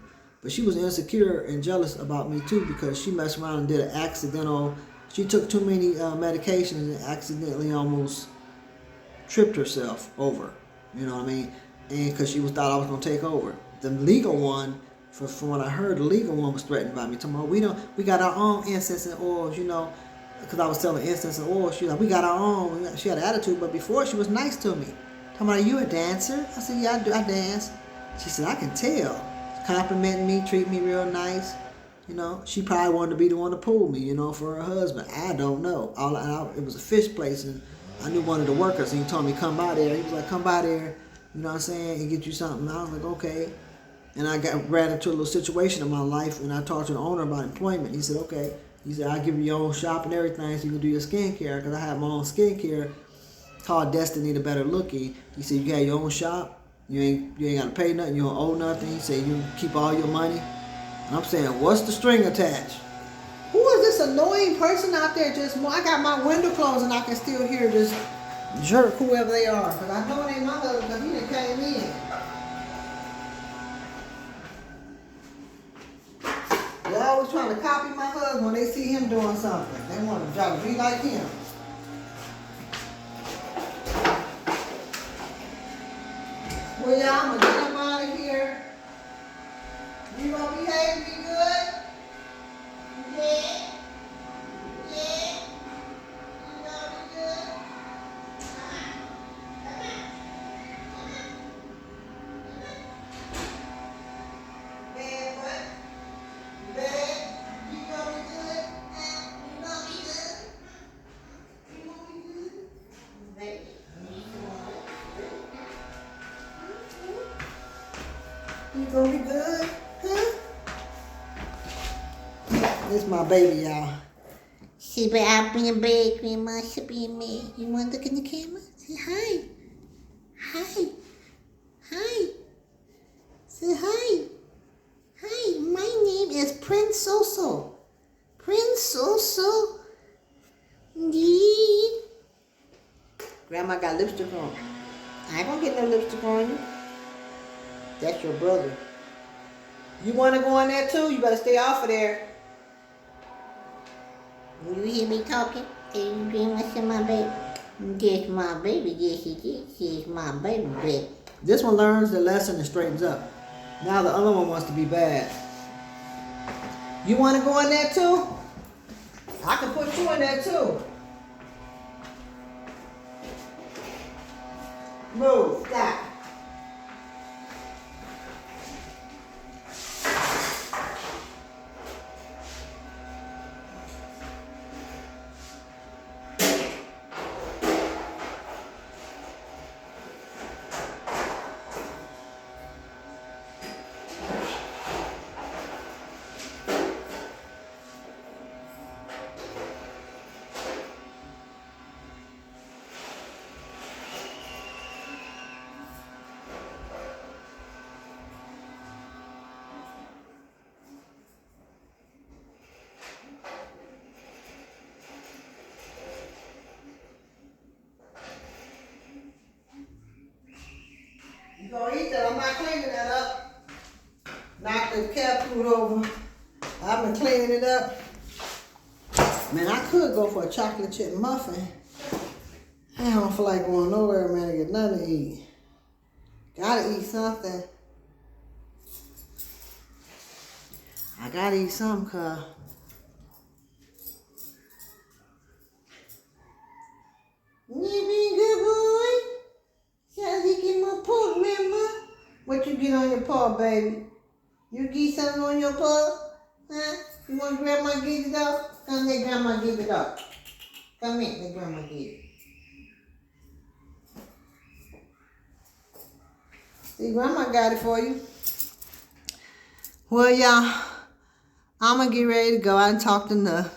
But she was insecure and jealous about me, too, because she messed around and did an accidental. She took too many medications and accidentally almost tripped herself over. You know what I mean? And because she thought I was going to take over. The legal one, from what I heard, the legal one was threatened by me. Talking about, we got our own incense and oils, you know. Because I was selling incense and oils. She was like, we got our own. She had an attitude, but before she was nice to me. Talking about, are you a dancer? I said, yeah, I dance. She said, I can tell. Complimenting me, treat me real nice. You know, she probably wanted to be the one to pull me, you know, for her husband. I don't know. It was a fish place, and I knew one of the workers, and he told me, come by there. He was like, come by there, you know what I'm saying, and get you something. I was like, okay. And I ran into a little situation in my life, and I talked to the owner about employment. He said, okay. He said, I'll give you your own shop and everything so you can do your skincare, because I have my own skincare called Destiny the Better Looking. He said, you got your own shop, you ain't got to pay nothing, you don't owe nothing. He said, you keep all your money. And I'm saying, what's the string attached? Who is this annoying person out there I got my window closed and I can still hear this jerk, whoever they are. Because I know it ain't my husband because he done came in. They're always trying to copy my husband when they see him doing something. They want to try to be like him. Well, y'all, I'm going to get him out of here. You going to behave and be good? Yeah. Yeah. You going to be good? Bad what? Bad? You going to be good? You going to be good? You going to be good? Bad. You gonna be good? Huh? This my baby, y'all. She be up in your bed, Grandma. She be in bed. You want to look in the camera? Say hi. Hi. Hi. Say hi. Hi. My name is Prince Soso. Prince Soso. Yeah. Grandma got lipstick on. I ain't gonna get no lipstick on you. That's your brother. You wanna go in there too? You better stay off of there. You hear me talking? Hey, you Grandma, say my baby. That's my baby. Yes, it is. She's my baby. This one learns the lesson and straightens up. Now the other one wants to be bad. You wanna go in there too? I can put you in there too. Move, stop. You gonna eat that? I'm not cleaning that up. Knock the cat food over. I've been cleaning it up. Man, I could go for a chocolate chip muffin. I don't feel like going nowhere, man, to get nothing to eat. Gotta eat something. I gotta eat something, cuz. You be good boy. Shall you get my paw, Grandma? What you get on your paw, baby? You get something on your paw? Huh? You want Grandma to get it off? Come let Grandma get it off. Come here, let Grandma get it. See, Grandma got it for you. Well, y'all, I'm going to get ready to go. I done talked enough.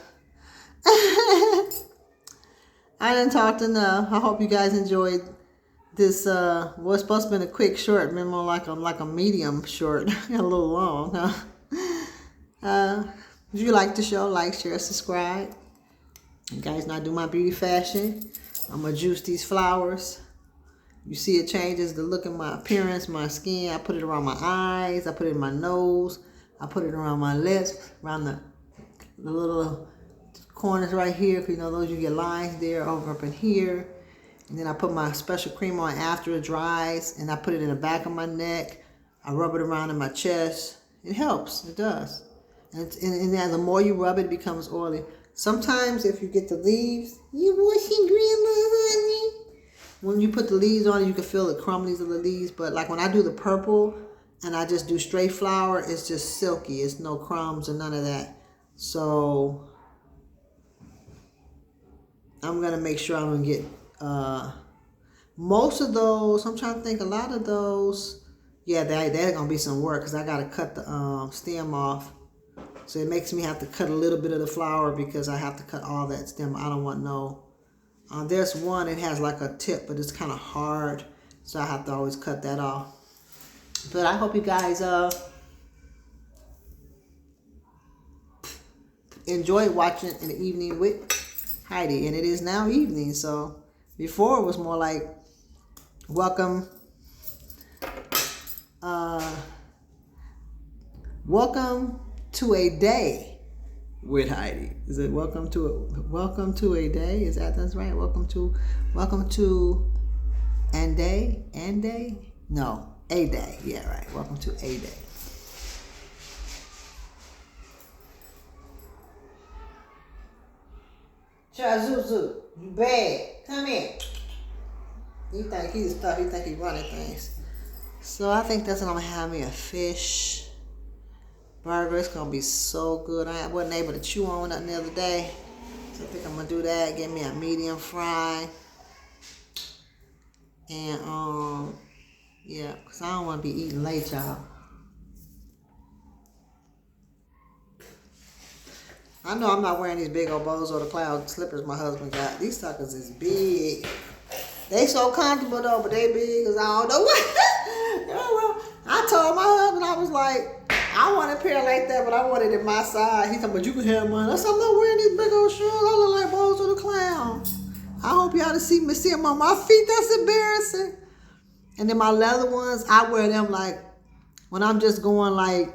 I done talked enough. I hope you guys enjoyed this. Was supposed to be a quick short, but more like a medium short. A little long, huh? If you like the show, like, share, subscribe. You guys know I do my beauty fashion. I'm going to juice these flowers. You see it changes the look of my appearance, my skin. I put it around my eyes. I put it in my nose. I put it around my lips, around the little corners right here. Because, you know, those you get lines there, over up in here. And then I put my special cream on after it dries. And I put it in the back of my neck. I rub it around in my chest. It helps. It does. And then the more you rub it, it becomes oily. Sometimes if you get the leaves, You washing Grandma, honey? when you put the leaves on it, you can feel the crumblies of the leaves. But like when I do the purple and I just do straight flour, it's just silky. It's no crumbs or none of that. So I'm going to make sure I'm going to get most of those. I'm trying to think, a lot of those, yeah, they're going to be some work because I got to cut the stem off. So it makes me have to cut a little bit of the flower because I have to cut all that stem. I don't want no... there's one, it has like a tip, but it's kind of hard. So I have to always cut that off. But I hope you guys enjoy watching in the evening with Heidi. And it is now evening. So before it was more like welcome to a day with Heidi. Is it welcome to a day? Is that's right? Welcome to and day? No, a day. Yeah, right. Welcome to a day. Chazuzu, you bad. Come here. You think he's tough, you think he running things. So I think that's when I'm gonna have me a fish burger. It's gonna be so good. I wasn't able to chew on nothing the other day. So I think I'm gonna do that. Get me a medium fry. And yeah, because I don't wanna be eating late, y'all. I know I'm not wearing these big old Bozo the Clown slippers my husband got. These suckers is big. They so comfortable though, but they big as I don't know what. You know, I told my husband, I was like, I want a pair like that, but I want it in my size. He told me, but you can have mine. I said, I'm not wearing these big old shoes. I look like Bozo the Clown. I hope y'all to see them on my feet. That's embarrassing. And then my leather ones, I wear them like when I'm just going like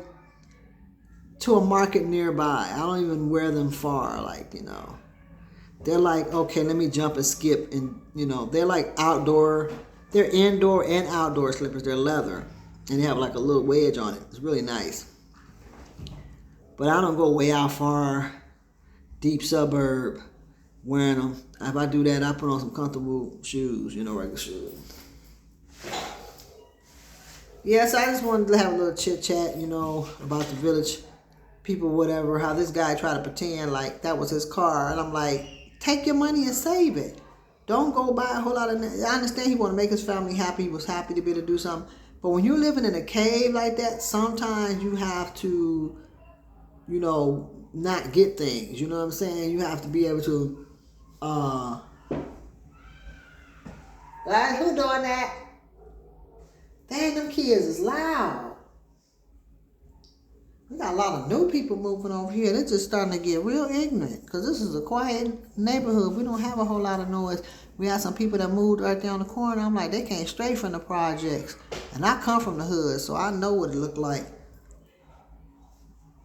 to a market nearby. I don't even wear them far, like, you know. They're like, okay, let me jump and skip. And, you know, they're like outdoor. They're indoor and outdoor slippers. They're leather. And they have like a little wedge on it. It's really nice. But I don't go way out far, deep suburb, wearing them. If I do that, I put on some comfortable shoes, you know, regular shoes. Yes, I just wanted to have a little chit chat, you know, about the village people, whatever, how this guy tried to pretend like that was his car. And I'm like, take your money and save it. Don't go buy a whole lot of... I understand he want to make his family happy. He was happy to be able to do something. But when you're living in a cave like that, sometimes you have to, you know, not get things. You know what I'm saying? You have to be able to... Guys, who doing that? Dang, them kids is loud. We got a lot of new people moving over here. They're just starting to get real ignorant because this is a quiet neighborhood. We don't have a whole lot of noise. We have some people that moved right down the corner. I'm like, they came straight from the projects. And I come from the hood, so I know what it looked like.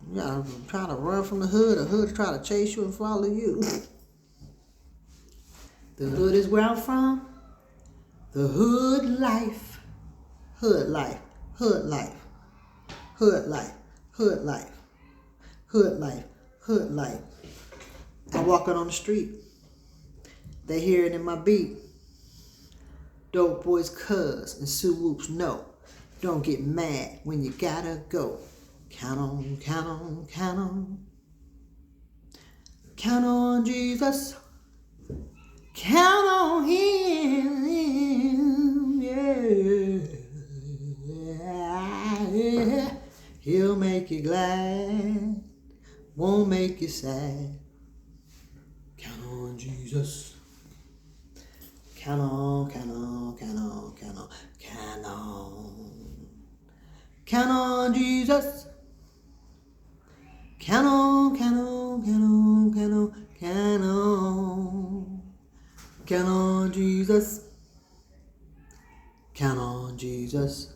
You gotta try to run from the hood try to chase you and follow you. The hood is where I'm from. The hood life. Hood life. Hood life. Hood life. Hood life. Hood life. Hood life. I walk out on the street. They hear it in my beat. Dope boys cuz and Sue Whoops no. Don't get mad when you gotta go. Count on, count on, count on. Count on Jesus. Count on him. Yeah. Yeah. He'll make you glad. Won't make you sad. Count on Jesus. Count on, count on, count on, count on, count on. Count on Jesus. Count on, count on, count on, count on, count on. Count on Jesus. Count on Jesus.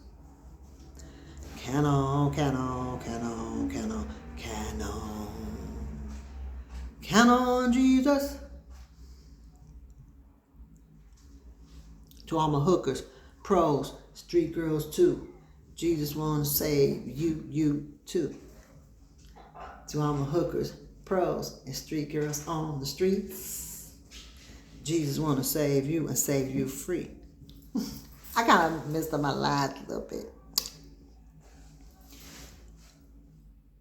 Count on, count on, count on, count on, count on. Count on Jesus. To all my hookers, pros, street girls too. Jesus wanna save you too. To all my hookers, pros, and street girls on the streets. Jesus wanna save you and save you free. I kind of messed up my lines a little bit.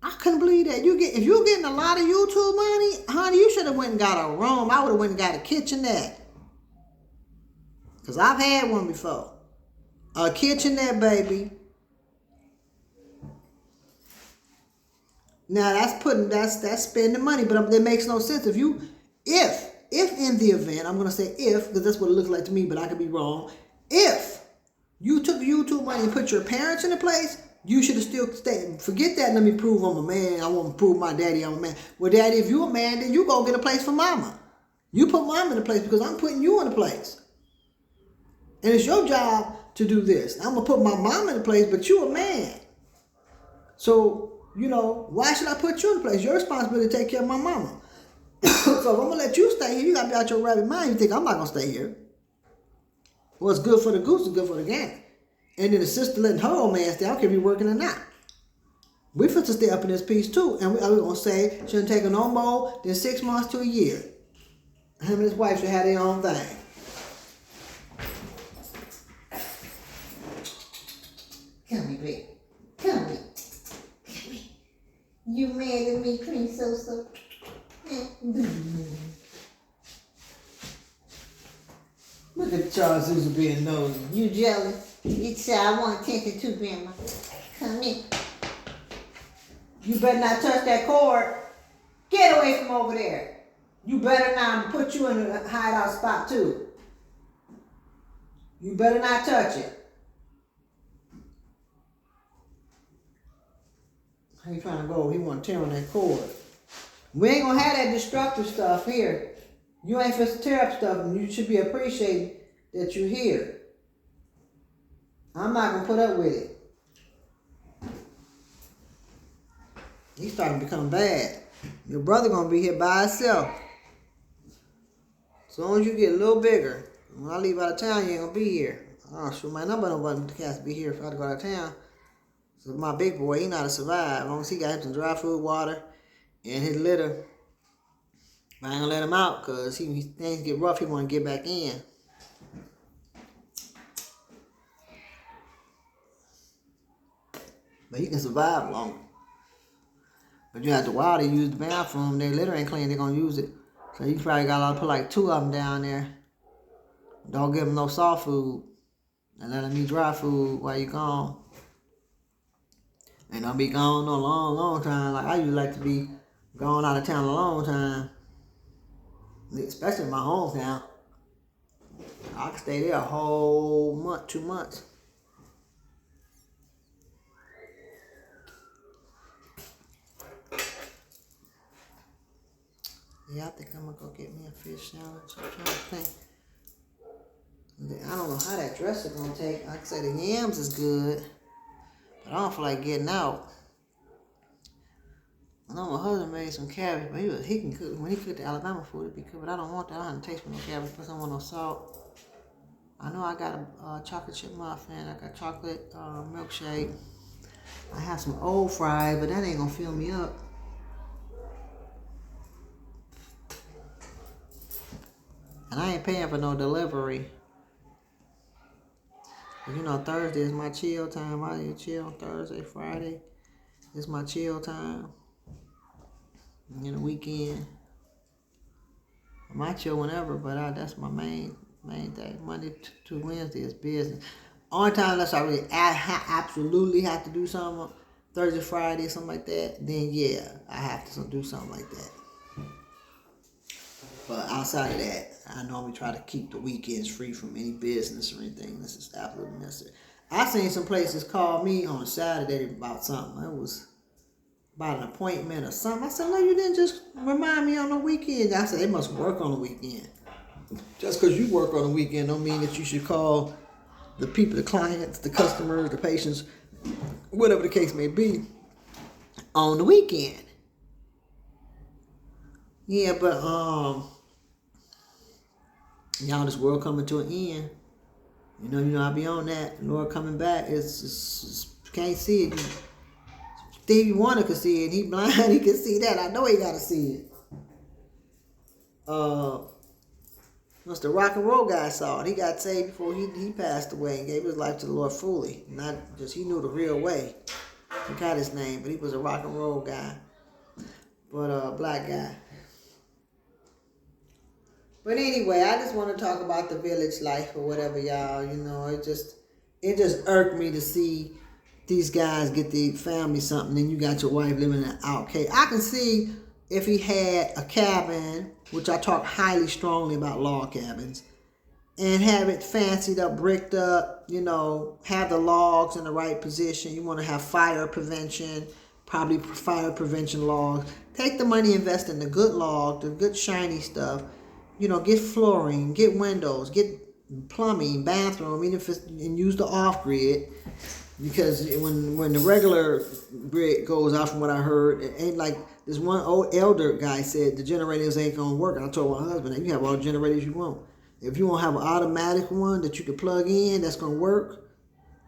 I couldn't believe that. If you're getting a lot of YouTube money, honey, you should have went and got a room. I would have went and got a kitchenette. Because I've had one before. A kitchenette, baby. Now that's spending money, but it makes no sense. If in the event, I'm gonna say if, because that's what it looks like to me, but I could be wrong. If you took YouTube money and put your parents in a place, you should have still stayed. Forget that. Let me prove I'm a man. I want to prove my daddy I'm a man. Well, daddy, if you a man, then you go get a place for mama. You put mama in a place because I'm putting you in a place. And it's your job to do this. I'm going to put my mom in a place, but you a man. So, why should I put you in a place? Your responsibility to take care of my mama. So if I'm going to let you stay here, you got to be out your rabbit mind. You think I'm not going to stay here. What's good for the goose is good for the gander. And then the sister letting her old man stay. I don't care if you're working or not. We finna stay up in this piece too. And we're going to say, shouldn't take her no more than 6 months to a year. Him and his wife should have their own thing. Come here, baby. Come here. Come here. You mad at me, Cream So? Look at Charles Susan being nosy. You jealous? You say I want attention too, Grandma. Come here. You better not touch that cord. Get Get away from over there. You better not put you in a hideout spot too. You better not touch it. How you trying to go? He want to tear on that cord. We ain't gonna have that destructive stuff here. You ain't supposed to tear up stuff, and you should be appreciated that you're here. I'm not gonna put up with it. He's starting to become bad. Your brother gonna be here by himself. As long as you get a little bigger. When I leave out of town, you ain't gonna be here. Oh, sure, man, nobody has to be here if I have to go out of town. So my big boy, he know how to survive. As long as he got him some dry food, water, and his litter, I ain't gonna let him out, because things get rough, he wanna get back in. But he can survive longer. But you have to while they use the bathroom, their litter ain't clean, they're gonna use it. So you probably gotta put like 2 of them down there. Don't give them no soft food. And let them eat dry food while you gone. And don't be gone no long time. Like I usually like to be gone out of town a long time. Especially in my hometown. I can stay there a whole month, 2 months. Yeah, I think I'm gonna go get me a fish sandwich. I'm trying to think. I don't know how that dress is gonna take. Like I say, the yams is good, but I don't feel like getting out. I know my husband made some cabbage, but he can cook. When he cooked the Alabama food, it'd be good. But I don't want that. I don't taste with no cabbage because I don't want no salt. I know I got a chocolate chip muffin. I got chocolate milkshake. I have some old fries, but that ain't gonna fill me up. And I ain't paying for no delivery. You know, Thursday is my chill time. I chill Thursday, Friday. It's my chill time. In the weekend. I might chill whenever, but that's my main day. Monday to Wednesday is business. Only time unless I really absolutely have to do something, Thursday, Friday, something like that, then yeah, I have to do something like that. But outside of that, I normally try to keep the weekends free from any business or anything. This is absolutely necessary. I seen some places call me on Saturday about something. It was about an appointment or something. I said, no, you didn't just remind me on the weekend. I said, they must work on the weekend. Just because you work on the weekend don't mean that you should call the people, the clients, the customers, the patients, whatever the case may be, on the weekend. Yeah, but y'all, this world coming to an end. You know, I'll be on that. Lord coming back. It's can't see it. Stevie Wonder could see it. He blind. He can see that. I know he got to see it. Once the rock and roll guy saw it, he got saved before he passed away and gave his life to the Lord fully. Not just he knew the real way. I forgot his name, but he was a rock and roll guy. But black guy. But anyway, I just want to talk about the village life or whatever, y'all. You know, it just irked me to see these guys get the family something, and you got your wife living in an outcast. I can see if he had a cabin, which I talk highly strongly about log cabins, and have it fancied up, bricked up, you know, have the logs in the right position. You want to have fire prevention, probably fire prevention logs. Take the money, invest in the good log, the good shiny stuff. You know, get flooring, get windows, get plumbing, bathroom, even if it's, and use the off-grid. Because when the regular grid goes out, from what I heard, it ain't like this one old elder guy said the generators ain't gonna work. And I told my husband, you have all the generators you want. If you want to have an automatic one that you can plug in that's gonna work,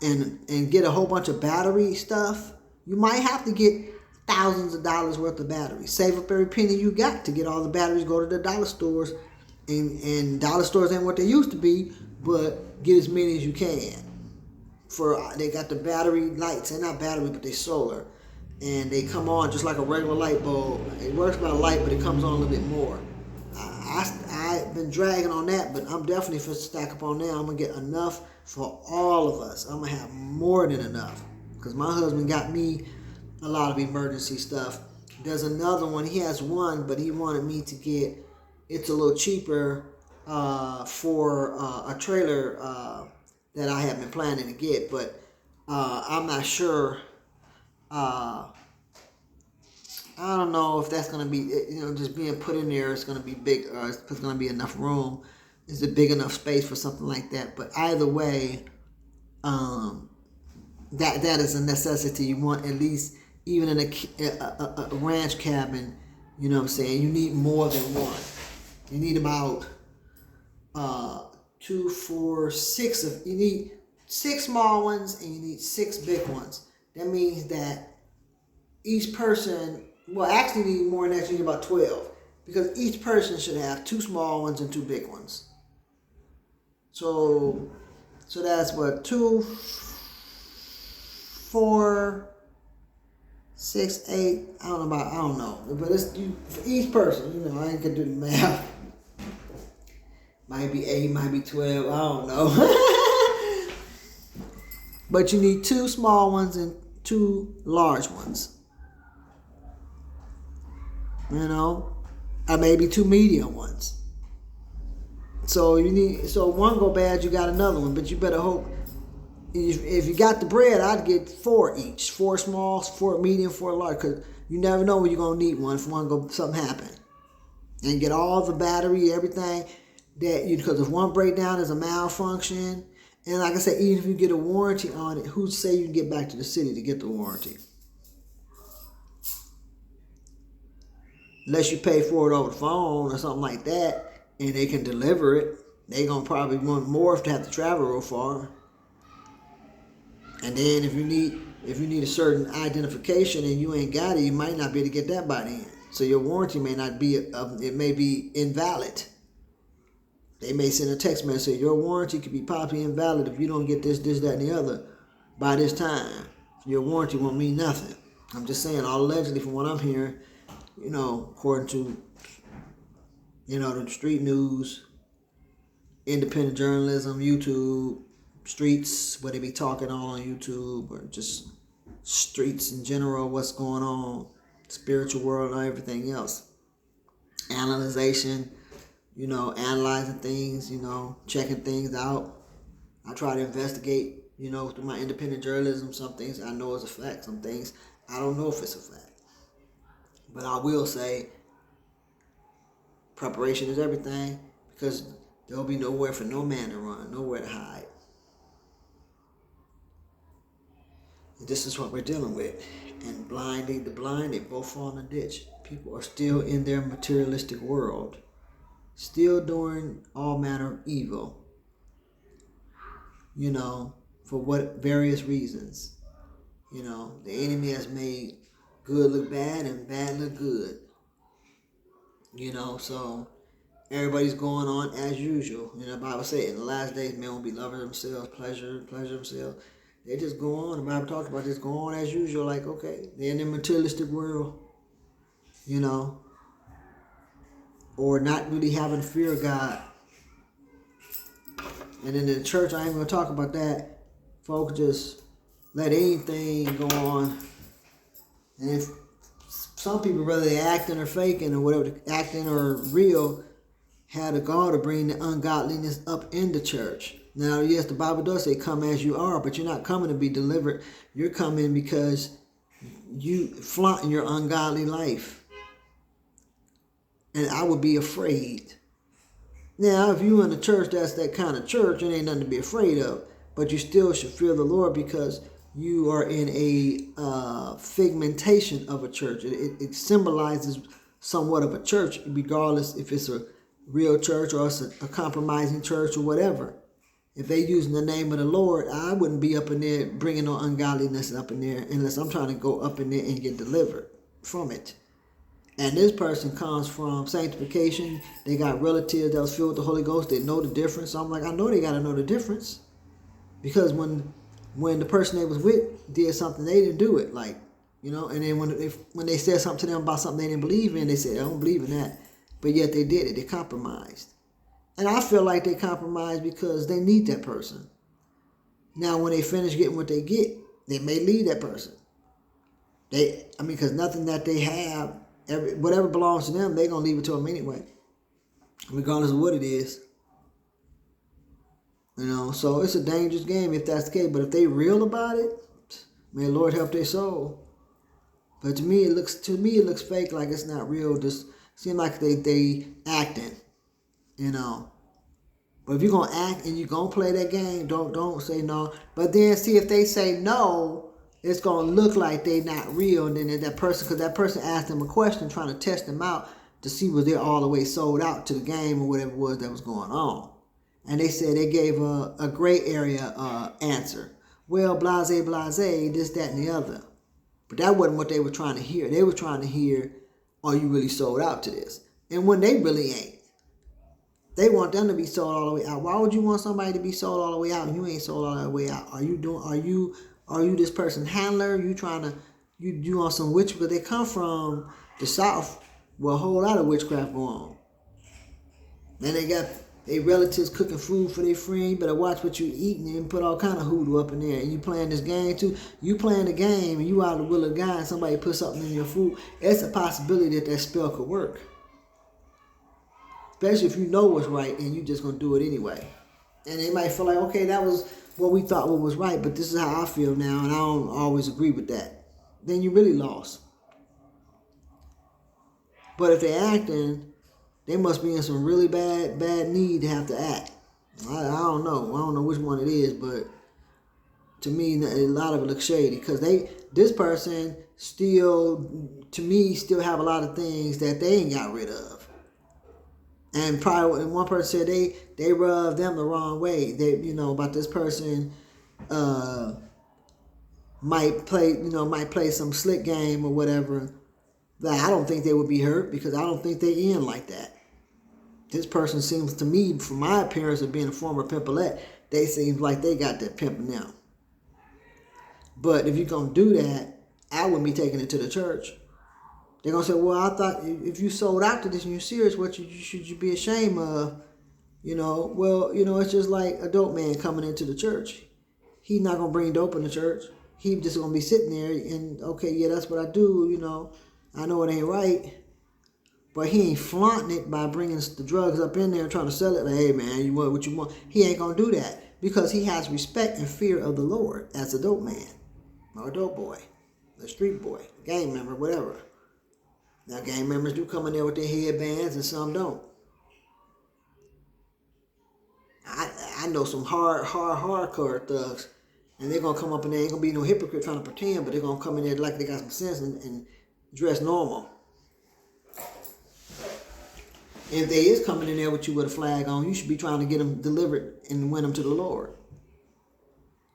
and get a whole bunch of battery stuff, you might have to get thousands of dollars worth of batteries. Save up every penny you got to get all the batteries. Go to the dollar stores, and dollar stores ain't what they used to be, but get as many as you can. They got the battery lights. They're not battery, but they're solar. And they come on just like a regular light bulb. It works by light, but it comes on a little bit more. I've been dragging on that, but I'm definitely for stack up on that. I'm going to get enough for all of us. I'm going to have more than enough. Because my husband got me a lot of emergency stuff. There's another one. He has one, but he wanted me to get. It's a little cheaper for a trailer that I have been planning to get, but I'm not sure. I don't know if that's gonna be, just being put in there. It's gonna be big. It's gonna be enough room. Is it big enough space for something like that? But either way, that is a necessity. You want at least, even in a ranch cabin, you know what I'm saying, you need more than one. You need about 2, 4, 6 of, you need 6 small ones and you need 6 big ones. That means that each person, well, actually you need more than that. You need about 12, because each person should have 2 small ones and 2 big ones. So that's what, 2, 4, 6, 8. I don't know. But it's for each person. I ain't gonna do the math. Might be 8, might be 12. I don't know. But you need 2 small ones and 2 large ones. Or maybe 2 medium ones. So one go bad, you got another one. But you better hope. If you got the bread, I'd get 4 each. 4 small, 4 medium, 4 large. Because you never know when you're going to need one if something happen. And get all the battery, everything. Because if one breakdown is a malfunction. And like I said, even if you get a warranty on it, who's say you can get back to the city to get the warranty? Unless you pay for it over the phone or something like that. And they can deliver it. They're going to probably want more if they have to travel real far. And then if you need a certain identification and you ain't got it, you might not be able to get that by then. So your warranty may not be, it may be invalid. They may send a text message saying your warranty could be possibly invalid if you don't get this, that, and the other by this time. Your warranty won't mean nothing. I'm just saying, all allegedly from what I'm hearing, according to, the street news, independent journalism, YouTube, streets, what they be talking on YouTube, or just streets in general, what's going on, spiritual world and everything else. Analyzation, analyzing things, checking things out. I try to investigate, through my independent journalism. Some things I know is a fact, some things I don't know if it's a fact. But I will say preparation is everything, because there'll be nowhere for no man to run, nowhere to hide. This is what we're dealing with. And the blind, they both fall in the ditch. People are still in their materialistic world, still doing all manner of evil, for what various reasons. The enemy has made good look bad and bad look good. So everybody's going on as usual. The Bible says in the last days, men will be lovers themselves, pleasure themselves. They just go on. The Bible talks about just go on as usual. Like, okay, they're in the materialistic world, or not really having fear of God. And in the church, I ain't going to talk about that. Folks just let anything go on. And if some people, whether they're acting or faking or whatever, acting or real, had a goal to bring the ungodliness up in the church. Now, yes, the Bible does say come as you are, but you're not coming to be delivered. You're coming because you flaunting your ungodly life. And I would be afraid. Now, if you're in a church that's that kind of church, it ain't nothing to be afraid of. But you still should fear the Lord, because you are in a figmentation of a church. It symbolizes somewhat of a church, regardless if it's a real church or it's a compromising church or whatever. If they using the name of the Lord, I wouldn't be up in there bringing no ungodliness up in there unless I'm trying to go up in there and get delivered from it. And this person comes from sanctification. They got relatives that was filled with the Holy Ghost. They know the difference. So I'm like, I know they got to know the difference. Because when the person they was with did something, they didn't do it. Like, and then when they said something to them about something they didn't believe in, they said, I don't believe in that. But yet they did it. They compromised. And I feel like they compromised because they need that person. Now, when they finish getting what they get, they may leave that person. Because nothing that they have, whatever belongs to them, they're going to leave it to them anyway, regardless of what it is. So it's a dangerous game if that's the case. But if they real about it, may the Lord help their soul. But to me, it looks fake, like it's not real. Just seem like they acting, But if you're gonna act and you're gonna play that game, don't say no. But then see if they say no, it's gonna look like they not real. And then because that person asked them a question, trying to test them out to see was they all the way sold out to the game or whatever it was that was going on. And they said they gave a gray area answer. Well, blase, this, that, and the other. But that wasn't what they were trying to hear. They were trying to hear, are you really sold out to this? And when they really ain't. They want them to be sold all the way out. Why would you want somebody to be sold all the way out and you ain't sold all the way out? Are you this person's handler? You on some witch, because they come from the South where a whole lot of witchcraft go on. Then they got their relatives cooking food for their friend. You better watch what you eating and put all kind of hoodoo up in there. And you playing this game too. You playing the game and you out of the will of God and somebody put something in your food. It's a possibility that spell could work. Especially if you know what's right and you just going to do it anyway. And they might feel like, okay, that was what we thought was right, but this is how I feel now and I don't always agree with that. Then you really lost. But if they're acting, they must be in some really bad need to have to act. I don't know. I don't know which one it is, but to me, a lot of it looks shady because this person still have a lot of things that they ain't got rid of. And probably one person said they rubbed them the wrong way. About this person might play some slick game or whatever. That I don't think they would be hurt because I don't think they in like that. This person seems to me, from my appearance of being a former pimpolette, they seem like they got that pimp now. But if you're going to do that, I wouldn't be taking it to the church. They're going to say, well, I thought if you sold out to this and you're serious, what should you be ashamed of? It's just like a dope man coming into the church. He's not going to bring dope in the church. He's just going to be sitting there and, okay, yeah, that's what I do, I know it ain't right. But he ain't flaunting it by bringing the drugs up in there and trying to sell it. Like, hey, man, you want what you want. He ain't going to do that because he has respect and fear of the Lord as a dope man or a dope boy, a street boy, a gang member, whatever. Now, gang members do come in there with their headbands and some don't. I know some hardcore thugs, and they're going to come up in there. Ain't going to be no hypocrite trying to pretend, but they're going to come in there like they got some sense and dress normal. If they is coming in there with you with a flag on, you should be trying to get them delivered and win them to the Lord.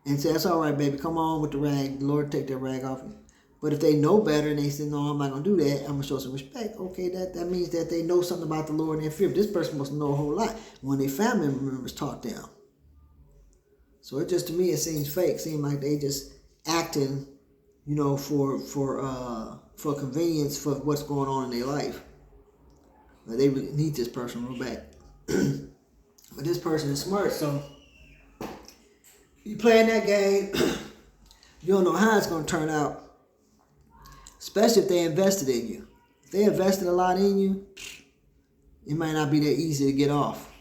And say, that's all right, baby, come on with the rag. The Lord take that rag off you. But if they know better and they say, no, I'm not going to do that, I'm going to show some respect. Okay, that means that they know something about the Lord and fear. This person must know a whole lot when their family members taught them. So it just, to me, it seems fake. Seems like they just acting, for convenience for what's going on in their life. But they really need this person real bad. But this person is smart, so you playing that game, you don't know how it's going to turn out. Especially if they invested in you. If they invested a lot in you, it might not be that easy to get off.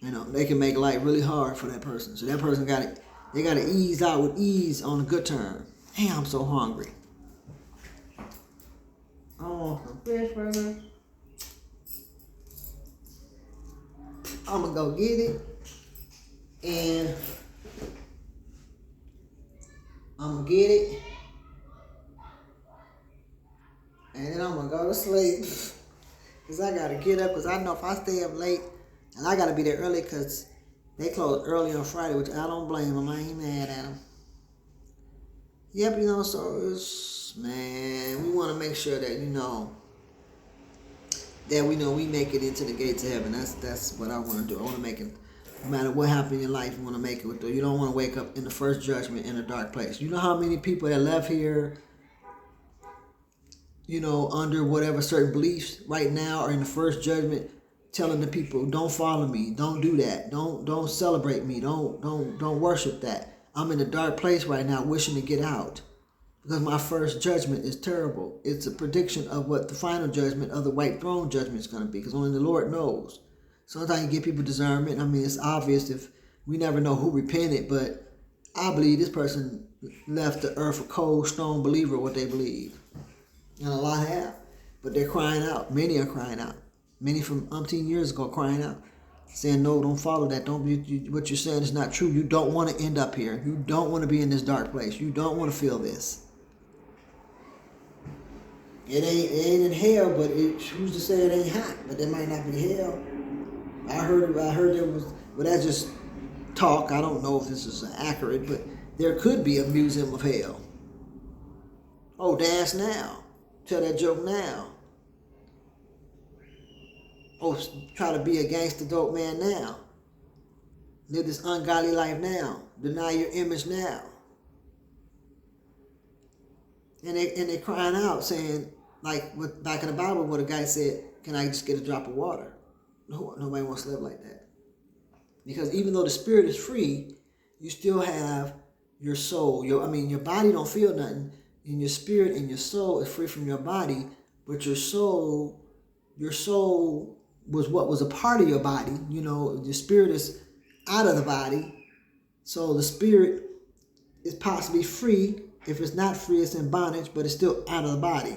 They can make life really hard for that person. So that person they got to ease out with ease on a good term. Damn, I'm so hungry. I want some fish burgers. I'm going to go get it. And I'm going to get it. And then I'm going to go to sleep. Because I got to get up. Because I know if I stay up late, and I got to be there early because they close early on Friday, which I don't blame them. I ain't mad at them. Yep, so it's, man, we want to make sure that, that we make it into the gates of heaven. That's what I want to do. I want to make it, no matter what happened in your life, you want to make it with. You don't want to wake up in the first judgment in a dark place. You know how many people that left here, under whatever certain beliefs right now are in the first judgment, telling the people, don't follow me, don't do that, don't celebrate me, don't worship that. I'm in a dark place right now, wishing to get out. Because my first judgment is terrible. It's a prediction of what the final judgment of the white throne judgment is going to be, because only the Lord knows. Sometimes you give people discernment. I mean, it's obvious if we never know who repented, but I believe this person left the earth a cold, stone believer of what they believe. And a lot have. But they're crying out. Many are crying out. Many from umpteen years ago crying out, saying, no, don't follow that. Don't what you're saying is not true. You don't want to end up here. You don't want to be in this dark place. You don't want to feel this. It ain't in hell, but who's to say it ain't hot? But it might not be hell. I heard there was, but that's just talk. I don't know if this is accurate, but there could be a museum of hell. Oh, dance now. Tell that joke now. Oh, try to be a gangster dope man now. Live this ungodly life now. Deny your image now. And they're crying out saying, like back in the Bible where the guy said, can I just get a drop of water? No, nobody wants to live like that. Because even though the spirit is free, you still have your soul. Your body don't feel nothing. And your spirit and your soul is free from your body. But your soul was what was a part of your body. You know, the spirit is out of the body. So the spirit is possibly free. If it's not free, it's in bondage, but it's still out of the body.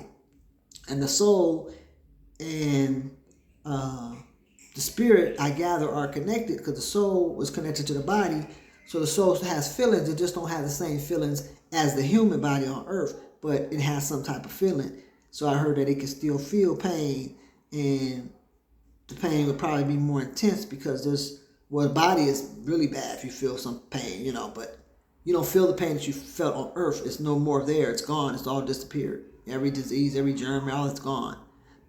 And the soul and the spirit, I gather, are connected because the soul was connected to the body. So the soul has feelings. It just don't have the same feelings as the human body on earth, but it has some type of feeling. So I heard that it can still feel pain, and the pain would probably be more intense because the body is really bad if you feel some pain, but you don't feel the pain that you felt on earth. It's no more there. It's gone. It's all disappeared. Every disease, every germ, all it's gone.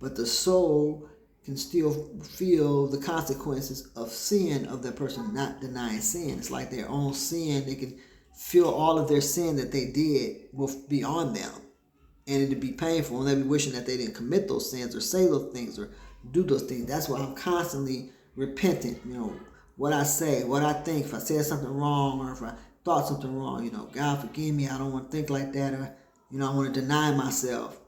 But the soul can still feel the consequences of sin of that person not denying sin. It's like their own sin. They can feel all of their sin that they did will be on them. And it'd be painful. And they'd be wishing that they didn't commit those sins or say those things or do those things. That's why I'm constantly repentant. What I say, what I think. If I said something wrong or if I thought something wrong, God forgive me. I don't want to think like that. Or, I want to deny myself.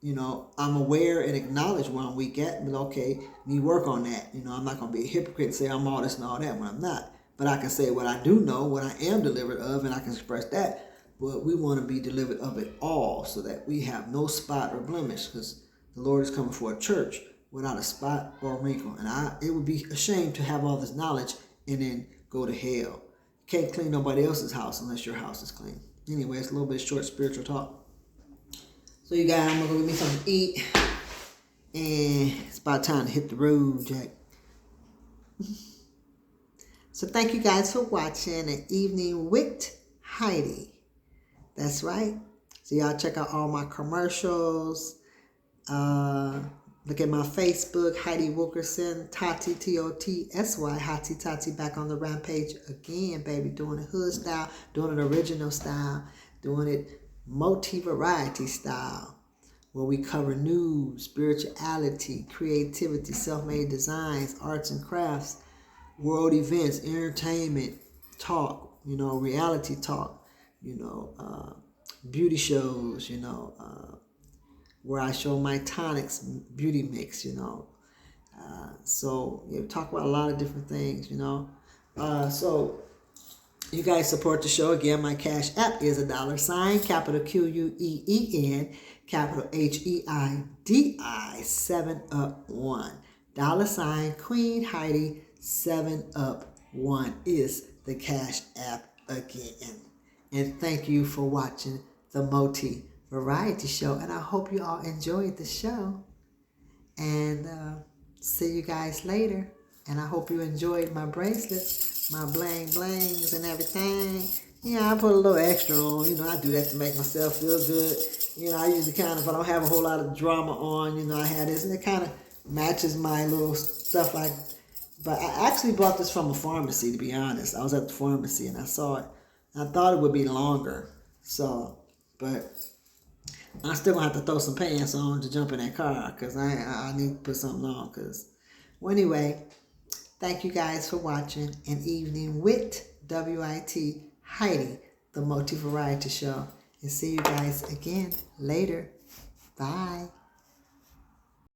I'm aware and acknowledge where I'm weak at, but okay, need work on that. I'm not going to be a hypocrite and say I'm all this and all that when I'm not. But I can say what I do know, what I am delivered of, and I can express that. But we want to be delivered of it all so that we have no spot or blemish, because the Lord is coming for a church without a spot or a wrinkle. And it would be a shame to have all this knowledge and then go to hell. You can't clean nobody else's house unless your house is clean. Anyway, it's a little bit short spiritual talk. So you guys, I'm going to go get me something to eat. And it's about time to hit the road, Jack. So thank you guys for watching An Evening with Heidi. That's right. So y'all check out all my commercials. Look at my Facebook, Heidi Wilkerson, Tati, T-O-T-S-Y, Hati Tati, back on the rampage again, baby. Doing it hood style, doing it original style, doing it multi-variety style, where we cover news, spirituality, creativity, self-made designs, arts and crafts, world events, entertainment, talk, reality talk, beauty shows, where I show my tonics beauty mix, so talk about a lot of different things, so you guys support the show. Again, my Cash App is $, capital QUEEN, capital HEIDI, 7up1. $ Queen Heidi 7up1 is the Cash App again. And thank you for watching the Moti Variety Show. And I hope you all enjoyed the show. And see you guys later. And I hope you enjoyed my bracelets, my bling blings and everything. I put a little extra on. I do that to make myself feel good. I usually if I don't have a whole lot of drama on, I had this. And it kind of matches my little stuff like. But I actually bought this from a pharmacy, to be honest. I was at the pharmacy and I saw it. I thought it would be longer. But I'm still going to have to throw some pants on to jump in that car because I need to put something on. Anyway, thank you guys for watching An Evening with WIT Heidi, the Multi Variety Show. And see you guys again later. Bye.